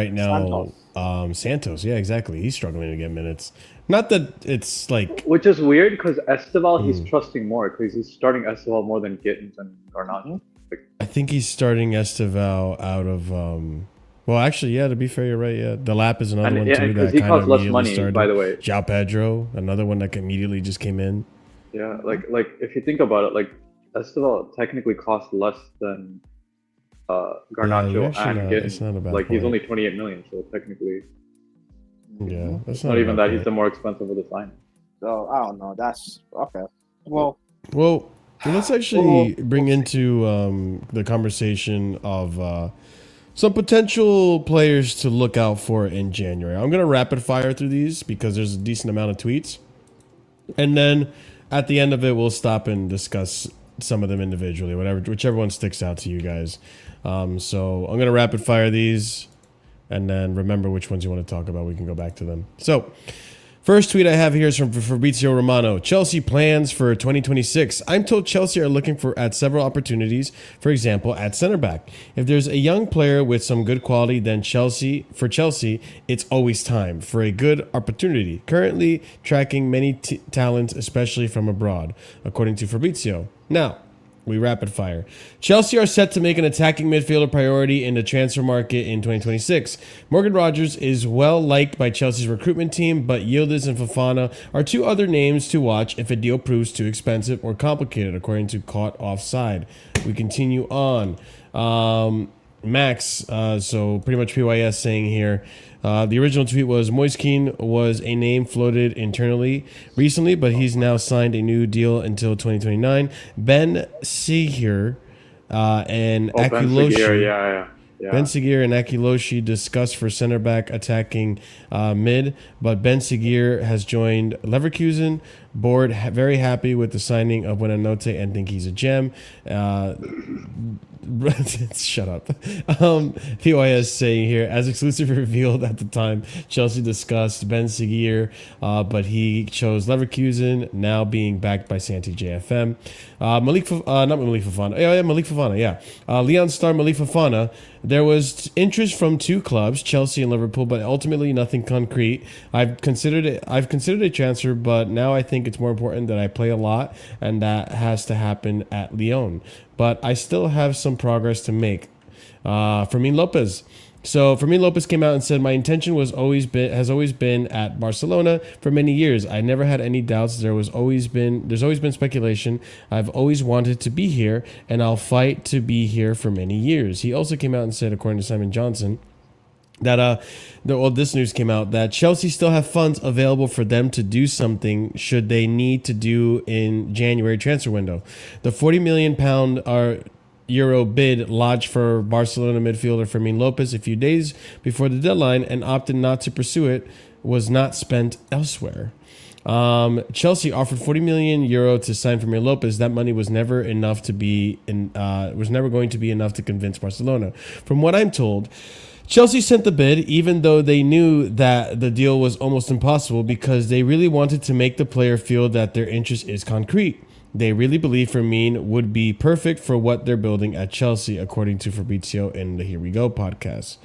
Santos. Yeah, exactly. He's struggling to get minutes. Not that it's like... Which is weird, because Estival, he's trusting more, because he's starting Estival more than Gittins and Garnacho. I think he's starting Estival out of... well, actually, yeah, to be fair, you're right, yeah. The Lap is another one, too, that he kind costs of less money, started. by the way. João Pedro, another one that immediately just came in. Yeah, like if you think about it, like, Estival technically costs less than Garnacho and Gittins. Like, he's only 28 million, so technically... Yeah, that's not even that. He's the more expensive of the sign. So I don't know. That's okay. Well, let's actually bring into the conversation of some potential players to look out for in January. I'm gonna rapid fire through these because there's a decent amount of tweets, and then at the end of it, we'll stop and discuss some of them individually, whichever one sticks out to you guys. So I'm gonna rapid fire these. And then remember which ones you want to talk about. We can go back to them. So, first tweet I have here is from Fabrizio Romano. Chelsea plans for 2026. I'm told Chelsea are looking at several opportunities, for example, at center back. If there's a young player with some good quality, then for Chelsea, it's always time for a good opportunity. Currently tracking many talents, especially from abroad, according to Fabrizio. Now, we rapid fire. Chelsea are set to make an attacking midfielder priority in the transfer market in 2026. Morgan Rogers is well liked by Chelsea's recruitment team, but Yildiz and Fofana are two other names to watch if a deal proves too expensive or complicated, according to Caught Offside. We continue on. Max, so pretty much PYS saying here, the original tweet was Moiskin was a name floated internally recently, but he's now signed a new deal until 2029. Ben Seghir and Akiloshi. Ben Seghir and Akiloshi discussed for center back attacking mid, but Ben Seghir has joined Leverkusen. Board very happy with the signing of Buenanote and think he's a gem. Shut up. PYS saying here, as exclusive revealed at the time, Chelsea discussed Ben Seghir, but he chose Leverkusen, now being backed by Santi JFM. Malik Fofana, yeah. Leon star Malik Fofana. There was interest from two clubs, Chelsea and Liverpool, but ultimately nothing concrete. I've considered a transfer, but now I think it's more important that I play a lot, and that has to happen at Lyon. But I still have some progress to make. Fermin Lopez. So Fermin Lopez came out and said, my intention has always been at Barcelona for many years. I never had any doubts. There's always been speculation. I've always wanted to be here, and I'll fight to be here for many years. He also came out and said, according to Simon Johnson, This news came out that Chelsea still have funds available for them to do something should they need to do in January transfer window. The £40 million euro bid lodged for Barcelona midfielder Fermin Lopez a few days before the deadline and opted not to pursue it was not spent elsewhere. Chelsea offered €40 million to sign Fermin Lopez. That money was never enough to be was never going to be enough to convince Barcelona. From what I'm told, Chelsea sent the bid even though they knew that the deal was almost impossible because they really wanted to make the player feel that their interest is concrete. They really believe Fermin would be perfect for what they're building at Chelsea, according to Fabrizio in the Here We Go podcast.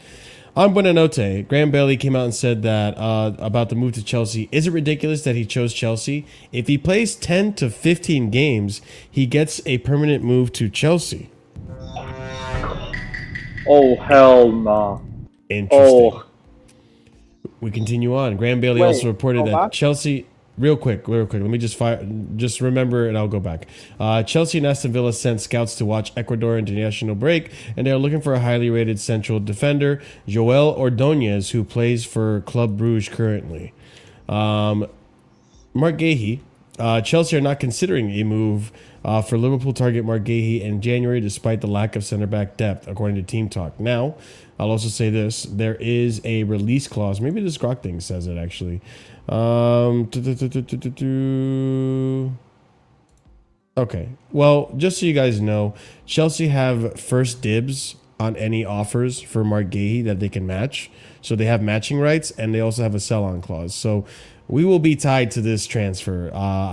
On Buonanotte, Graham Bailey came out and said that about the move to Chelsea. Is it ridiculous that he chose Chelsea? If he plays 10 to 15 games, he gets a permanent move to Chelsea. Oh, hell nah. Interesting. Oh. We continue on. Graham Bailey also reported that Chelsea... Real quick. Let me just remember and I'll go back. Chelsea and Aston Villa sent scouts to watch Ecuador international break, and they are looking for a highly rated central defender, Joel Ordóñez, who plays for Club Brugge currently. Mark Gahey. Chelsea are not considering a move for Liverpool target Mark Gahey in January, despite the lack of center-back depth, according to Team Talk. Now, I'll also say this. There is a release clause. Maybe this Grok thing says it, actually. Okay. Well, just so you guys know, Chelsea have first dibs on any offers for Mark Gahey that they can match. So they have matching rights, and they also have a sell-on clause. So we will be tied to this transfer.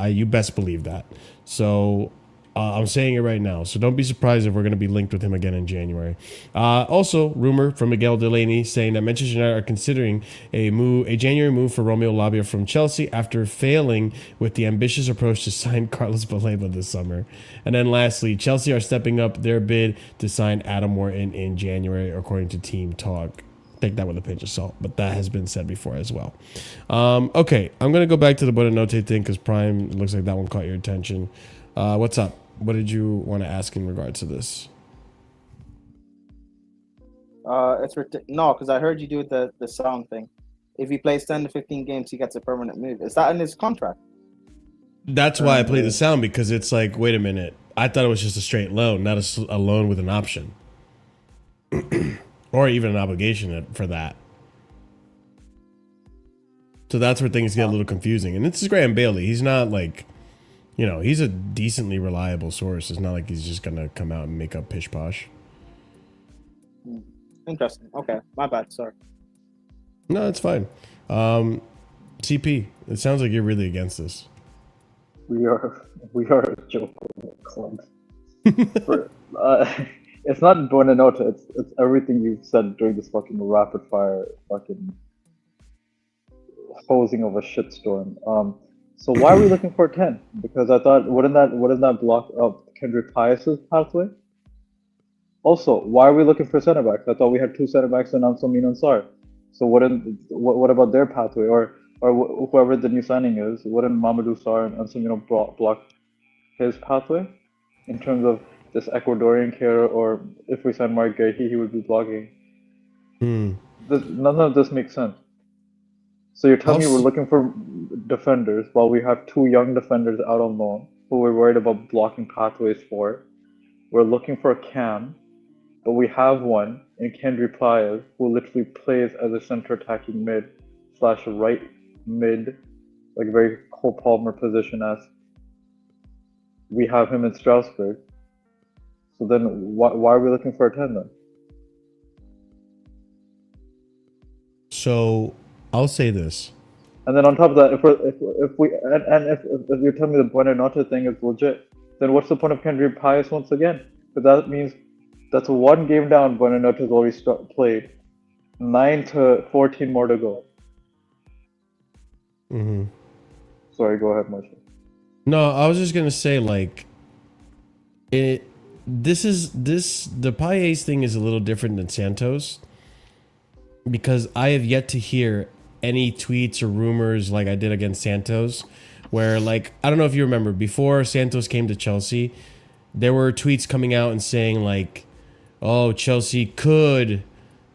You best believe that. So I'm saying it right now. So don't be surprised if we're going to be linked with him again in January. Also, rumor from Miguel Delaney saying that Manchester United are considering a January move for Romeo Lavia from Chelsea after failing with the ambitious approach to sign Carlos Baleba this summer. And then lastly, Chelsea are stepping up their bid to sign Adam Morton in January, according to Team Talk. Take that with a pinch of salt, but that has been said before as well. Okay, I'm going to go back to the Buonanotte thing because Prime, looks like that one caught your attention. What's up? What did you want to ask in regards to this? No, because I heard you do the sound thing. If he plays 10 to 15 games, he gets a permanent move. Is that in his contract? That's why I played the sound, because it's like, wait a minute. I thought it was just a straight loan, not a loan with an option. Or even an obligation for that. So that's where things get a little confusing. And this is Graham Bailey. He's not like... he's a decently reliable source. It's not like he's just going to come out and make up pish posh. Interesting. Okay. My bad. Sorry. No, it's fine. CP, it sounds like you're really against this. We are a joke club. It's not Buonanotte. It's everything you've said during this fucking rapid fire fucking hosing of a shitstorm. So why are we looking for 10? Because I thought, wouldn't that block up Kendrick Pius's pathway? Also, why are we looking for center backs? I thought we had 2 center backs in Anselmin and Sarr. So what about their pathway, or whoever the new signing is? Wouldn't Mamadou Sarr and Anselmin block his pathway in terms of this Ecuadorian care, or if we sign Mark Gahey, he would be blocking? None of this makes sense. So you're telling me we're looking for defenders while we have 2 young defenders out on loan who we're worried about blocking pathways for. We're looking for a cam, but we have one in Kendry Pius who literally plays as a center attacking mid/right mid, like very Cole Palmer position as we have him in Strasbourg. So then why are we looking for a 10 then? So I'll say this. And then on top of that, if you're telling me the Buonanotte thing is legit, then what's the point of Kendry Pius once again? But that means that's 1 game down. Buonanotte has already played. 9 to 14 more to go. Sorry, go ahead, Marshall. No, I was just gonna say, like, the Pius thing is a little different than Santos, because I have yet to hear any tweets or rumors like I did against Santos, where, like, I don't know if you remember, before Santos came to Chelsea, there were tweets coming out and saying, like, oh, Chelsea could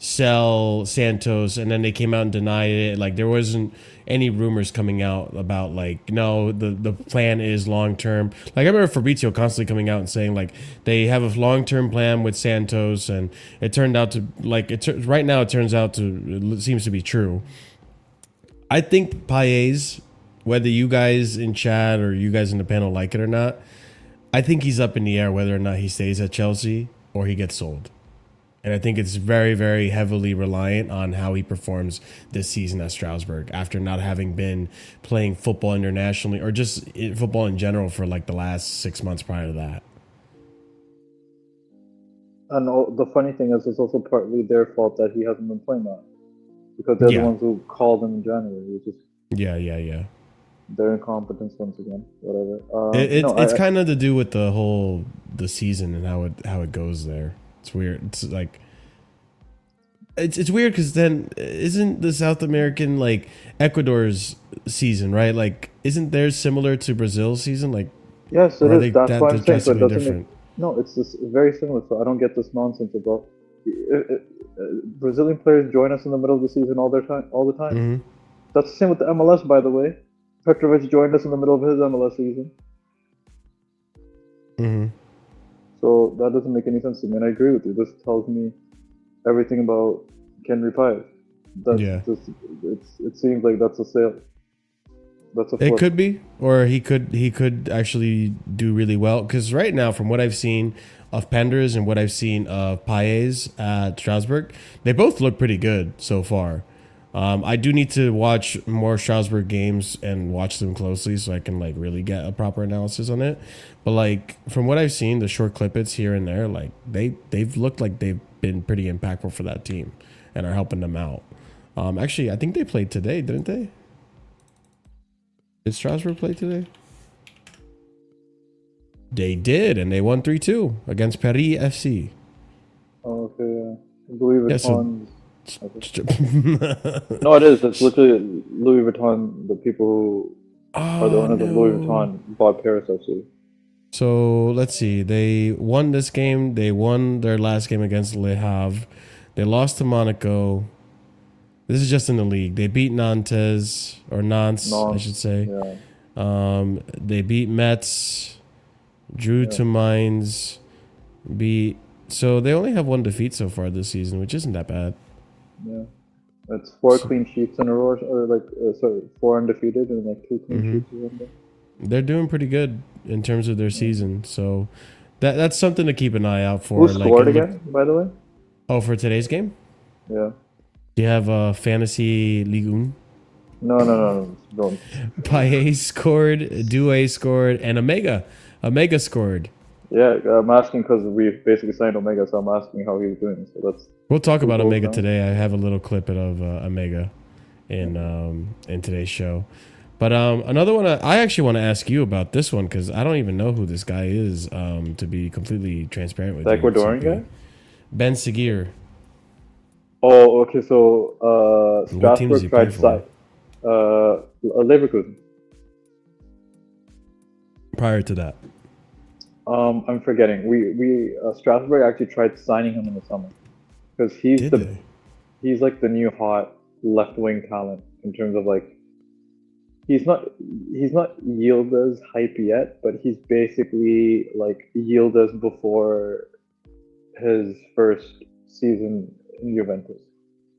sell Santos, and then they came out and denied it. Like there wasn't any rumors coming out about like no, the plan is long term. Like I remember Fabrizio constantly coming out and saying like they have a long term plan with Santos, and it turned out to like right now it turns out to it seems to be true. I think Paez, whether you guys in chat or you guys in the panel like it or not, I think he's up in the air whether or not he stays at Chelsea or he gets sold. And I think it's very, very heavily reliant on how he performs this season at Strasbourg after not having been playing football internationally or just football in general for like the last 6 months prior to that. And the funny thing is, it's also partly their fault that he hasn't been playing that. Because they're the ones who called him in January. Which is their incompetence once again. Whatever. It's kind of to do with the season and how it goes there. It's weird. It's like it's weird because then isn't the South American like Ecuador's season, right? Like isn't theirs similar to Brazil's season? Like yes, it is. That's why I'm saying. So it doesn't different. No, it's just very similar. So I don't get this nonsense about Brazilian players join us in the middle of the season all the time. Mm-hmm. That's the same with the MLS, by the way. Petrovic joined us in the middle of his MLS season. Mm-hmm. So that doesn't make any sense to me, and I agree with you. This tells me everything about Henry Paez. It seems like that's a sale. That's a flip. It could be, or he could actually do really well. Because right now, from what I've seen of Penders and what I've seen of Paez at Strasbourg, they both look pretty good so far. I do need to watch more Strasbourg games and watch them closely so I can like really get a proper analysis on it. But like from what I've seen, the short clippets here and there, like they've looked like they've been pretty impactful for that team and are helping them out. Actually, I think they played today, didn't they? Did Strasbourg play today? They did, and they won 3-2 against Paris FC. Oh, okay. I believe it's on. No, no, it is. It's literally Louis Vuitton. The people who are the owners of Louis Vuitton bought Paris FC. So let's see. They won this game. They won their last game against Le Havre. They lost to Monaco. This is just in the league. They beat Nantes, I should say. Yeah. They beat Metz, drew to Mainz, so they only have one defeat so far this season, which isn't that bad. Yeah, it's 4 clean sheets in a row, or like 4 undefeated and like 2 clean sheets in a row. They're doing pretty good in terms of their season, so that's something to keep an eye out for. Who scored again, by the way? Oh, for today's game? Yeah. Do you have a fantasy Ligue 1? No, don't. Paez scored, Doué scored, and Emegha scored. Yeah, I'm asking because we basically signed Emegha, so I'm asking how he's doing. So we'll talk about Emegha today. I have a little clip of Emegha in today's show. But another one, I actually want to ask you about this one because I don't even know who this guy is, to be completely transparent with the you. Ecuadorian guy? Ben Seguir. Oh, okay. So Strasbourg tried side. Leverkusen. Prior to that. I'm forgetting. We Strasbourg actually tried signing him in the summer because he's like the new hot left wing talent in terms of like he's not Yildiz hype yet, but he's basically like Yildiz before his first season in Juventus.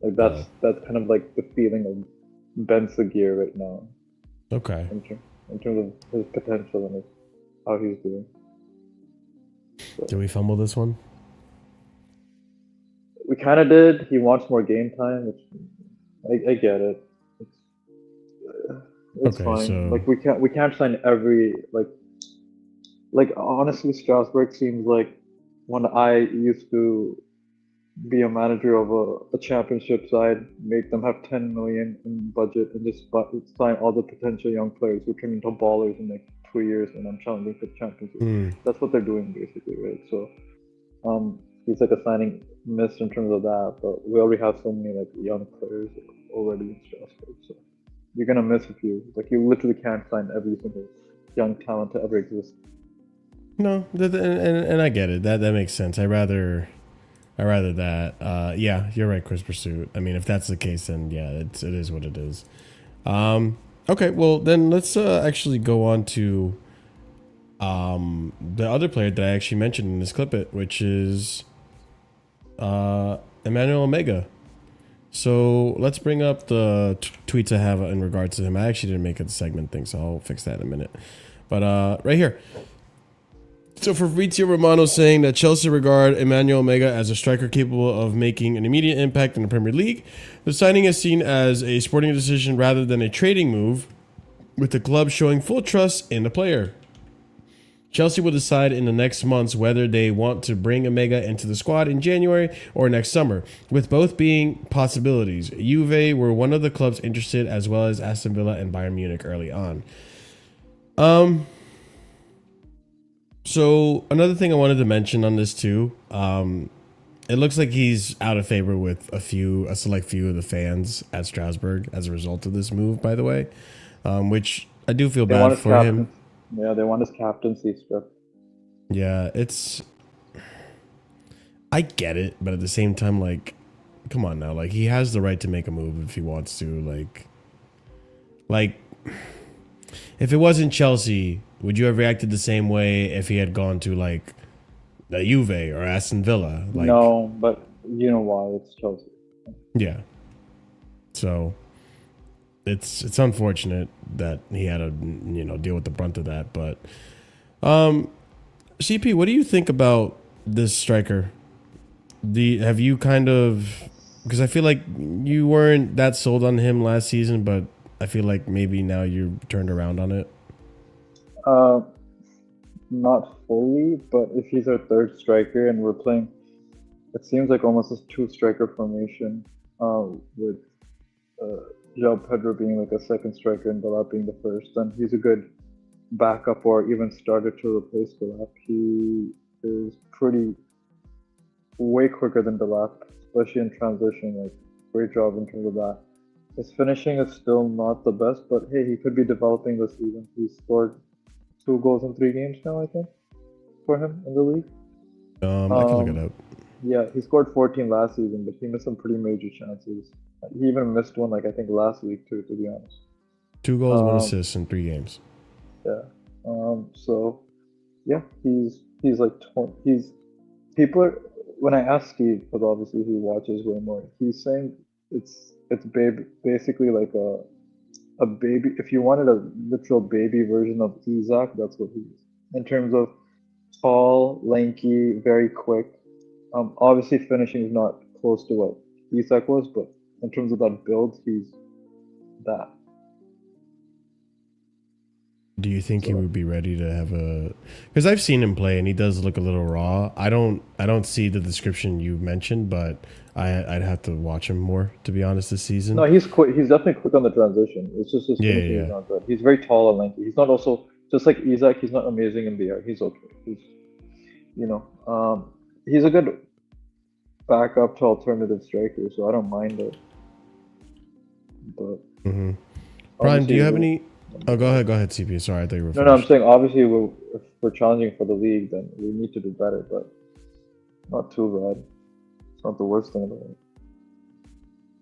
Like that's kind of like the feeling of Ben Seguir right now. Okay. In terms of his potential and how he's doing. So. Did we fumble this one? We kind of did. He wants more game time, which I get it. It's okay, fine. So... Like we can't sign every like honestly, Strasbourg seems like when I used to be a manager of a championship side, make them have 10 million in budget and just sign all the potential young players who turn into ballers in like 2 years and I'm challenging for the championship. That's what they're doing basically, right? So he's like a signing miss in terms of that, but we already have so many like young players already in Strasbourg, so you're gonna miss a few. Like you literally can't sign every single young talent to ever exist. No, and I get it. That makes sense. I rather I'd rather that. Yeah, you're right, Chris Pursuit. I mean, if that's the case, then yeah, it is what it is. Okay, well then let's actually go on to the other player that I actually mentioned in this clip, which is Emmanuel Emegha. So let's bring up the tweets I have in regards to him. I actually didn't make it a segment thing, so I'll fix that in a minute. But right here. So Fabrizio Romano saying that Chelsea regard Emmanuel Emegha as a striker capable of making an immediate impact in the Premier League. The signing is seen as a sporting decision rather than a trading move, with the club showing full trust in the player. Chelsea will decide in the next months whether they want to bring Emegha into the squad in January or next summer, with both being possibilities. Juve were one of the clubs interested, as well as Aston Villa and Bayern Munich early on. So another thing I wanted to mention on this too, it looks like he's out of favor with a select few of the fans at Strasbourg as a result of this move, by the way, which I do feel bad for him. Yeah, they want his captaincy stuff. Yeah, I get it, but at the same time, like, come on now, like, he has the right to make a move if he wants to, like, if it wasn't Chelsea, would you have reacted the same way if he had gone to, like, the Juve or Aston Villa? Like, no, but you know why, it's Chelsea. Yeah. So it's unfortunate that he had to, deal with the brunt of that. But CP, what do you think about this striker? Have you kind of, because I feel like you weren't that sold on him last season, but I feel like maybe now you turned around on it. Not fully, but if he's our third striker and we're playing, it seems like almost a two-striker formation, with João Pedro being like a second striker and Delap being the first, then he's a good backup or even starter to replace Delap. He is way quicker than Delap, especially in transition. Like, great job in terms of that. His finishing is still not the best, but hey, he could be developing this season. He scored 2 goals in 3 games now, I think, for him in the league. I can look it up. Yeah, he scored 14 last season, but he missed some pretty major chances. He even missed one, like, I think last week too, to be honest. 2 goals, 1 assist in 3 games. Yeah. So yeah, he's like people are, when I ask Steve, because obviously he watches way more, he's saying it's basically like a baby. If you wanted a literal baby version of Isak, that's what he is. In terms of tall, lanky, very quick. Obviously finishing is not close to what Isak was, but in terms of that build, he's that. Do you think he would be ready to have a? Because I've seen him play and he does look a little raw. I don't see the description you mentioned, but I'd have to watch him more, to be honest, this season. No, he's quick. He's definitely quick on the transition. It's just his finishing is not good. He's very tall and lanky. He's not also, just like Isak, he's not amazing in the air. He's okay. He's a good backup to alternative striker, so I don't mind it. But Brian, do you have any? Oh, go ahead, CP. Sorry, I thought you were finished. No, I'm saying obviously if we're challenging for the league, then we need to do better, but not too bad. It's not the worst thing in the world.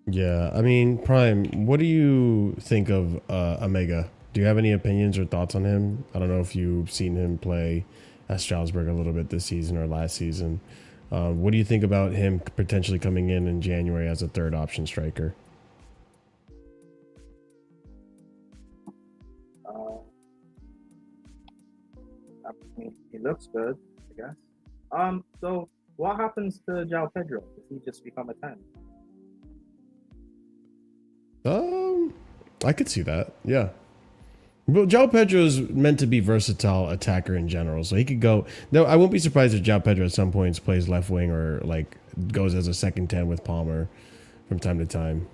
Yeah, I mean, Prime, what do you think of Emegha? Do you have any opinions or thoughts on him? I don't know if you've seen him play at Strasbourg a little bit this season or last season. What do you think about him potentially coming in January as a third option striker? He looks good, I guess. So what happens to João Pedro? Does he just become a 10? I could see that. Yeah. Well, João Pedro is meant to be versatile attacker in general, so he could go. No, I won't be surprised if João Pedro at some points plays left wing or like goes as a second 10 with Palmer from time to time.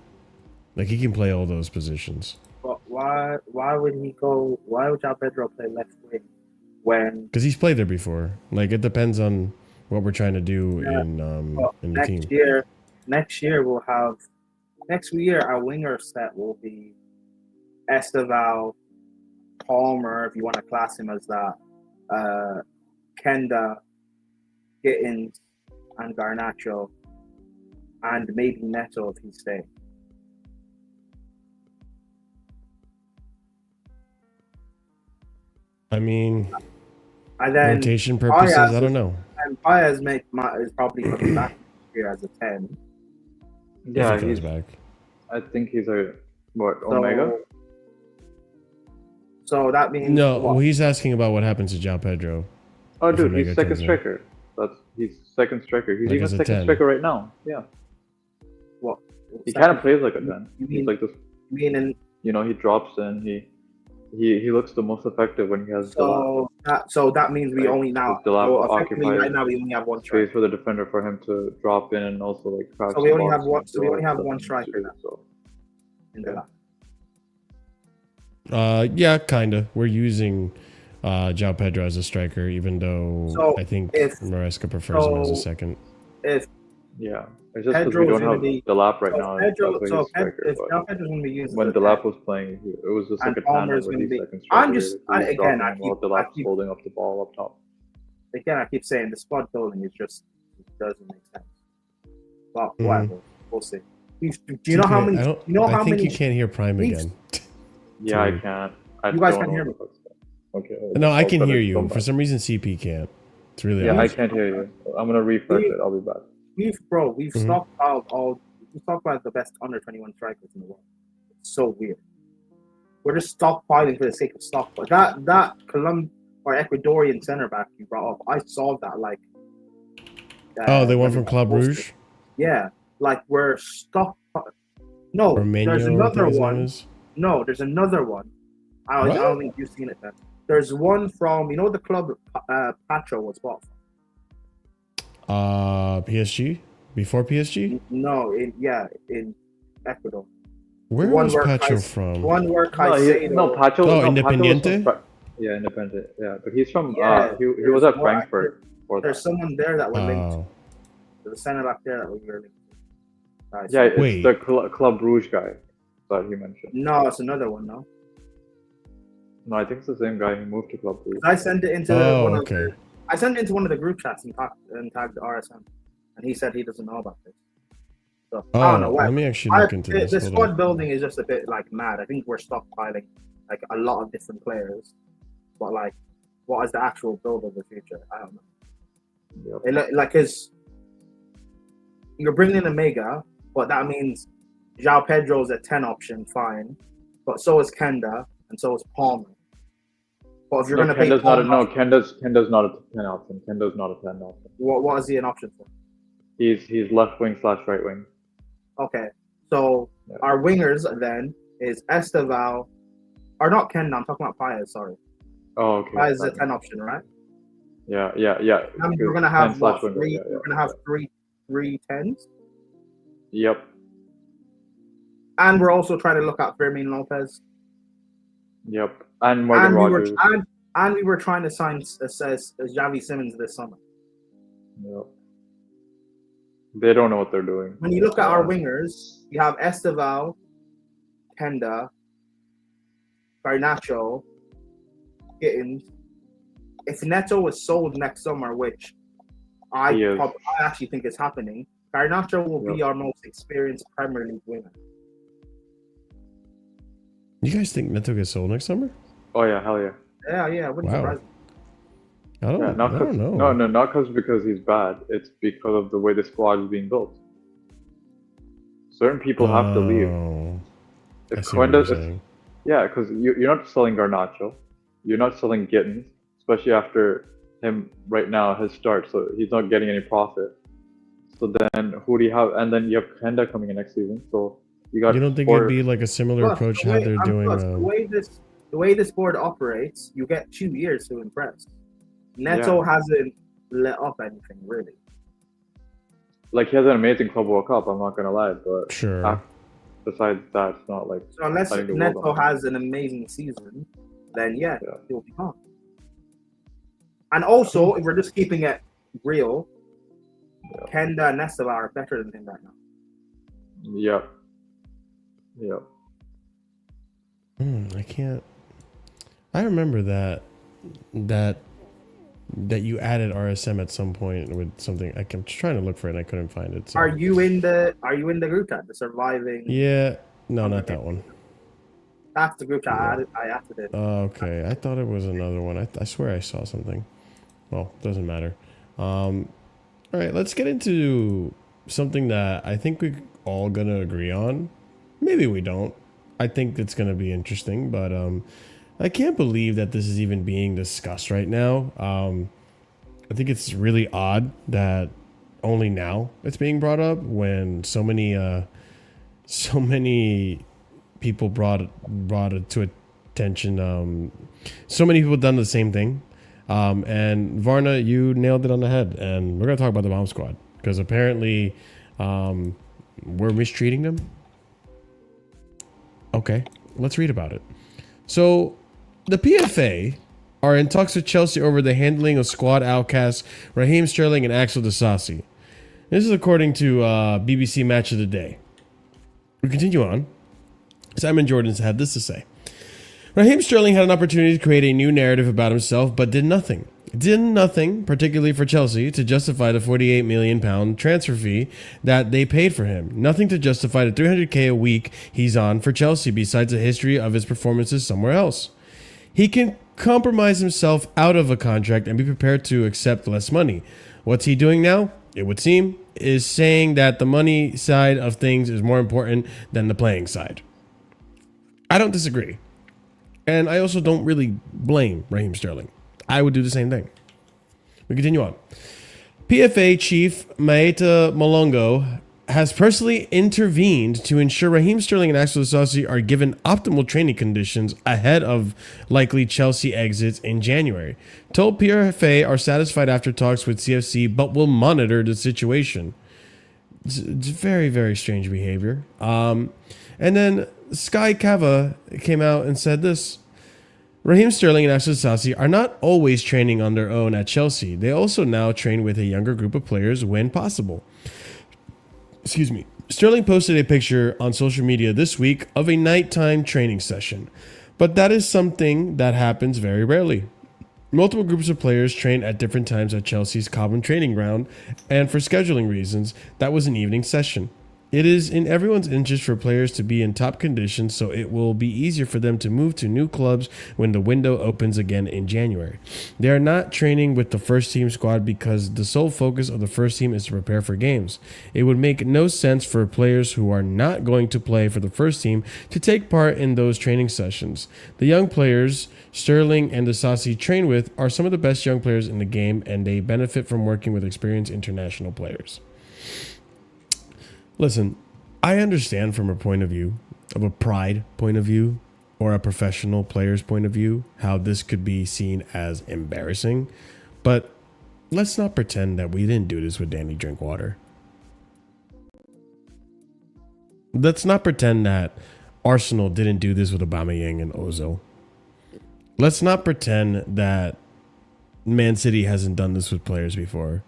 Like, he can play all those positions. But why would he go? Why would João Pedro play left wing? Because he's played there before. Like, it depends on what we're trying to do in the team. Next year we'll have. Next year our winger set will be Esteval, Palmer, if you want to class him as that, Kenda, Gittins, and Garnacho, and maybe Neto if he's staying. I mean, And then rotation purposes, I don't know. And Paez is probably coming back here as a 10. Yeah, If he comes he's back. I think he's a Omega. So that means No, what? well, he's asking about what happens to João Pedro. Oh, if dude, Emegha he's second comes in. striker. He's second striker. He's Like even as a second 10. striker right now. Yeah, What? he kind of plays like a 10. You He's mean, like this. meaning You know, he drops in. He looks the most effective when he has Delap. so that means we Like, only now with Delap so effectively occupies right now we only have one space striker. for the defender for him to drop in and also like crouch. So we some only have box one. and So we only draw have stuff one in striker too, now. So In the lab. Yeah, kind of. We're using João Pedro as a striker, even though So I think if- Maresca prefers him as a second. If yeah, it's just because Pedro we was don't have gonna be- Delap right so now. Pedro, That's why so he's striker. if But João Pedro's going to be used when as a Delap 10, was playing, it was just and like a tandem Palmer's where gonna he's be- second striker. I'm just- He's again, dropping I in while keep- I Delap's keep- holding up the ball up top. again, I keep saying the squad building is just it doesn't make sense. But Mhm. whatever, we'll see. Do you know how many? I don't, You know how I think many? you can't hear Prime Leafs- again. Yeah, I Dude. can't. You guys don't can know hear what me? the fuck's that. Okay. No, I I'll can better hear you. come For back. some reason, CP can't. It's really Yeah, odd. I can't hear you. I'm gonna refresh it. I'll be back. We've Mhm. stockpiled we stockpiled the best under 21 strikers in the world. It's so weird. We're just stockpiling for the sake of stockpile. That Colombian or Ecuadorian center back you brought up, I saw that like. Oh, they went when from Club posted. Rouge? Yeah, like we're No, Or Maignan, there's or another whatever his name one. is? No, there's another one. I What? don't think you've seen it then. There's one from the club Pacho was bought from. PSG? Before PSG? No, in Ecuador. Where One was where Pacho Caicedo- from? One where No, Caicedo. Pacho. Oh, no, Pacho was from Independiente? Yeah, Independiente. Yeah, but he's from. Yeah, He was at there's one- Frankfurt. For There's that. someone there that we're linked to. Oh. There's a center back there that we were linked to. Yeah, it's Wait. the Club Rouge guy that he mentioned. No, it's another one. No, No, I think it's the same guy. He moved to Club Rouge. I sent it into Oh, one okay. of the, I sent it into one of the group chats and tagged RSM, and he said he doesn't know about this. So I don't know. Let me actually look into this. The Hold squad on. building is just a bit like mad. I think we're stockpiling like a lot of different players, but like, what is the actual build of the future? I don't know. Yep. Like, cause you're bringing in Emegha, but that means João Pedro's a 10 option, fine, but so is Kenda and so is Palmer. But if you're gonna pay Kenda's Palmer, Kenda's not a 10 option. Kenda's not a 10 option. what is he an option for? He's left wing / right wing. Okay, so Yeah. our wingers then is Esteval, or not Kenda. I'm talking about Paez. Sorry, Oh, okay. Paez is a 10 option, right? Yeah. I mean, we're gonna have 10 what, / winger, three? yeah, We're gonna have three 10s, Yep. and we're also trying to look at Fermin Lopez. Yep. And Morgan And Rogers. we were trying to sign Xavi Simmons this summer. Yep. They don't know what they're doing. When you look at our wingers, you have Esteval, Kenda, Garnacho, Gittins. If Neto was sold next summer, which I He is. actually think is happening, Garnacho will be Yep. our most experienced Premier League winger. You guys think Neto gets sold next summer? Oh yeah, hell yeah. Yeah, wouldn't Wow. surprise me. I don't, Yeah, I don't know. No, not because he's bad. It's because of the way the squad is being built. Certain people have to leave. Oh, I If see what you're Quenda, saying. yeah, because you're not selling Garnacho, you're not selling Gittins, especially after him right now his start, so he's not getting any profit. So then who do you have? And then you have Kenda coming in next season. So you got. You don't think four- it'd be like a similar Plus, approach the how way- they're and doing? plus, the way this board operates, you get 2 years to impress. Neto hasn't let up anything really. like he has an amazing Club World Cup. I'm not gonna lie, but Sure. besides that, it's not like. So unless I think the world Neto on him. has an amazing season, then yeah, Yeah. he'll be gone. And also, if we're just keeping it real, Kenda and Esteban are better than him right now. Yep. Yep. I can't. I remember that that you added RSM at some point with something. I'm trying to look for it and I couldn't find it. So. Are you in the group chat? The surviving? Yeah. No, not that one. That's the group chat I added it. Okay, I thought it was another one. I swear I saw something. Well, doesn't matter. All right, let's get into something that I think we're all gonna agree on. Maybe we don't. I think it's gonna be interesting, but I can't believe that this is even being discussed right now. I think it's really odd that only now it's being brought up when so many people brought it to attention. So many people done the same thing. And Varna, you nailed it on the head. And we're going to talk about the bomb squad because apparently we're mistreating them. Okay, let's read about it. So the PFA are in talks with Chelsea over the handling of squad outcasts Raheem Sterling and Axel Disasi. This is according to BBC Match of the Day. We continue on. Simon Jordan's had this to say. Raheem Sterling had an opportunity to create a new narrative about himself, but did nothing. Did nothing, particularly for Chelsea, to justify the £48 million transfer fee that they paid for him. Nothing to justify the $300K a week he's on for Chelsea, besides a history of his performances somewhere else. He can compromise himself out of a contract and be prepared to accept less money. What's he doing now? It would seem, is saying that the money side of things is more important than the playing side. I don't disagree. And I also don't really blame Raheem Sterling. I would do the same thing. We continue on. PFA chief Maeta Malongo has personally intervened to ensure Raheem Sterling and Axel Disasi are given optimal training conditions ahead of likely Chelsea exits in January. Told PFA are satisfied after talks with CFC, but will monitor the situation. It's very, very strange behavior. And then Sky Cava came out and said this. Raheem Sterling and Axel Disasi are not always training on their own at Chelsea. They also now train with a younger group of players when possible. Excuse me. Sterling posted a picture on social media this week of a nighttime training session, but that is something that happens very rarely. Multiple groups of players train at different times at Chelsea's Cobham training ground, and for scheduling reasons, that was an evening session. It is in everyone's interest for players to be in top condition, so it will be easier for them to move to new clubs when the window opens again in January. They are not training with the first team squad because the sole focus of the first team is to prepare for games. It would make no sense for players who are not going to play for the first team to take part in those training sessions. The young players Sterling and Disasi train with are some of the best young players in the game, and they benefit from working with experienced international players. Listen, I understand from a point of view, of a pride point of view, or a professional player's point of view, how this could be seen as embarrassing. But let's not pretend that we didn't do this with Danny Drinkwater. Let's not pretend that Arsenal didn't do this with Aubameyang and Ozil. Let's not pretend that Man City hasn't done this with players before.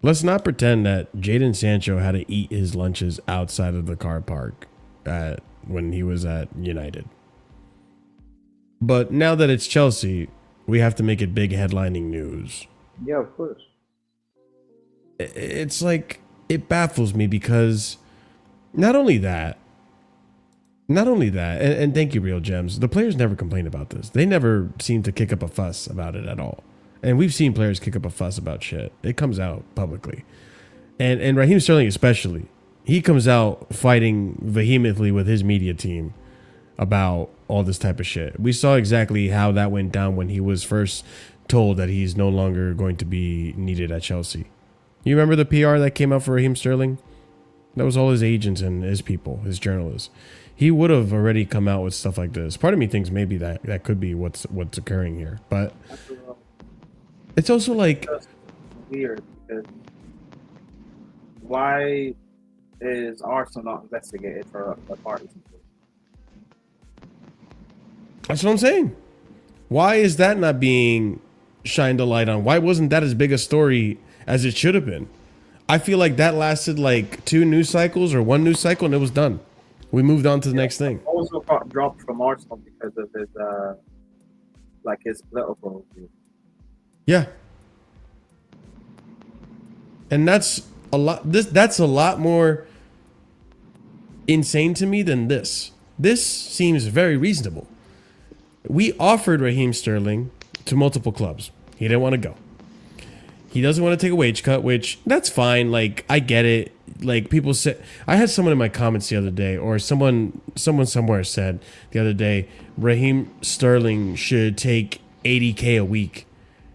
Let's not pretend that Jadon Sancho had to eat his lunches outside of the car park when he was at United. But now that it's Chelsea, we have to make it big headlining news. Yeah, of course. It's like, it baffles me because not only that, and thank you, Real Gems, the players never complain about this. They never seem to kick up a fuss about it at all. And we've seen players kick up a fuss about shit. It comes out publicly. And Raheem Sterling especially, he comes out fighting vehemently with his media team about all this type of shit. We saw exactly how that went down when he was first told that he's no longer going to be needed at Chelsea. You remember the PR that came out for Raheem Sterling? That was all his agents and his people, his journalists. He would have already come out with stuff like this. Part of me thinks maybe that could be what's occurring here. But it's also like weird because why is Arsenal not investigated for the parties? That's what I'm saying. Why is that not being shined a light on? Why wasn't that as big a story as it should have been? I feel like that lasted like 2 news cycles or 1 news cycle and it was done. We moved on to the next thing. Also got dropped from Arsenal because of his his political view. Yeah. And that's a lot. That's a lot more insane to me than this. This seems very reasonable. We offered Raheem Sterling to multiple clubs. He didn't want to go. He doesn't want to take a wage cut, which that's fine. Like, I get it. Like, people say, I had someone in my comments the other day, or someone somewhere said the other day, Raheem Sterling should take 80K a week.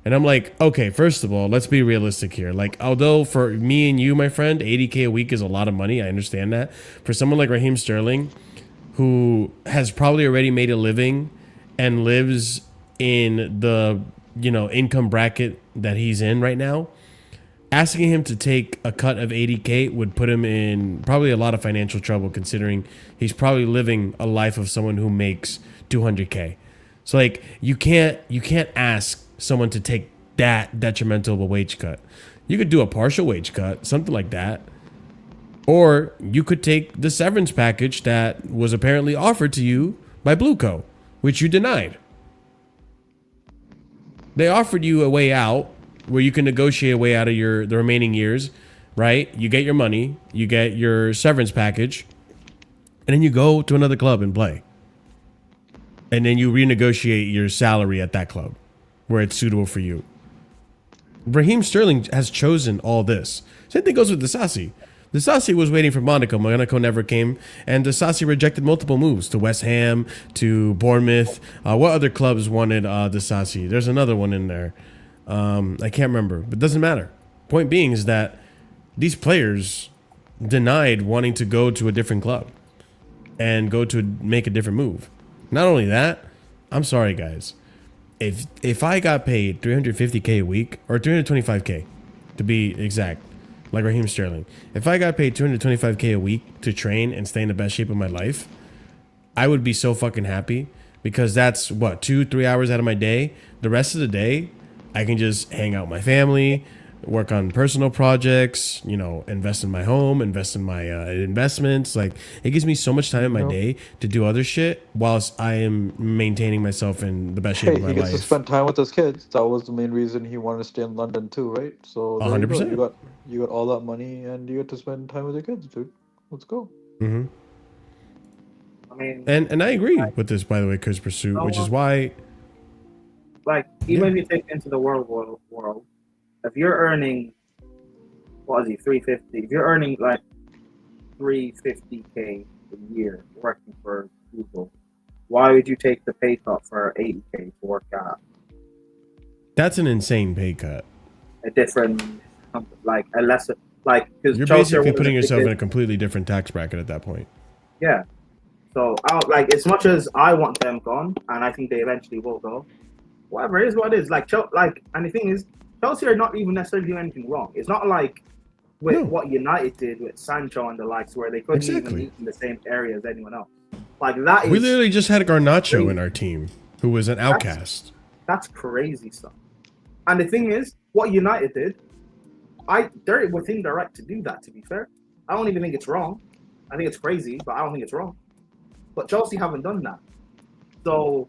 And I'm like, okay, first of all, let's be realistic here. Like, although for me and you, my friend, 80K a week is a lot of money. I understand that. For someone like Raheem Sterling, who has probably already made a living and lives in the, income bracket that he's in right now, asking him to take a cut of 80K would put him in probably a lot of financial trouble, considering he's probably living a life of someone who makes 200K. So, like, you can't ask someone to take that detrimental of a wage cut. You could do a partial wage cut, something like that. Or you could take the severance package that was apparently offered to you by Blueco, which you denied. They offered you a way out where you can negotiate a way out of the remaining years, right? You get your money, you get your severance package, and then you go to another club and play. And then you renegotiate your salary at that club where it's suitable for you. Raheem Sterling has chosen all this. Same thing goes with Disasi. Disasi was waiting for Monaco. Monaco never came. And Disasi rejected multiple moves to West Ham, to Bournemouth. What other clubs wanted Disasi? There's another one in there. I can't remember, but it doesn't matter. Point being is that these players denied wanting to go to a different club and go to make a different move. Not only that, I'm sorry, guys. If I got paid 350K a week, or 325K to be exact, like Raheem Sterling, if I got paid 225K a week to train and stay in the best shape of my life, I would be so fucking happy, because that's what, 2-3 hours out of my day. The rest of the day, I can just hang out with my family, work on personal projects, invest in my home, invest in my investments. Like, it gives me so much time in my day to do other shit whilst I am maintaining myself in the best shape of my He gets life. to spend time with his kids. That was the main reason he wanted to stay in London too, right? So there 100%. you go. You got all that money and you get to spend time with your kids, dude. Let's go. Mm-hmm. I mean, and I agree with this, by the way, Chris Pursuit, which is why, like, even if you take into the world, if you're earning, 350? If you're earning like 350K a year working for people, why would you take the pay cut for 80K to work at? That's an insane pay cut. A different, like a lesser, like, because you're basically putting yourself in a completely different tax bracket at that point. Yeah. So, like, as much as I want them gone, and I think they eventually will go, whatever it is, what it is. Like, and the thing is, Chelsea are not even necessarily doing anything wrong. It's not like with what United did with Sancho and the likes, where they couldn't even eat in the same area as anyone else. Like, that is. We literally just had Garnacho in our team, who was an outcast. That's crazy stuff. And the thing is, what United did, they're within their right to do that, to be fair. I don't even think it's wrong. I think it's crazy, but I don't think it's wrong. But Chelsea haven't done that. So,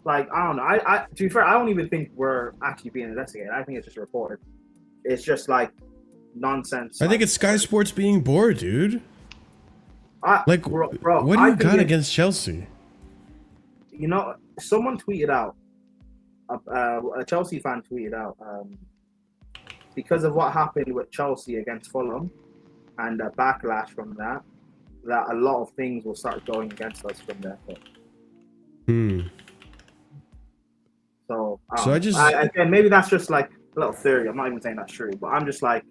like, I don't know. To be fair, I don't even think we're actually being investigated. I think it's just reported. It's just like nonsense. I think it's Sky Sports being bored, dude. Bro, what do you got against Chelsea? Someone tweeted out, a Chelsea fan tweeted out, because of what happened with Chelsea against Fulham and a backlash from that a lot of things will start going against us from there. So maybe that's just like a little theory. I'm not even saying that's true, but I'm just like,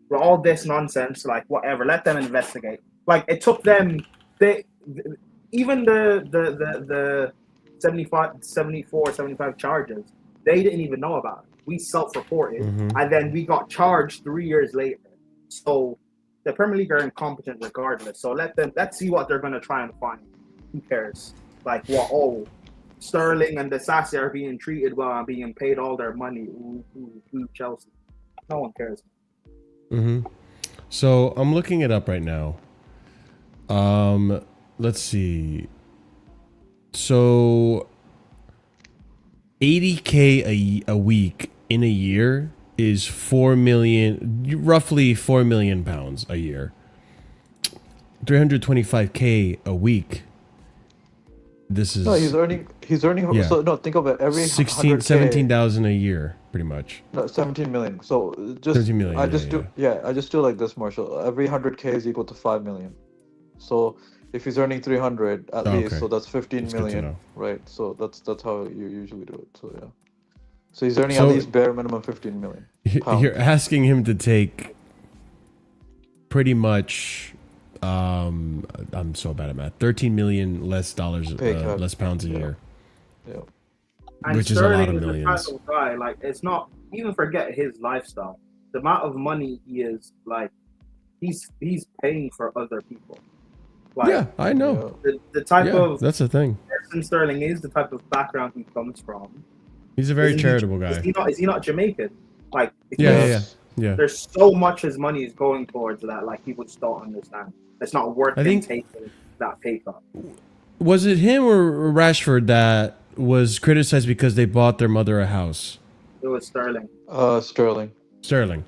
for all this nonsense, like, whatever, let them investigate. Like, it took them, even the 75 charges, they didn't even know about it. We self-reported, and then we got charged 3 years later. So the Premier League are incompetent regardless. So let's see what they're going to try and find. Who cares? Like, Sterling and Disasi are being treated well and being paid all their money. Ooh, Chelsea. No one cares. So I'm looking it up right now. Let's see. So 80K a week in a year is 4 million, roughly 4 million pounds a year. 325K a week. This is No, he's earning. Yeah. So no, think of it. Every 16, 100K 17,000 a year, pretty much. No, 17 million. So just 17 million. I just do like this, Marshall. Every 100K is equal to 5 million. So if he's earning 300 at least, okay. so that's 15 That's good to million, know. right? So that's how you usually do it. So yeah. So he's earning So- at least bare minimum 15 million. pounds. You're asking him to take pretty much I'm so bad at math. 13 million less dollars, Pay cut. less pounds a Yeah. year, Yeah. And which is a lot Sterling of is the millions. type of guy, like, it's not, even forget his lifestyle. The amount of money he is, like, he's paying for other people. Like, Yeah, I know. the type Yeah, of that's the thing. person Sterling is, the type of background he comes from. He's a very Isn't he- charitable guy. Is he not Jamaican? Like, Yeah. there's so much his money is going towards that, like, people just don't understand. It's not worth I him think- taking that pay cut. Was it him or Rashford that was criticized because they bought their mother a house? It was Sterling. Sterling. Sterling.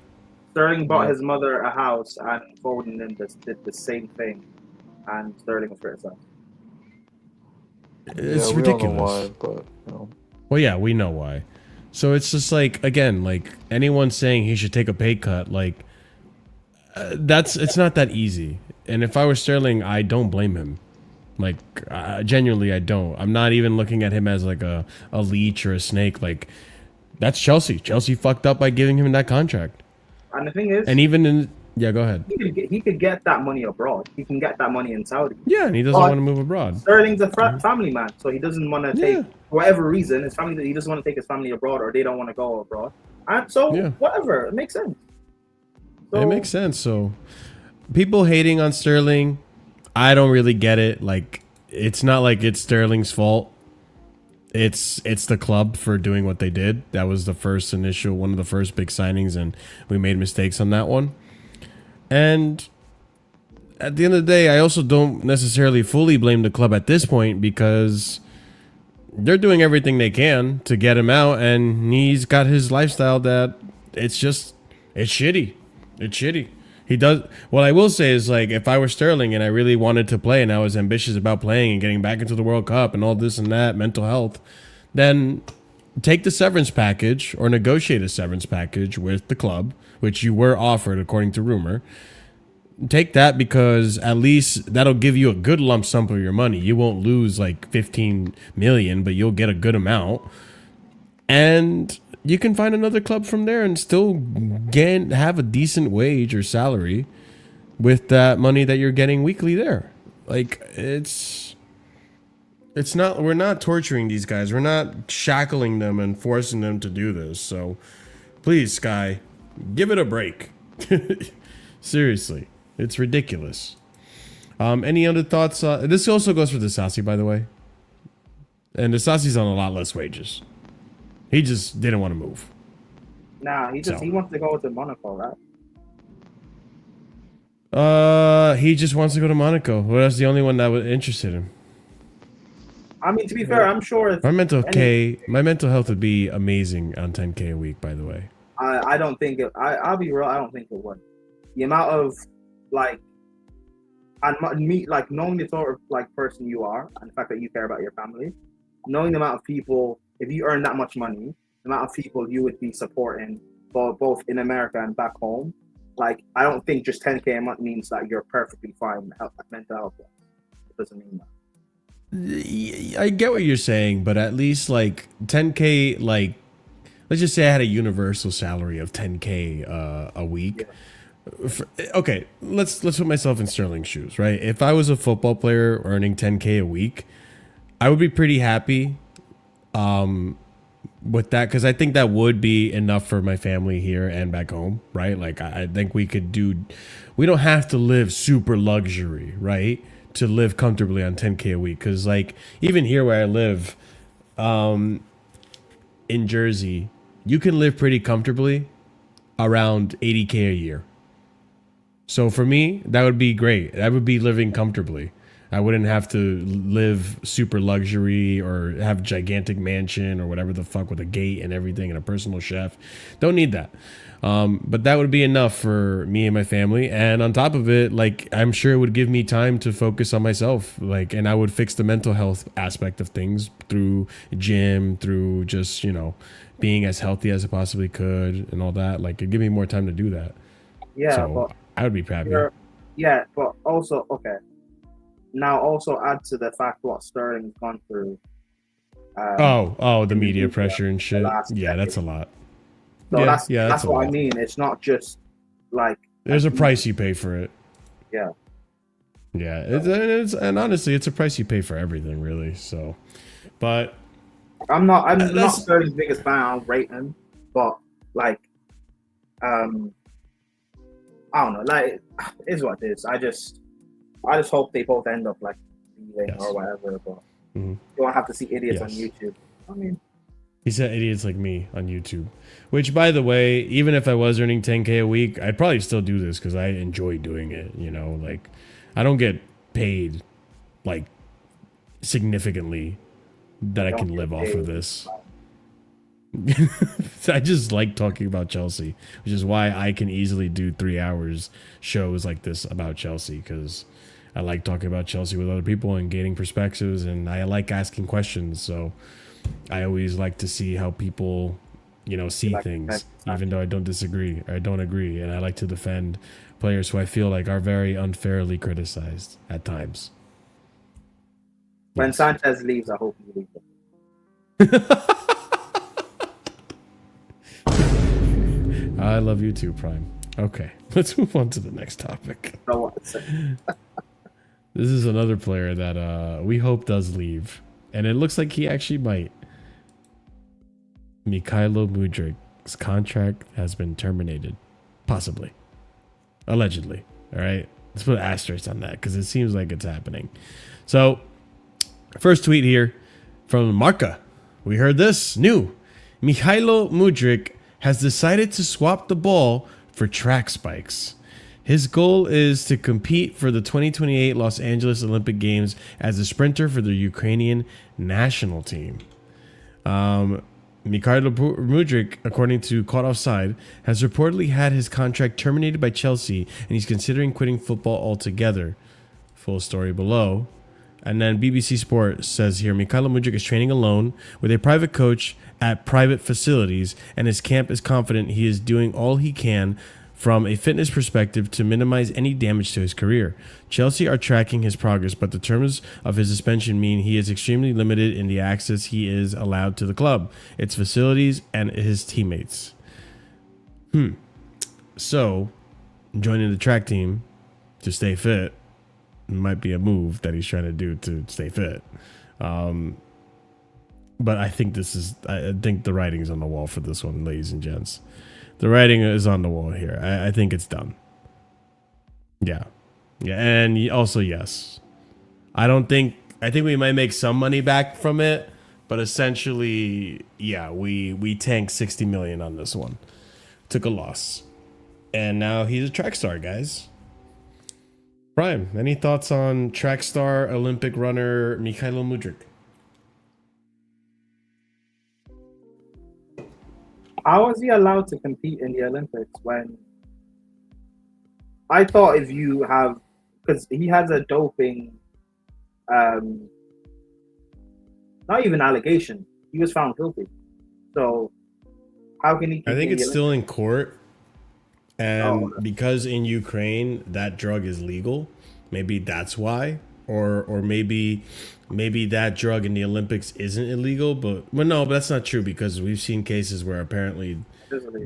Sterling bought Yeah. his mother a house, and Foden then did the same thing, and Sterling was criticized. It's yeah, ridiculous. We don't know why, but you know. Well, yeah, we know why. So it's just like, again, like anyone saying he should take a pay cut, like it's not that easy. And if I were Sterling, I don't blame him. Like, genuinely, I don't. I'm not even looking at him as like a leech or a snake. Like, that's Chelsea. Chelsea fucked up by giving him that contract. And the thing is, And even in, yeah, go ahead. he could get that money abroad. He can get that money in Saudi. Yeah, and he doesn't want to move abroad. Sterling's a family man, so he doesn't want to take, Yeah. for whatever reason, his family, he doesn't want to take his family abroad, or they don't want to go abroad. And so, Yeah. whatever, it makes sense. So, It makes sense. So, people hating on Sterling, I don't really get it. Like, it's not like it's Sterling's fault. It's the club for doing what they did. That was one of the first big signings, and we made mistakes on that one. And at the end of the day, I also don't necessarily fully blame the club at this point, because they're doing everything they can to get him out, and he's got his lifestyle that it's shitty. It's shitty. He does. What I will say is, like, if I were Sterling and I really wanted to play and I was ambitious about playing and getting back into the World Cup and all this and that, mental health, then take the severance package or negotiate a severance package with the club, which you were offered according to rumor. Take that, because at least that'll give you a good lump sum of your money. You won't lose like 15 million, but you'll get a good amount. And you can find another club from there and still have a decent wage or salary with that money that you're getting weekly there. Like, it's not, we're not torturing these guys. We're not shackling them and forcing them to do this. So please, Sky, give it a break. Seriously, it's ridiculous. Any other thoughts? This also goes for Disasi, by the way. And Disasi's on a lot less wages. He just didn't want to move. Nah, he wants to go to Monaco, right? He just wants to go to Monaco. Well, that's the only one that was interested in. I mean, to be fair, I'm sure. My mental health would be amazing on 10K a week, by the way. I don't think it. I'll be real. I don't think it would. The amount of, like, and me, like, knowing the sort of, like, person you are, and the fact that you care about your family, knowing the amount of people, if you earn that much money, the amount of people you would be supporting, both in America and back home, like, I don't think just 10K a month means that you're perfectly fine mental health. It doesn't mean that. I get what you're saying, but at least, like, 10K, like, let's just say I had a universal salary of 10K a week. Yeah. Okay, let's put myself in Sterling's shoes, right? If I was a football player earning 10K a week, I would be pretty happy with that, because I think that would be enough for my family here and back home, right? Like, I think we don't have to live super luxury, right, to live comfortably on 10K a week. Because, like, even here where I live in Jersey, you can live pretty comfortably around 80K a year. So for me, that would be great. That would be living comfortably. I wouldn't have to live super luxury or have gigantic mansion or whatever the fuck with a gate and everything and a personal chef. Don't need that. But that would be enough for me and my family. And on top of it, like, I'm sure it would give me time to focus on myself. Like, and I would fix the mental health aspect of things through gym, through just, you know, being as healthy as I possibly could and all that. Like, it'd give me more time to do that. Yeah, so but I would be happy. Yeah, but also, okay. Now also add to the fact what Sterling's gone through. The media pressure and shit. Yeah, that's a lot. So that's what I mean. It's not just like there's a price you pay for it. Yeah. Yeah, and honestly, it's a price you pay for everything, really. So, but I'm not Sterling's biggest fan. I'll rate him, but like, I don't know. Like, it is what it is. I just hope they both end up like leaving or whatever. But you don't have to see idiots on YouTube. I mean. He said idiots like me on YouTube. Which, by the way, even if I was earning 10K a week, I'd probably still do this because I enjoy doing it. You know, like, I don't get paid, like, significantly that I can live off of this. I just like talking about Chelsea, which is why I can easily do 3 hours shows like this about Chelsea, because I like talking about Chelsea with other people and gaining perspectives, and I like asking questions. So I always like to see how people, you know, see things, even though I don't disagree or I don't agree. And I like to defend players who I feel like are very unfairly criticized at times. When Sanchez leaves, I hope he leaves. I love you too, Prime. Okay, let's move on to the next topic. This is another player that we hope does leave. And it looks like he actually might. Mykhailo Mudryk's contract has been terminated. Possibly. Allegedly. All right. Let's put an asterisk on that because it seems like it's happening. So, first tweet here from Marca. We heard this. New. Mykhailo Mudryk has decided to swap the ball for track spikes. His goal is to compete for the 2028 Los Angeles Olympic Games as a sprinter for the Ukrainian national team. Mykhailo Mudryk, according to Caught Offside, has reportedly had his contract terminated by Chelsea, and he's considering quitting football altogether. Full story below. And then BBC Sport says here, Mykhailo Mudryk is training alone with a private coach at private facilities, and his camp is confident he is doing all he can from a fitness perspective to minimize any damage to his career. Chelsea are tracking his progress, but the terms of his suspension mean he is extremely limited in the access he is allowed to the club, its facilities, and his teammates. So, joining the track team to stay fit might be a move that he's trying to do to stay fit. But I think I think the writing's on the wall for this one, ladies and gents. The writing is on the wall here. I think it's done. Yeah. And also, yes. I think we might make some money back from it, but essentially, yeah, we tanked 60 million on this one. Took a loss. And now he's a track star, guys. Prime, any thoughts on track star Olympic runner Mykhailo Mudryk? How was he allowed to compete in the Olympics when I thought if you have, because he has a doping, not even allegation, he was found guilty. So how can he? I think it's still in court, and because in Ukraine that drug is legal, maybe that's why, or maybe that drug in the Olympics isn't illegal, but that's not true because we've seen cases where apparently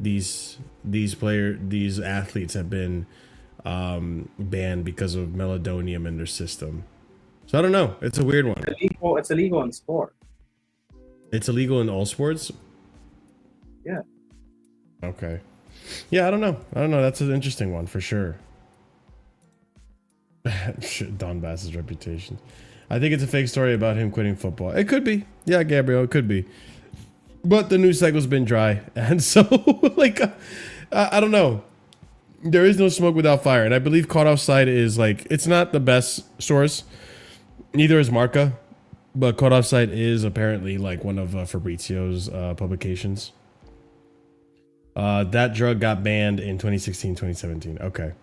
these athletes have been banned because of meldonium in their system. So I don't know. It's a weird one. It's illegal in sport. It's illegal in all sports? Yeah. Okay. Yeah, I don't know. That's an interesting one for sure. Donbass's reputation. I think it's a fake story about him quitting football. It could be. Yeah, Gabriel, it could be. But the news cycle's been dry. And so, I don't know. There is no smoke without fire. And I believe Caught Offside is, it's not the best source. Neither is Marca, but Caught Offside is apparently like one of Fabrizio's publications. That drug got banned in 2016, 2017. Okay.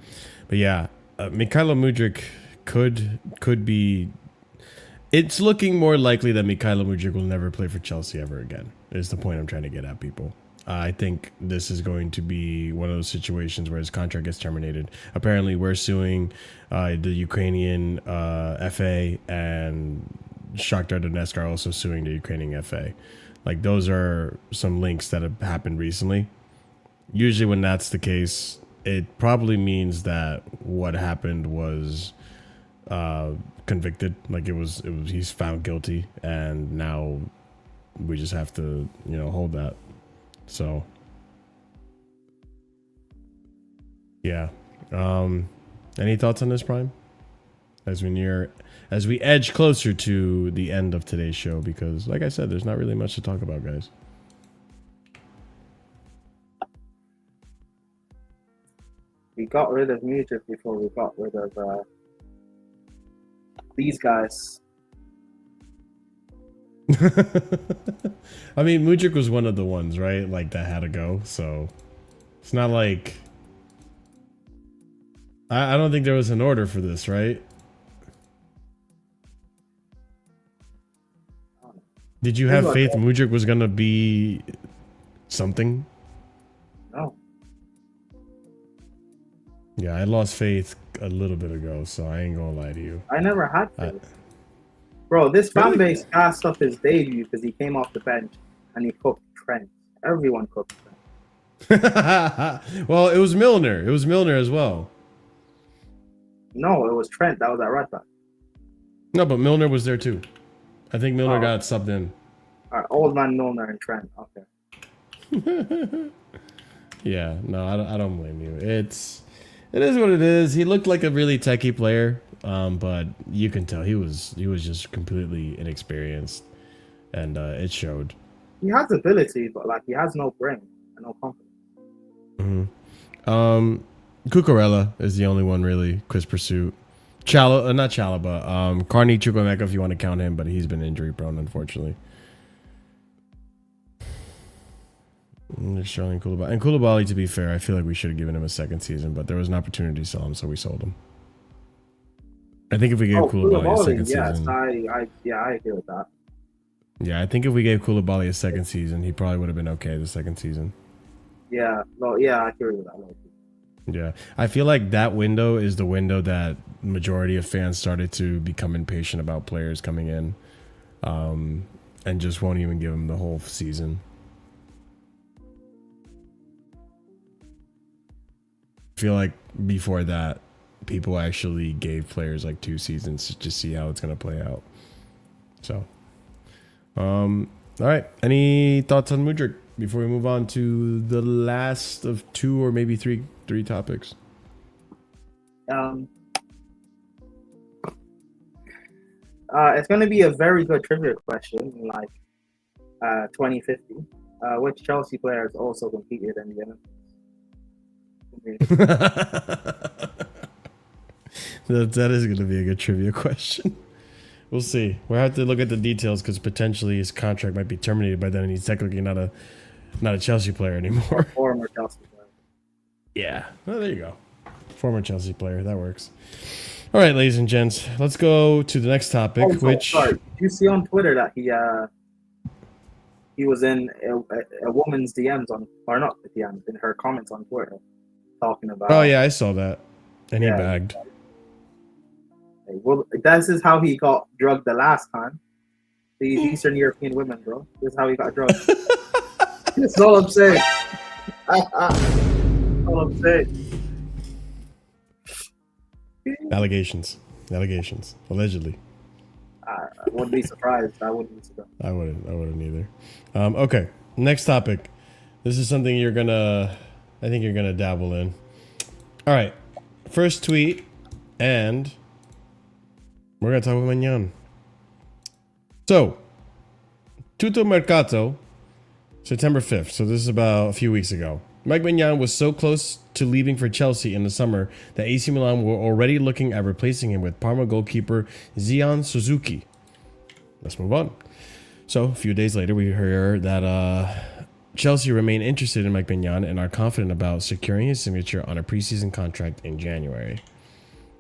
But yeah, Mykhailo Mudryk could be... It's looking more likely that Mykhailo Mudryk will never play for Chelsea ever again, is the point I'm trying to get at, people. I think this is going to be one of those situations where his contract gets terminated. Apparently, we're suing the Ukrainian FA, and Shakhtar Donetsk are also suing the Ukrainian FA. Like, those are some links that have happened recently. Usually when that's the case, it probably means that what happened was convicted. Like, it was he's found guilty, and now we just have to, hold that. So yeah. Any thoughts on this, Prime? As we edge closer to the end of today's show, because like I said, there's not really much to talk about, guys. We got rid of Mudryk before we got rid of these guys. I mean, Mudryk was one of the ones, right? Like, that had to go. So it's not like I don't think there was an order for this, right? Did you have faith Mudryk was gonna be something? No. Yeah, I lost faith a little bit ago, so I ain't gonna lie to you. I never had faith. Bro, this fan base passed up his debut because he came off the bench and he cooked Trent. Everyone cooked Trent. Well, it was Milner. It was Milner as well. No, it was Trent. That was at right back. No, but Milner was there too. I think Milner got subbed in. All right, old man Milner and Trent. Okay. Yeah, no, I don't blame you. It is what it is. He looked like a really techie player, but you can tell he was just completely inexperienced, and it showed. He has ability, but like he has no brain and no confidence. Cucurella is the only one really. Chris Pursuit, not Chalaba. Carney Chukwuemeka, if you want to count him, but he's been injury prone, unfortunately. They're showing Koulibaly. And Koulibaly, to be fair, I feel like we should have given him a second season, but there was an opportunity to sell him, so we sold him. I think if we gave Koulibaly a second season... I agree with that. Yeah, I think if we gave Koulibaly a second season, he probably would have been okay the second season. Yeah, I agree with that. Yeah, I feel like that window is the window that majority of fans started to become impatient about players coming in, and just won't even give them the whole season. I feel like before that, people actually gave players like 2 seasons to just see how it's going to play out. So, all right. Any thoughts on Mudryk before we move on to the last of 2 or maybe three topics? It's going to be a very good trivia question, like 2050. Which Chelsea players also competed in the Olympics? That is going to be a good trivia question. We'll see. We'll have to look at the details because potentially his contract might be terminated by then, and he's technically not a Chelsea player anymore. Former Chelsea player. Yeah. Well, there you go. Former Chelsea player. That works. All right, ladies and gents, let's go to the next topic. Sorry. Did you see on Twitter that he was in a woman's DMs or not the DMs, in her comments on Twitter, talking about... Oh yeah, I saw that, and he bagged. Well, this is how he got drugged the last time. These Eastern European women, bro. This is how he got drugged. That's all I'm saying. All I'm saying. Allegations. Allegedly. I wouldn't be surprised. I wouldn't either. Okay, next topic. This is something I think you're gonna dabble in. All right, first tweet, and we're gonna talk about Maignan. So, Tutto Mercato, September 5th. So this is about a few weeks ago. Maignan was so close to leaving for Chelsea in the summer that AC Milan were already looking at replacing him with Parma goalkeeper Zion Suzuki. Let's move on. So, a few days later, we heard that Chelsea remain interested in Maignan and are confident about securing his signature on a preseason contract in January.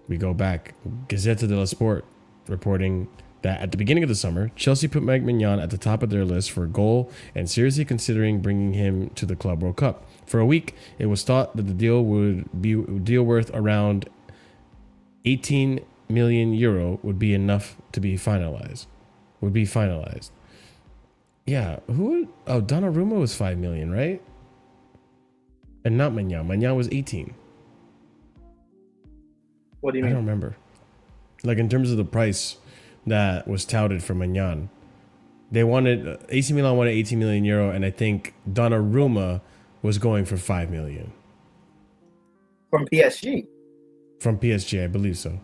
We go back. Gazzetta dello Sport reporting that at the beginning of the summer, Chelsea put Maignan at the top of their list for goal and seriously considering bringing him to the Club World Cup. For a week, it was thought that the deal would be worth around 18 million euro would be enough to be finalized. Yeah, Donnarumma was 5 million, right? And not Maignan. Maignan was 18. What do you mean? I don't remember. Like in terms of the price that was touted for Maignan, they wanted AC Milan wanted 18 million euro, and I think Donnarumma was going for 5 million. From PSG? From PSG, I believe so.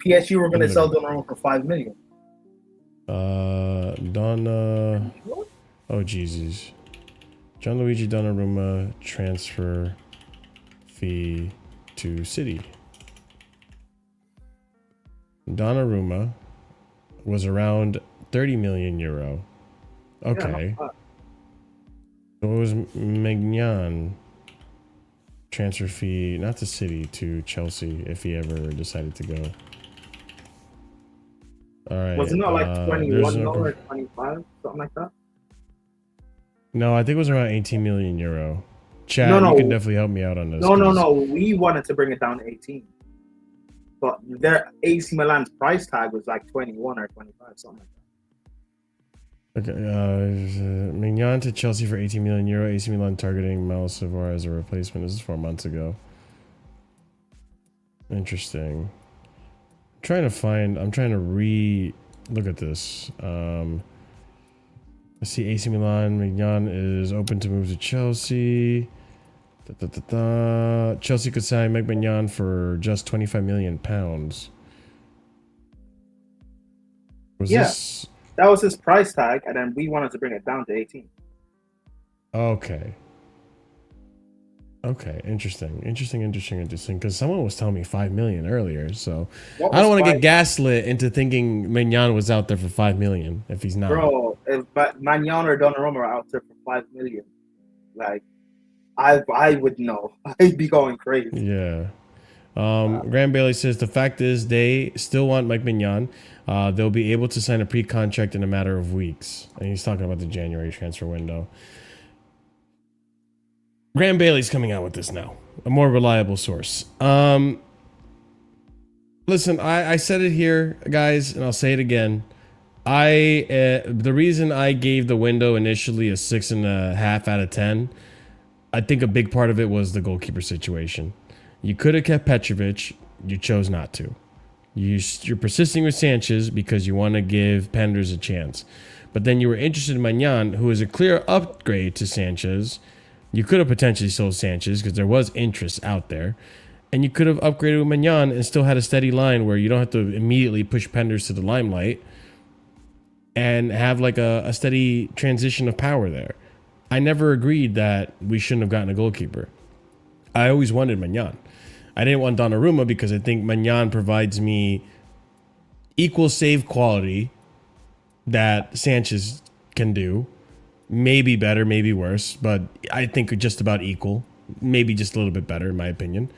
PSG were going to sell Donnarumma for 5 million. Oh Jesus, Gianluigi Donnarumma transfer fee to City. Donnarumma was around 30 million euro. Okay. Yeah, So it was Maignan transfer fee, not to City, to Chelsea if he ever decided to go. All right. Was it not like $21 or 25, something like that? No, I think it was around 18 million euro. Chad, No. you can definitely help me out on this. No. We wanted to bring it down to 18. But their AC Milan's price tag was like 21 or 25, something like that. Okay, Maignan to Chelsea for 18 million euro. AC Milan targeting Mal Savor as a replacement. This is 4 months ago. Interesting. I'm trying to look at this. Let's see, AC Milan. Maignan is open to move to Chelsea. Chelsea could sign Maignan for just 25 million pounds. This? That was his price tag, and then we wanted to bring it down to 18. Okay. Interesting. Because someone was telling me 5 million earlier, so I don't want to get gaslit into thinking Maignan was out there for 5 million if he's not. Bro, if Maignan or Donnarumma are out there for 5 million, like I would know. I'd be going crazy. Yeah. Graham Bailey says the fact is they still want Mike Maignan. They'll be able to sign a pre-contract in a matter of weeks. And he's talking about the January transfer window. Graham Bailey's coming out with this now. A more reliable source. Listen, I said it here, guys, and I'll say it again. The reason I gave the window initially a 6.5 out of 10, I think a big part of it was the goalkeeper situation. You could have kept Petrovic. You chose not to. You're persisting with Sanchez because you want to give Penders a chance. But then you were interested in Maignan, who is a clear upgrade to Sanchez. You could have potentially sold Sanchez because there was interest out there. And you could have upgraded with Maignan and still had a steady line where you don't have to immediately push Penders to the limelight and have like a steady transition of power there. I never agreed that we shouldn't have gotten a goalkeeper. I always wanted Maignan. I didn't want Donnarumma because I think Maignan provides me equal save quality that Sanchez can do. Maybe better, maybe worse, but I think just about equal. Maybe just a little bit better, in my opinion.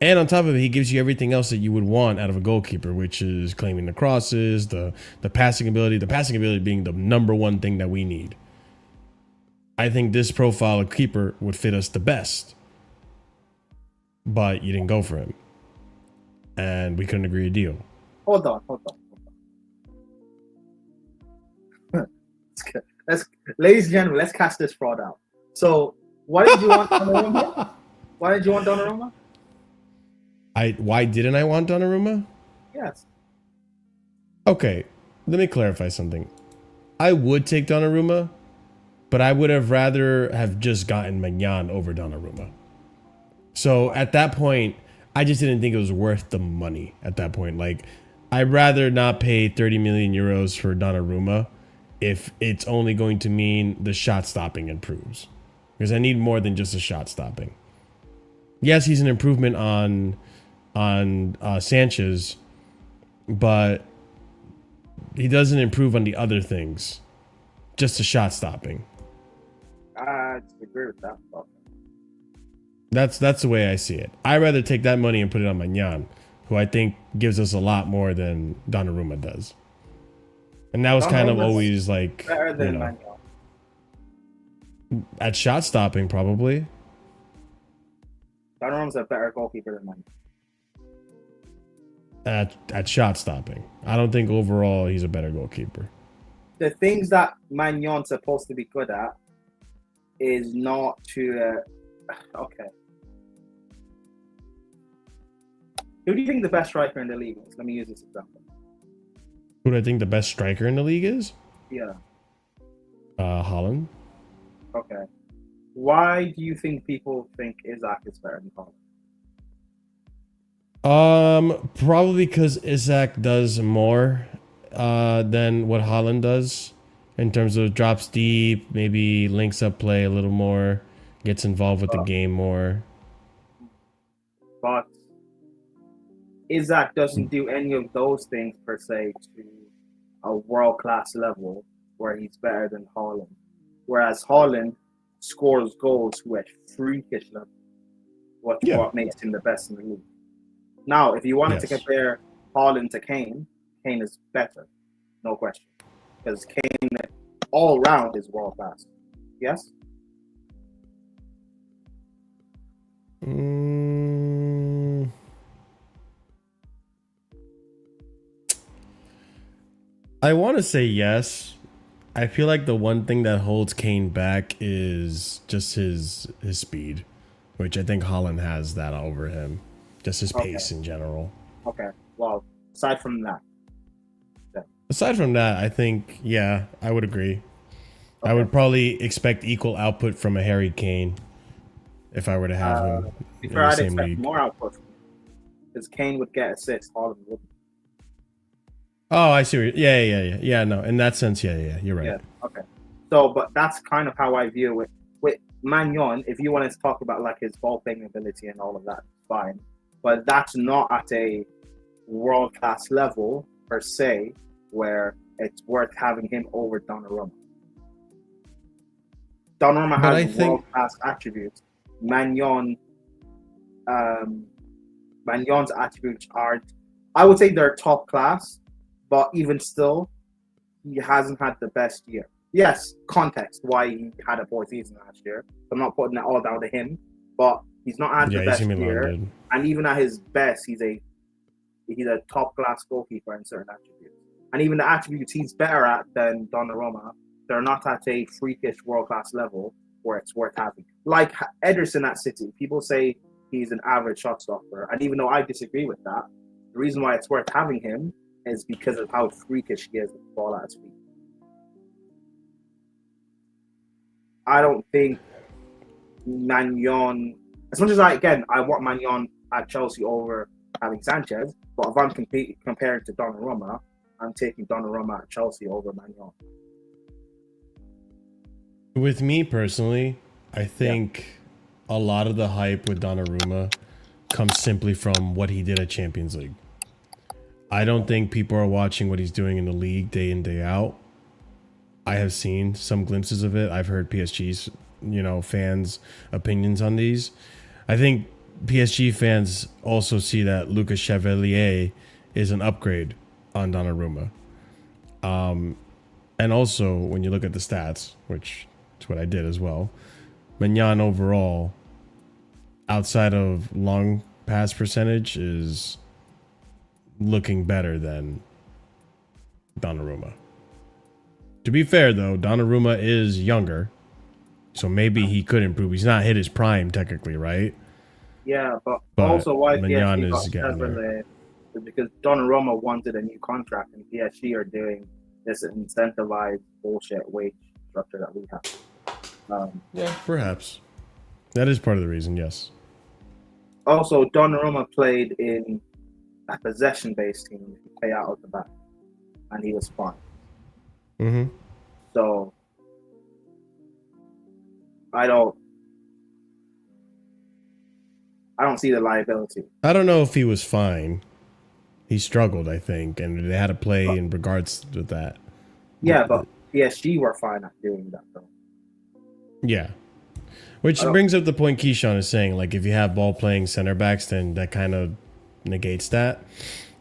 And on top of it, he gives you everything else that you would want out of a goalkeeper, which is claiming the crosses, the passing ability. The passing ability being the number one thing that we need. I think this profile of keeper would fit us the best. But you didn't go for him. And we couldn't agree a deal. Hold on. Ladies and gentlemen, let's cast this fraud out. So, why did you want Donnarumma? Why didn't I want Donnarumma? Yes. Okay, let me clarify something. I would take Donnarumma, but I would have rather have just gotten Maignan over Donnarumma. So at that point, I just didn't think it was worth the money at that point. Like, I'd rather not pay 30 million euros for Donnarumma if it's only going to mean the shot stopping improves. Because I need more than just a shot stopping. Yes, he's an improvement on Sanchez, but he doesn't improve on the other things. Just the shot stopping. I disagree with that. That's the way I see it. I'd rather take that money and put it on Maignan, who I think gives us a lot more than Donnarumma does. And that was kind of always like, better than Maignan. At shot stopping, probably. Donnarumma's a better goalkeeper than Maignan. At shot stopping. I don't think overall he's a better goalkeeper. The things that Maignan's supposed to be good at is not to... okay. Who do you think the best striker in the league is? Let me use this example. Who do I think the best striker in the league is? Yeah. Haaland. Okay. Why do you think people think Isaac is better than Haaland? Probably because Isaac does more than what Haaland does in terms of drops deep, maybe links up play a little more, gets involved with the game more. But Isaac doesn't do any of those things per se to a world-class level where he's better than Haaland. Whereas Haaland scores goals to a freakish level. What makes him the best in the league. Now, if you wanted to compare Haaland to Kane, Kane is better. No question. Because Kane all round is world-class. Yes? I want to say yes. I feel like the one thing that holds Kane back is just his speed, which I think Haaland has that over him. Just his pace in general. Okay. Well, aside from that. Aside from that, I think, yeah, I would agree. I would probably expect equal output from a Harry Kane if I were to have him in the I'd same expect league. more output from him. Because Kane would get assists, Haaland wouldn't. Oh, I see. Yeah. No, in that sense, yeah. You're right. Yeah. Okay. So, but that's kind of how I view it. With Maignan, if you wanted to talk about like his ball playing ability and all of that, fine. But that's not at a world class level per se, where it's worth having him over Donnarumma. Donnarumma has world class attributes. Magnan's attributes aren't. I would say they're top class. But even still, he hasn't had the best year. Yes, context why he had a poor season last year. I'm not putting it all down to him, but he's not had the best year. And even at his best, he's a top class goalkeeper in certain attributes. And even the attributes he's better at than Donnarumma, they're not at a freakish world class level where it's worth having. Like Ederson at City, people say he's an average shot stopper, and even though I disagree with that, the reason why it's worth having him is because of how freakish he is with the ball at his feet. I don't think Maignan, as much as I want Maignan at Chelsea over having Sanchez, but if I'm comparing to Donnarumma, I'm taking Donnarumma at Chelsea over Maignan. With me personally, I think a lot of the hype with Donnarumma comes simply from what he did at Champions League. I don't think people are watching what he's doing in the league day in, day out. I have seen some glimpses of it. I've heard PSG's, fans' opinions on these. I think PSG fans also see that Lucas Chevalier is an upgrade on Donnarumma. And also, when you look at the stats, which is what I did as well, Maignan overall, outside of long pass percentage, is looking better than Donnarumma. To be fair, though, Donnarumma is younger, so maybe he could improve. He's not hit his prime, technically, right? Yeah, but also why Maignan PSG is getting there. is because Donnarumma wanted a new contract, and PSG are doing this incentivized bullshit wage structure that we have. Yeah, perhaps. That is part of the reason, yes. Also, Donnarumma played in a possession-based team, play out of the back, and he was fine. So I don't see the liability. I don't know if he was fine. He struggled, I think, and they had to play in regards to that. Yeah, but PSG were fine at doing that, though. Yeah. Which brings up the point Keyshawn is saying, like, if you have ball-playing center backs, then that kind of negates that.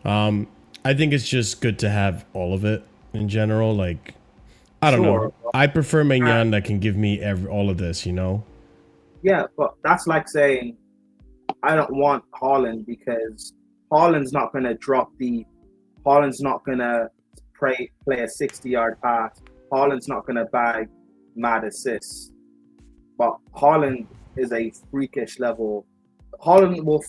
I think it's just good to have all of it in general. Like, I don't know. I prefer Maignan that can give me all of this, you know? Yeah, but that's like saying I don't want Haaland because Haaland's not going to drop deep. Haaland's not going to play a 60-yard pass. Haaland's not going to bag mad assists. But Haaland is a freakish level. Haaland will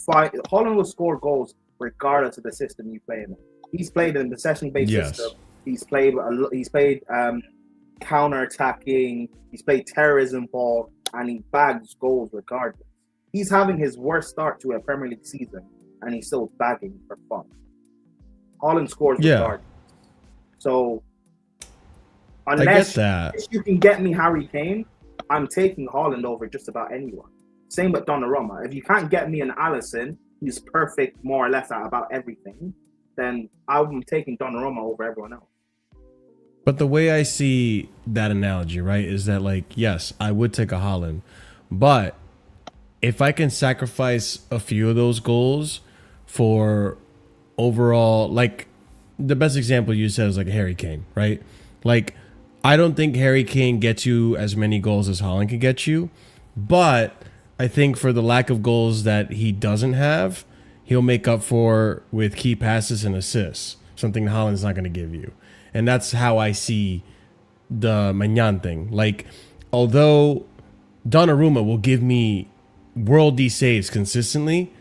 score goals regardless of the system you play in. He's played in the possession-based system. He's played counter-attacking. He's played terrorism ball, and he bags goals regardless. He's having his worst start to a Premier League season, and he's still bagging for fun. Haaland scores regardless. So unless you can get me Harry Kane, I'm taking Haaland over just about anyone. Same with Donnarumma. If you can't get me an Alisson, who's perfect more or less at about everything, then I'm taking Donnarumma over everyone else. But the way I see that analogy, right, is that, like, yes, I would take a Haaland, but if I can sacrifice a few of those goals for overall, like, the best example you said is like Harry Kane, right? Like, I don't think Harry Kane gets you as many goals as Haaland can get you, but I think for the lack of goals that he doesn't have, he'll make up for with key passes and assists, something Haaland's not going to give you. And that's how I see the Maignan thing. Like, although Donnarumma will give me worldy saves consistently,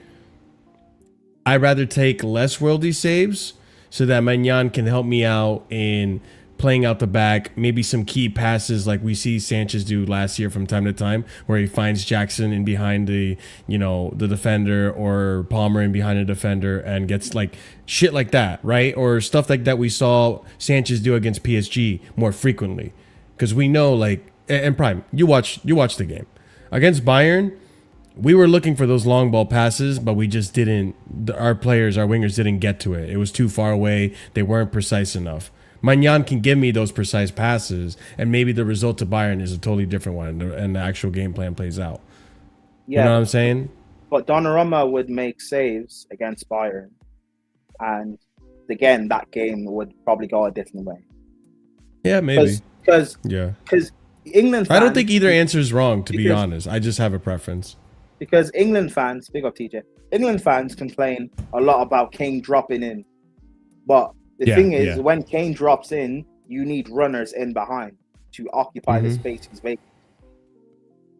I'd rather take less worldy saves so that Maignan can help me out in playing out the back, maybe some key passes like we see Sanchez do last year from time to time, where he finds Jackson in behind the defender, or Palmer in behind the defender and gets like shit like that, right? Or stuff like that we saw Sanchez do against PSG more frequently. Because we know, like, and Prime, you watch the game. Against Bayern, we were looking for those long ball passes, but we just didn't, our wingers didn't get to it. It was too far away. They weren't precise enough. Maignan can give me those precise passes, and maybe the result to Bayern is a totally different one, and the actual game plan plays out. Yeah, you know what I'm saying? But Donnarumma would make saves against Bayern, and again, that game would probably go a different way. Yeah, maybe. Because England fans, I don't think either answer is wrong, to be honest. I just have a preference. Because England fans, big up TJ, England fans complain a lot about Kane dropping in, but the thing is, when Kane drops in, you need runners in behind to occupy the space he's vacant.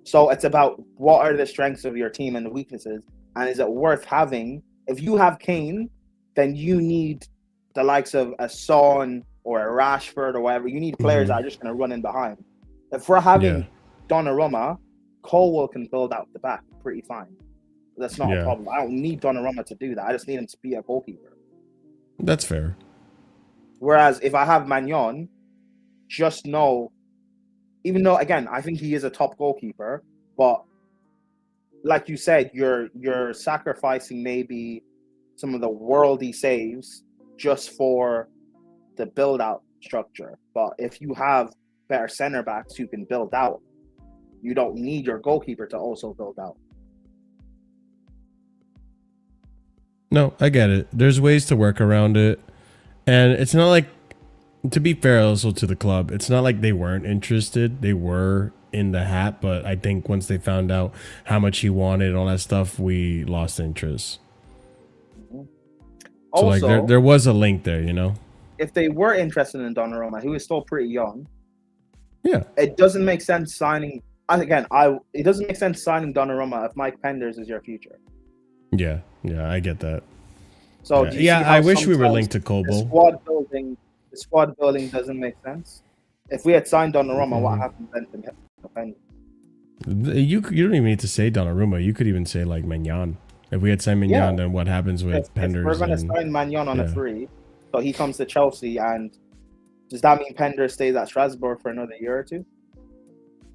So it's about what are the strengths of your team and the weaknesses, and is it worth having? If you have Kane, then you need the likes of a Son or a Rashford or whatever. You need players that are just going to run in behind. If we're having Donnarumma, Colwell can build out the back pretty fine. That's not a problem. I don't need Donnarumma to do that. I just need him to be a goalkeeper. That's fair. Whereas if I have Maignan, just know, even though, again, I think he is a top goalkeeper, but like you said, you're sacrificing maybe some of the worldy saves just for the build-out structure. But if you have better centre-backs who can build out, you don't need your goalkeeper to also build out. No, I get it. There's ways to work around it. And it's not like, to be fair also to the club, it's not like they weren't interested. They were in the hat, but I think once they found out how much he wanted and all that stuff, we lost interest. So also, like there was a link there, you know? If they were interested in Donnarumma, who is still pretty young, it doesn't make sense signing. It doesn't make sense signing Donnarumma if Mike Penders is your future. Yeah, I get that. So I wish we were linked to Kobo. The squad building doesn't make sense. If we had signed Donnarumma, what happened then to Penders? You don't even need to say Donnarumma. You could even say like Maignan. If we had signed Maignan, then what happens with Penders? If we're going to sign Maignan on a free, so he comes to Chelsea and Does that mean Pender stays at Strasbourg for another year or two?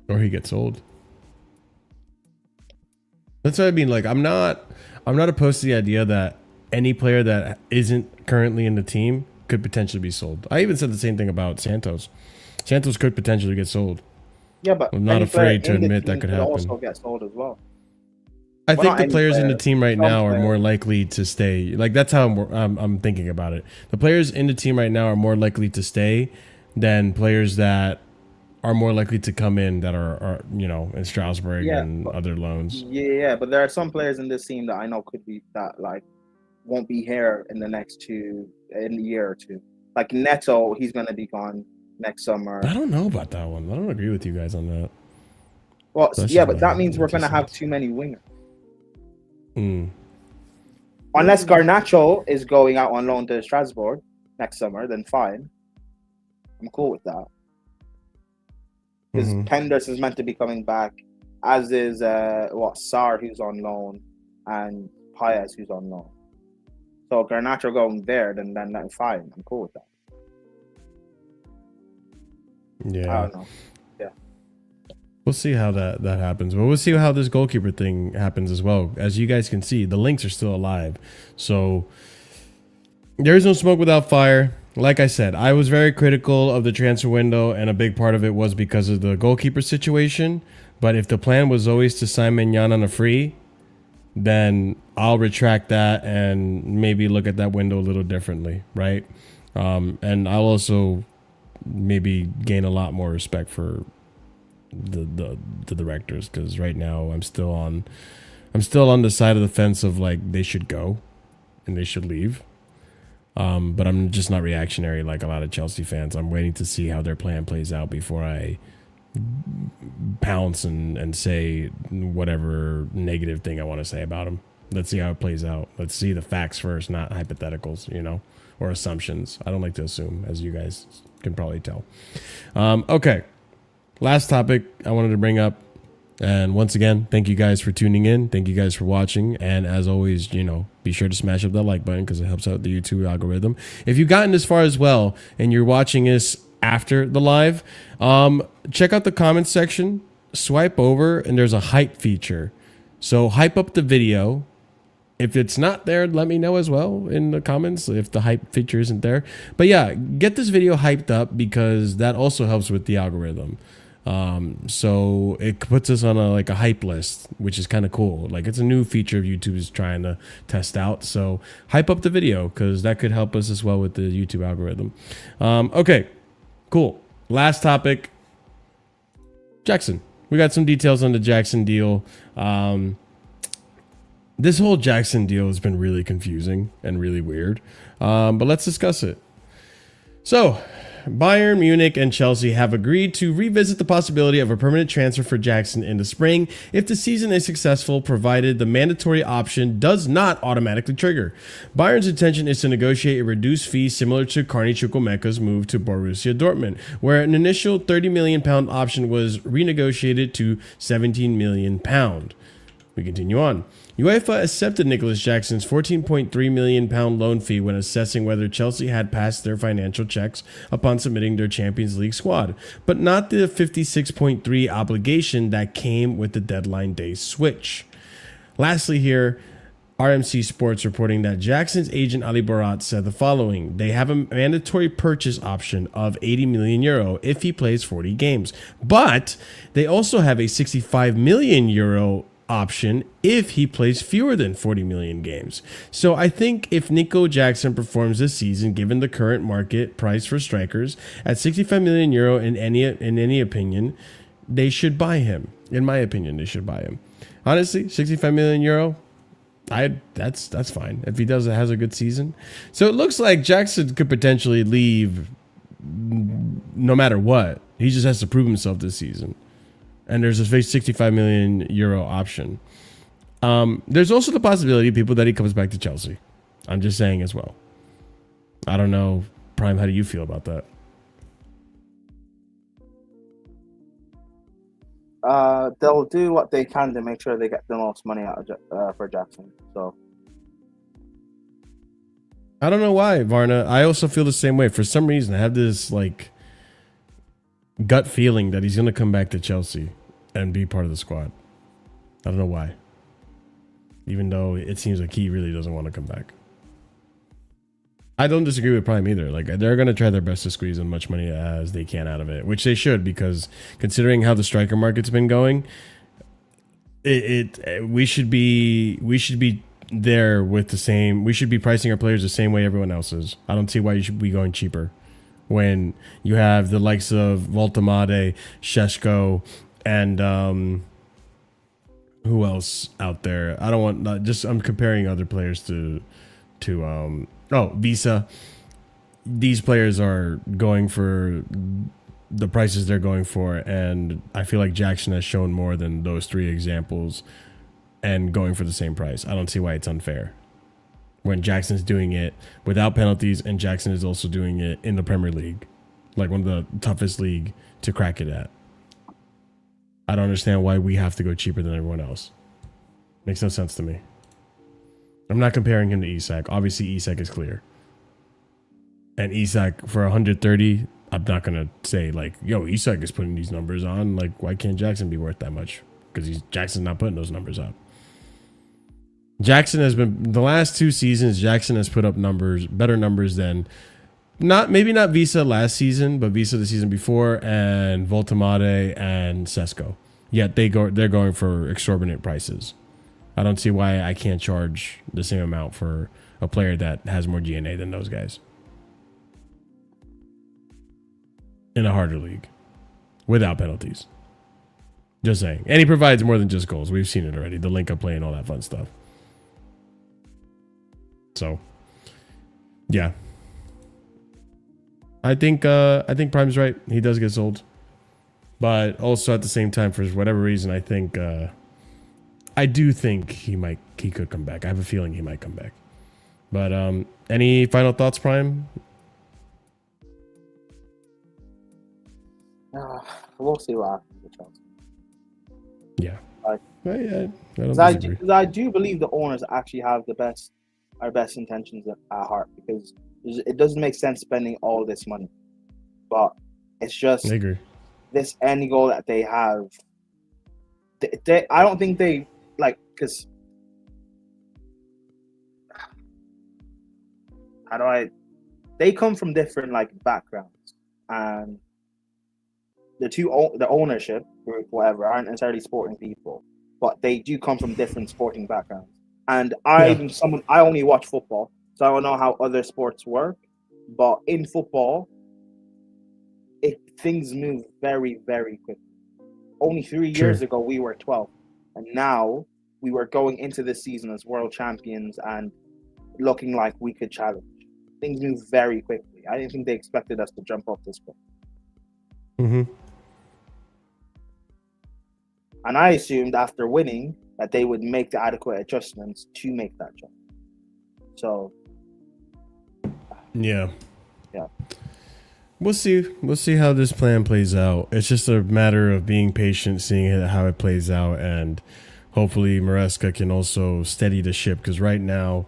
Or he gets sold. That's what I mean. Like, I'm not opposed to the idea that any player that isn't currently in the team could potentially be sold. I even said the same thing about Santos. Santos could potentially get sold. Yeah, but I'm not afraid to admit that could happen. Also get sold as well. I think the players in the team right now are more likely to stay. Like, that's how I'm thinking about it. The players in the team right now are more likely to stay than players that are more likely to come in that are in Strasbourg and other loans. Yeah, but there are some players in this team that I know could be that like won't be here in the year or two. Like Neto, he's gonna be gone next summer. I don't know about that one. I don't agree with you guys on that. Well, yeah, but that means we're gonna have too many wingers. Unless Garnacho is going out on loan to Strasbourg next summer, then fine. I'm cool with that. Because Penders is meant to be coming back, as is Sarr, who's on loan, and Paez, who's on loan. So Garnacho going there, then fine. I'm cool with that. Yeah. I don't know. Yeah. We'll see how that happens. But we'll see how this goalkeeper thing happens as well. As you guys can see, the links are still alive. So there is no smoke without fire. Like I said, I was very critical of the transfer window, and a big part of it was because of the goalkeeper situation. But if the plan was always to sign Maignan on a free, then I'll retract that and maybe look at that window a little differently, right? And I'll also maybe gain a lot more respect for the directors, because right now I'm still on the side of the fence of like they should go and they should leave. But I'm just not reactionary like a lot of Chelsea fans. I'm waiting to see how their plan plays out before I pounce and say whatever negative thing I want to say about them. Let's see how it plays out. Let's see the facts first, not hypotheticals, or assumptions. I don't like to assume, as you guys can probably tell. Okay. Last topic I wanted to bring up. And once again, thank you guys for tuning in. Thank you guys for watching. And as always, be sure to smash up that like button because it helps out the YouTube algorithm. If you've gotten this far as well and you're watching this after the live, check out the comments section, swipe over, and there's a hype feature. So hype up the video. If it's not there, let me know as well in the comments if the hype feature isn't there. But yeah, get this video hyped up because that also helps with the algorithm. So it puts us on a hype list, which is kind of cool. Like, it's a new feature YouTube is trying to test out. So hype up the video because that could help us as well with the YouTube algorithm. Okay, cool. Last topic, Jackson. We got some details on the Jackson deal. This whole Jackson deal has been really confusing and really weird. But let's discuss it. So, Bayern Munich and Chelsea have agreed to revisit the possibility of a permanent transfer for Jackson in the spring if the season is successful, provided the mandatory option does not automatically trigger. Bayern's intention is to negotiate a reduced fee similar to Carney Chukwuemeka's move to Borussia Dortmund, where an initial £30 million option was renegotiated to £17 million. We continue on. UEFA accepted Nicholas Jackson's £14.3 million loan fee when assessing whether Chelsea had passed their financial checks upon submitting their Champions League squad, but not the 56.3 obligation that came with the deadline day switch. Lastly here, RMC Sports reporting that Jackson's agent Ali Barat said the following: they have a mandatory purchase option of €80 million if he plays 40 games, but they also have a €65 million option if he plays fewer than 40 million games. So I think if Nico Jackson performs this season, given the current market price for strikers at €65 million in any opinion, they should buy him. In my opinion, they should buy him. Honestly, €65 million, that's fine if he has a good season. So it looks like Jackson could potentially leave no matter what. He just has to prove himself this season. And there's a €65 million option. There's also the possibility, people, that he comes back to Chelsea. I'm just saying as well. I don't know, Prime, how do you feel about that? They'll do what they can to make sure they get the most money out of for Jackson. So I don't know why, Varna. I also feel the same way. For some reason, I have this like gut feeling that he's going to come back to Chelsea and be part of the squad. I don't know why. Even though it seems like he really doesn't want to come back. I don't disagree with Prime either. Like, they're going to try their best to squeeze as much money as they can out of it, which they should, because considering how the striker market's been going, we should be there with the same. We should be pricing our players the same way everyone else is. I don't see why you should be going cheaper when you have the likes of Voltemade, Šeško, and who else out there? I don't want I'm comparing other players to Visa. These players are going for the prices they're going for, and I feel like Jackson has shown more than those three examples and going for the same price. I don't see why it's unfair when Jackson's doing it without penalties, and Jackson is also doing it in the Premier League, like one of the toughest league to crack it at. I don't understand why we have to go cheaper than everyone else. Makes no sense to me. I'm not comparing him to Isak. Obviously, Isak is clear. And Isak, for 130, I'm not going to say, like, yo, Isak is putting these numbers on. Like, why can't Jackson be worth that much? Because Jackson's not putting those numbers up. Jackson has been, the last 2 seasons, Jackson has put up numbers, better numbers than, maybe not Visa last season, but Visa the season before, and Voltemade and Šeško. Yet they're going for exorbitant prices. I don't see why I can't charge the same amount for a player that has more DNA than those guys in a harder league without penalties. Just saying. And he provides more than just goals. We've seen it already. The link-up play and all that fun stuff. So, yeah. I think Prime's right. He does get sold. But also at the same time, for whatever reason, I do think he could come back. I have a feeling he might come back. But any final thoughts, Prime? We'll see what happens with Chelsea. Yeah. I do believe the owners actually have our best intentions at heart, because it doesn't make sense spending all this money. But it's just I agree. This end goal that they have. I don't think they like, because they come from different like backgrounds, and the ownership group, whatever, aren't necessarily sporting people, but they do come from different sporting backgrounds. And I only watch football, so I don't know how other sports work. But in football, things move very, very quickly. Only 3 years ago, we were 12, and now we were going into this season as world champions and looking like we could challenge. Things move very quickly. I didn't think they expected us to jump up this quick. Mm-hmm. And I assumed after winning that they would make the adequate adjustments to make that jump. So, yeah. Yeah. We'll see. We'll see how this plan plays out. It's just a matter of being patient, seeing how it plays out, and hopefully Maresca can also steady the ship. Because right now,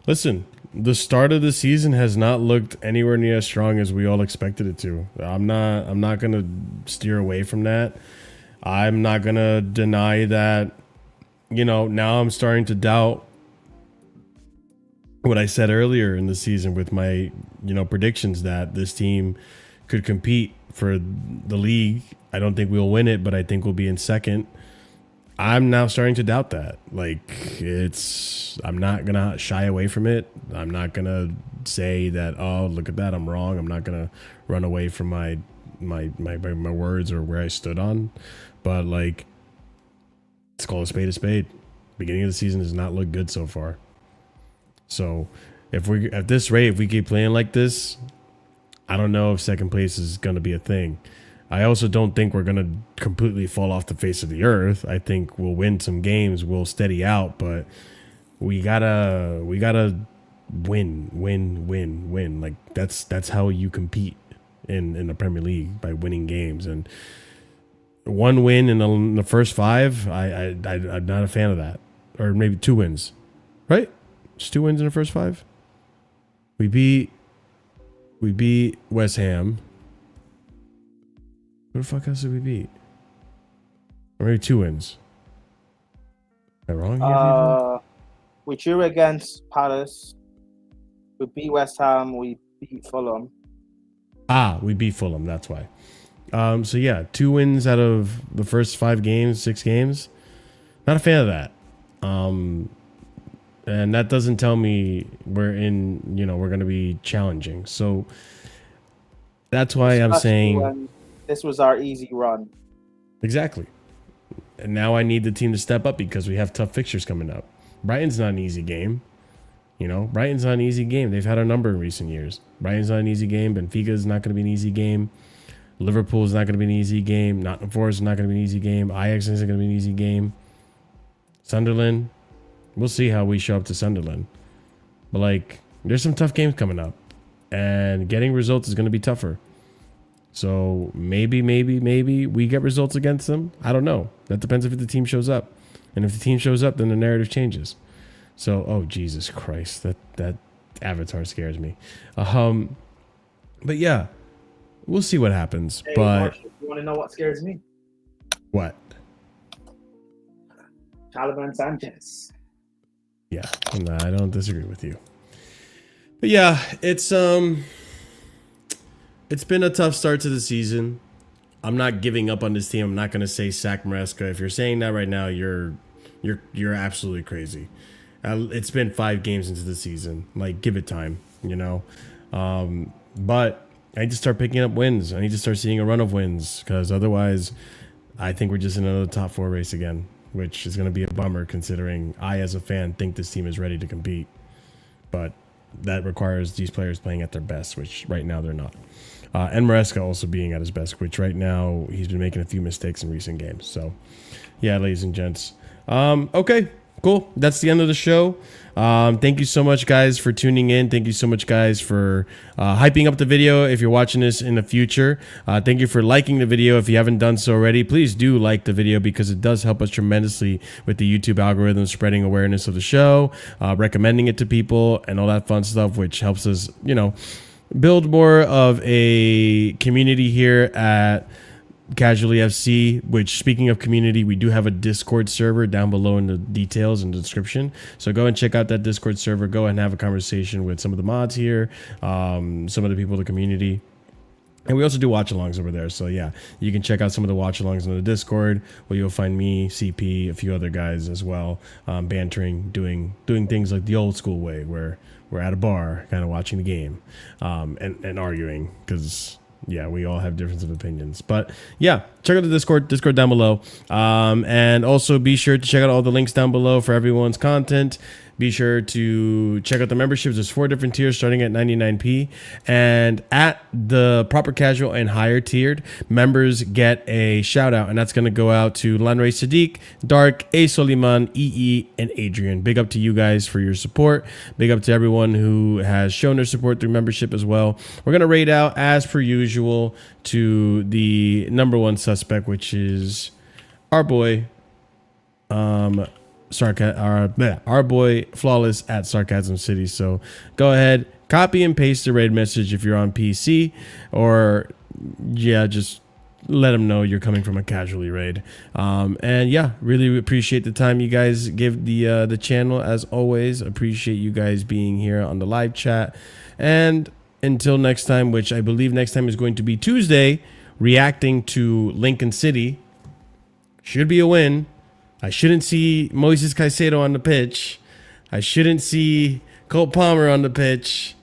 listen, the start of the season has not looked anywhere near as strong as we all expected it to. I'm not gonna steer away from that. I'm not gonna deny that. Now I'm starting to doubt what I said earlier in the season with my, predictions that this team could compete for the league. I don't think we'll win it, but I think we'll be in second. I'm now starting to doubt that. I'm not going to shy away from it. I'm not going to say that, oh, look at that, I'm wrong. I'm not going to run away from my words or where I stood on. But, let's call a spade a spade. Beginning of the season does not look good so far. So if we keep playing like this, I don't know if second place is going to be a thing. I also don't think we're going to completely fall off the face of the earth. I think we'll win some games, we'll steady out, but we gotta win. That's how you compete in the Premier League, by winning games. And one win in the first 5, I'm not a fan of that. Or maybe 2 wins, right? Just 2 wins in the first 5. We beat West Ham. Who the fuck else did we beat? Or maybe 2 wins. Am I wrong here, Viva? We drew against Palace. We beat West Ham. We beat Fulham. We beat Fulham. That's why. So yeah, 2 wins out of the first 5 games, 6 games. Not a fan of that. And that doesn't tell me we're going to be challenging. So that's why I'm saying this was our easy run. Exactly. And now I need the team to step up because we have tough fixtures coming up. Brighton's not an easy game. Brighton's not an easy game. They've had a number in recent years. Brighton's not an easy game. Benfica's not going to be an easy game. Liverpool's not going to be an easy game. Nottingham Forest is not going to be an easy game. Ajax isn't going to be an easy game. Sunderland, we'll see how we show up to Sunderland. But, there's some tough games coming up. And getting results is going to be tougher. So maybe we get results against them. I don't know. That depends if the team shows up. And if the team shows up, then the narrative changes. So, oh, Jesus Christ. That avatar scares me. But yeah, we'll see what happens. Hey, but Marshall, you want to know what scares me? What? Chalaba and Sanchez. Yeah, no, I don't disagree with you. But yeah, it's been a tough start to the season. I'm not giving up on this team. I'm not going to say sack Maresca. If you're saying that right now, you're absolutely crazy. It's been 5 games into the season. Give it time, But I need to start picking up wins. I need to start seeing a run of wins because otherwise, I think we're just in another top 4 race again, which is going to be a bummer considering I, as a fan, think this team is ready to compete. But that requires these players playing at their best, which right now they're not. And Maresca also being at his best, which right now he's been making a few mistakes in recent games. So, yeah, ladies and gents. Okay, cool. That's the end of the show. Thank you so much, guys, for tuning in. Thank you so much, guys, for hyping up the video if you're watching this in the future. Thank you for liking the video. If you haven't done so already, please do like the video because it does help us tremendously with the YouTube algorithm, spreading awareness of the show, recommending it to people, and all that fun stuff, which helps us, build more of a community here at Casually FC, which, speaking of community, we do have a Discord server down below in the details in the description. So go and check out that Discord server. Go and have a conversation with some of the mods here, some of the people in the community. And we also do watch-alongs over there. So, yeah, you can check out some of the watch-alongs on the Discord where you'll find me, CP, a few other guys as well, bantering, doing things like the old school way where we're at a bar kind of watching the game and arguing because... yeah, we all have difference of opinions. But yeah, check out the Discord down below. And also be sure to check out all the links down below for everyone's content. Be sure to check out the memberships. There's 4 different tiers starting at 99p. And at the proper casual and higher tiered, members get a shout out. And that's going to go out to Lanray Sadiq, Dark, A. Soliman, EE, and Adrian. Big up to you guys for your support. Big up to everyone who has shown their support through membership as well. We're going to rate out, as per usual, to the number 1 suspect, which is our boy, our boy Flawless at Sarcasm City. So go ahead, copy and paste the raid message if you're on PC, or just let them know you're coming from a casually raid. And yeah, really appreciate the time you guys give the channel. As always, appreciate you guys being here on the live chat. And until next time, which I believe next time is going to be Tuesday, reacting to Lincoln City. Should be a win. I shouldn't see Moises Caicedo on the pitch. I shouldn't see Cole Palmer on the pitch.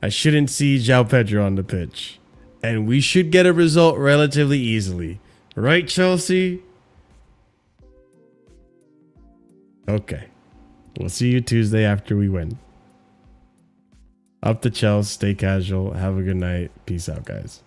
I shouldn't see João Pedro on the pitch. And we should get a result relatively easily. Right, Chelsea? Okay. We'll see you Tuesday after we win. Up to Chelsea. Stay casual. Have a good night. Peace out, guys.